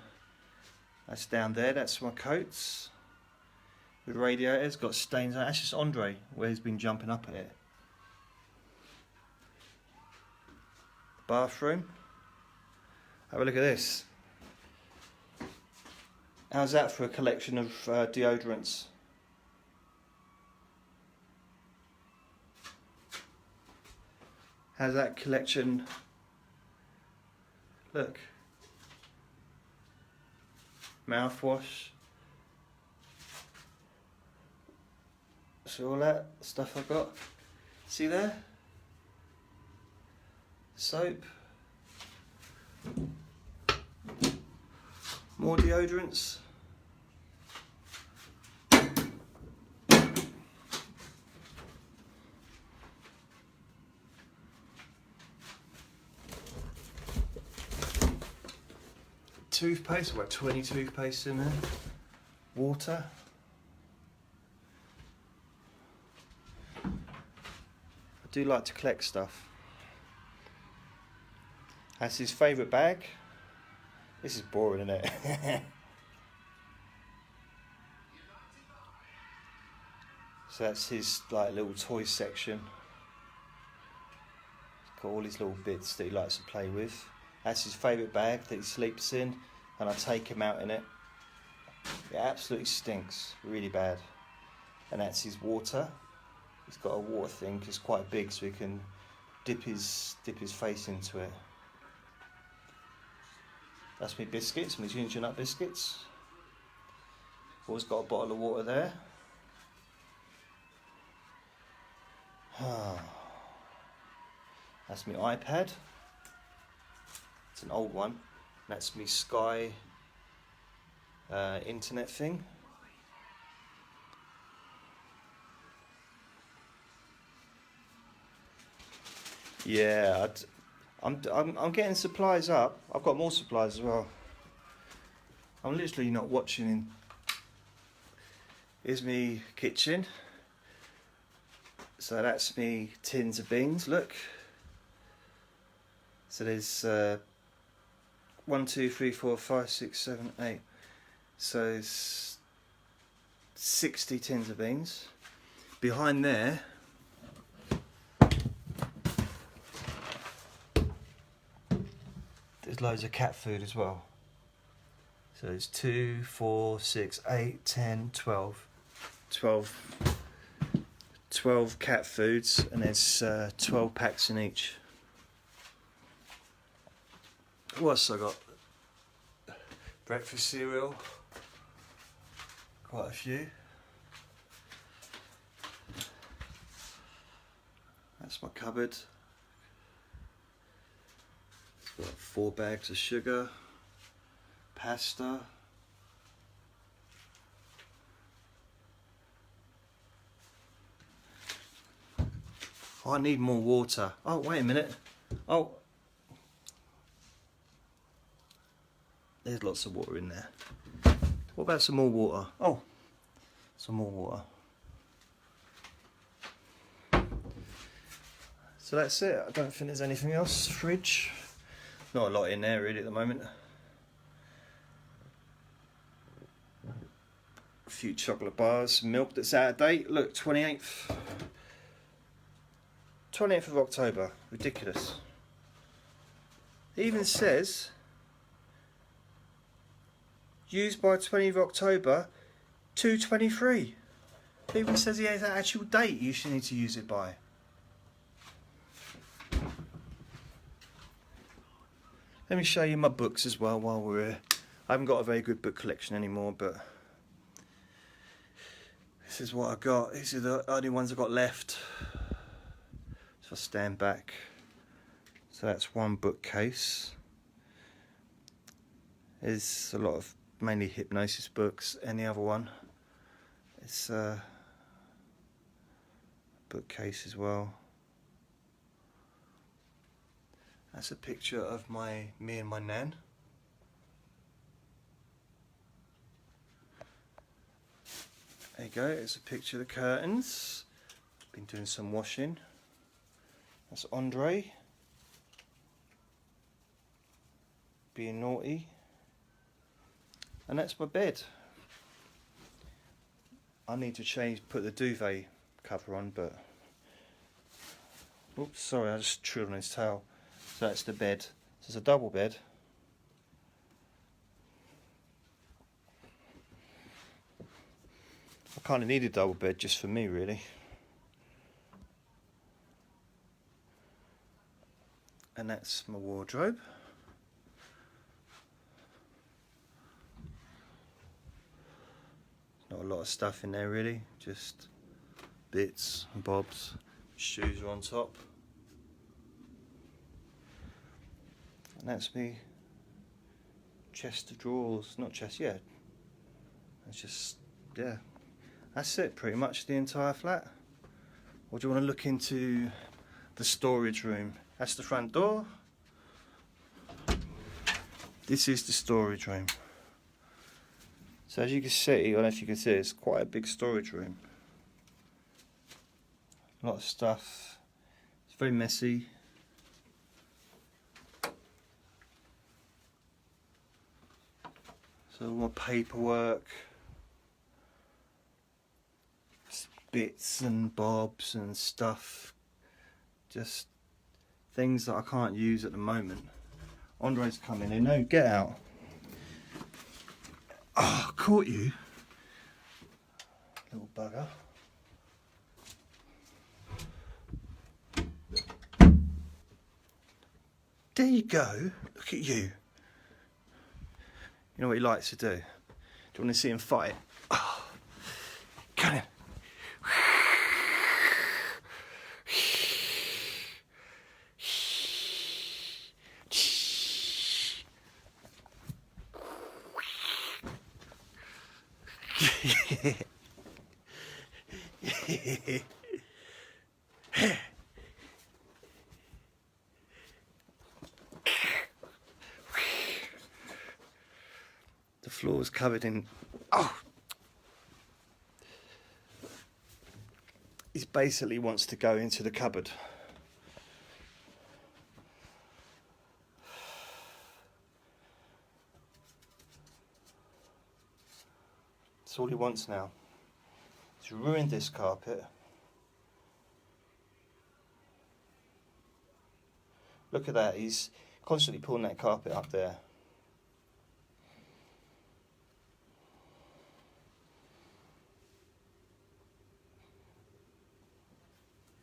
That's down there. That's my coats. The radiator's got stains on it. That's just Andre, where he's been jumping up at it. Bathroom. Have a look at this. How's that for a collection of deodorants? How's that collection? Look. Mouthwash. See all that stuff I've got? See there? Soap. More deodorants. Toothpaste, about 20 toothpastes in there. Water. I do like to collect stuff. That's his favourite bag. This is boring, isn't it? So that's his like little toy section. He's got all his little bits that he likes to play with. That's his favourite bag that he sleeps in, and I take him out in it. It absolutely stinks, really bad. And that's his water. He's got a water thing, it's quite big, so he can dip his face into it. That's my biscuits, my ginger nut biscuits. Always got a bottle of water there. That's my iPad. It's an old one. That's my Sky internet thing. Yeah, I'm getting supplies up. I've got more supplies as well. I'm literally not watching. Here's me kitchen. So that's me tins of beans. Look. So there's 1, 2, 3, 4, 5, 6, 7, 8. So it's 60 tins of beans. Behind there, There's loads of cat food as well. So it's 2, 4, 6, 8, 10, 12. 12 cat foods, and there's 12 packs in each. What else I got? Breakfast cereal. Quite a few. That's my cupboard. It's got 4 bags of sugar, pasta. Oh, I need more water. Oh, wait a minute. Oh, there's lots of water in there. What about some more water? Oh, some more water. So that's it. I don't think there's anything else. Fridge. Not a lot in there really at the moment. A few chocolate bars, milk that's out of date. Look, 28th of October. Ridiculous. It even says used by 20th of October 2/23. It even says it has an actual date you should need to use it by. Let me show you my books as well while we're here. I haven't got a very good book collection anymore, but this is what I got. These are the only ones I've got left. So I stand back. So that's one bookcase. There's a lot of mainly hypnosis books. And the other one, it's a bookcase as well. That's a picture of me and my nan. There you go, it's a picture of the curtains. Been doing some washing. That's Andre. Being naughty. And that's my bed. I need to put the duvet cover on, but... Oops, sorry, I just chewed on his tail. So that's the bed. So it's a double bed. I kind of need a double bed just for me, really. And that's my wardrobe. Not a lot of stuff in there, really. Just bits and bobs. Shoes are on top. And that's me chest of drawers, not chest, yeah. It's just, yeah. That's it, pretty much the entire flat. Or do you want to look into the storage room? That's the front door. This is the storage room. So as you can see, I don't know if you can see, it's quite a big storage room. A lot of stuff. It's very messy. So all my paperwork, bits and bobs and stuff, just things that I can't use at the moment. Andre's coming in. No, get out. Oh, caught you. Little bugger. There you go. Look at you. You know what he likes to do? Do you want to see him fight? Oh, come in. The floor is covered in... Oh! He basically wants to go into the cupboard. That's all he wants now. He's ruined this carpet. Look at that, he's Constantly pulling that carpet up there.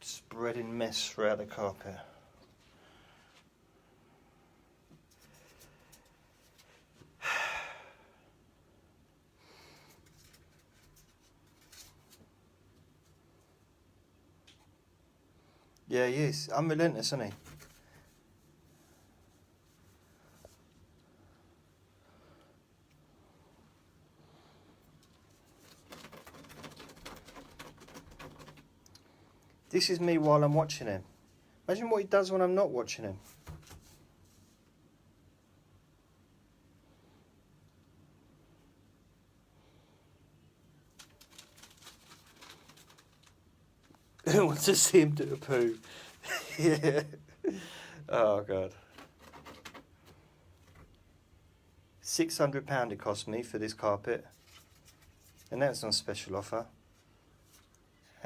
Spreading mess throughout the carpet. Yeah, he is. Unrelentless, isn't he? This is me while I'm watching him. Imagine what he does when I'm not watching him. Who wants to see him do a poo? Yeah. Oh, God. £600 it cost me for this carpet. And that's on special offer.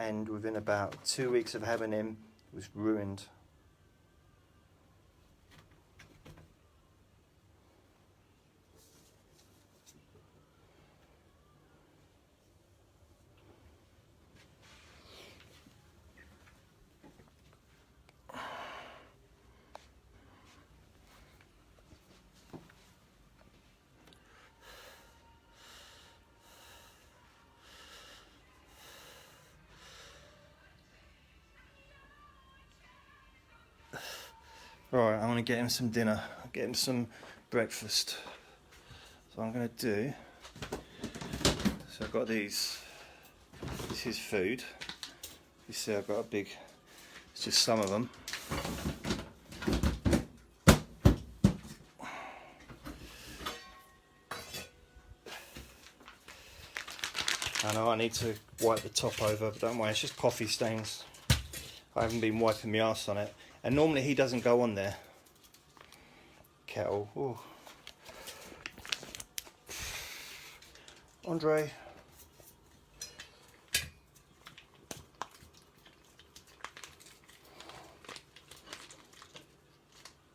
And within about 2 weeks of having him, it was ruined. Right, I want to get him some dinner, get him some breakfast. So I'm going to do, so I've got these, this is food. You see I've got a big, it's just some of them. I know I need to wipe the top over, but don't worry, it's just coffee stains. I haven't been wiping my arse on it. And normally he doesn't go on there. Kettle. Ooh. Andre.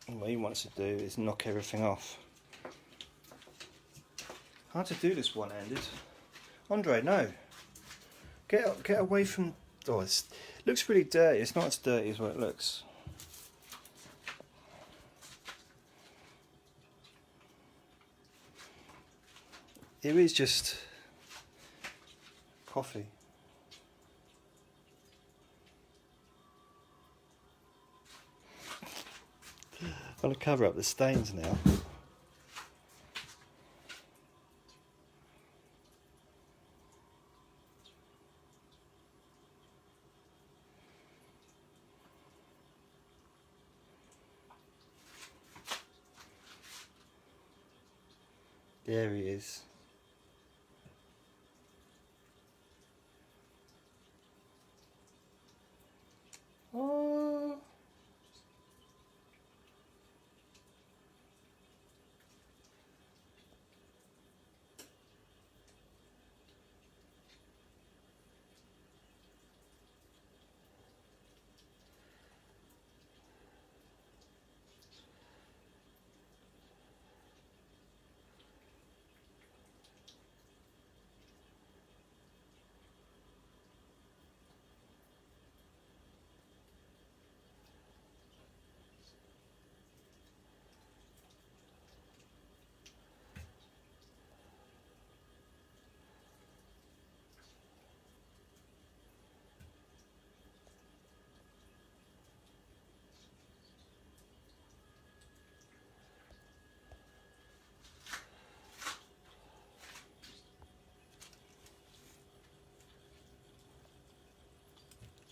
What he wants to do is knock everything off. Hard to do this one-handed. Andre, no. Get away from... Oh, it looks really dirty. It's not as dirty as what it looks. It is just coffee. I'm going to cover up the stains now. There he is. Oh.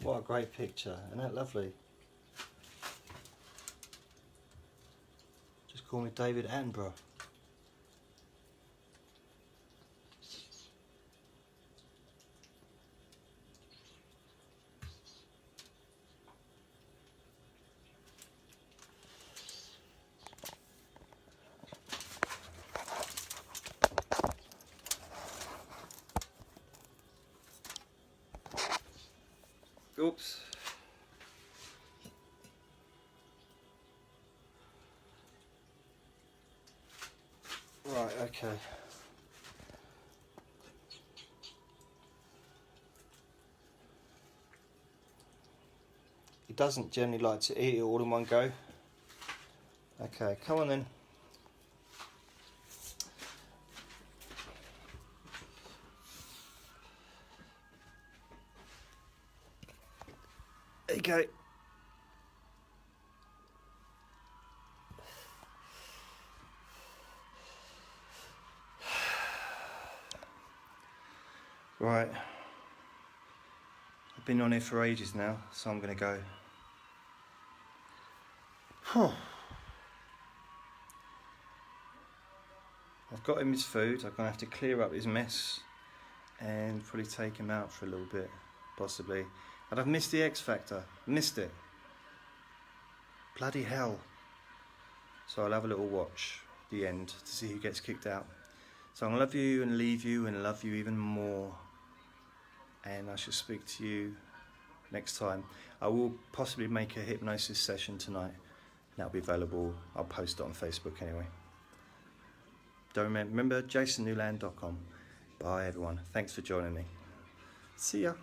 What a great picture, isn't that lovely? Just call me David Attenborough. Oops. Okay. He doesn't generally like to eat it all in one go. Okay, come on then. There you go. Right. I've been on here for ages now, so I'm going to go. I've got him his food. I'm going to have to clear up his mess and probably take him out for a little bit, possibly. And I've missed the X Factor. Missed it. Bloody hell. So I'll have a little watch the end to see who gets kicked out. So I'm going to love you and leave you and love you even more. And I shall speak to you next time. I will possibly make a hypnosis session tonight. That'll be available. I'll post it on Facebook anyway. Don't remember JasonNewland.com. Bye everyone. Thanks for joining me. See ya.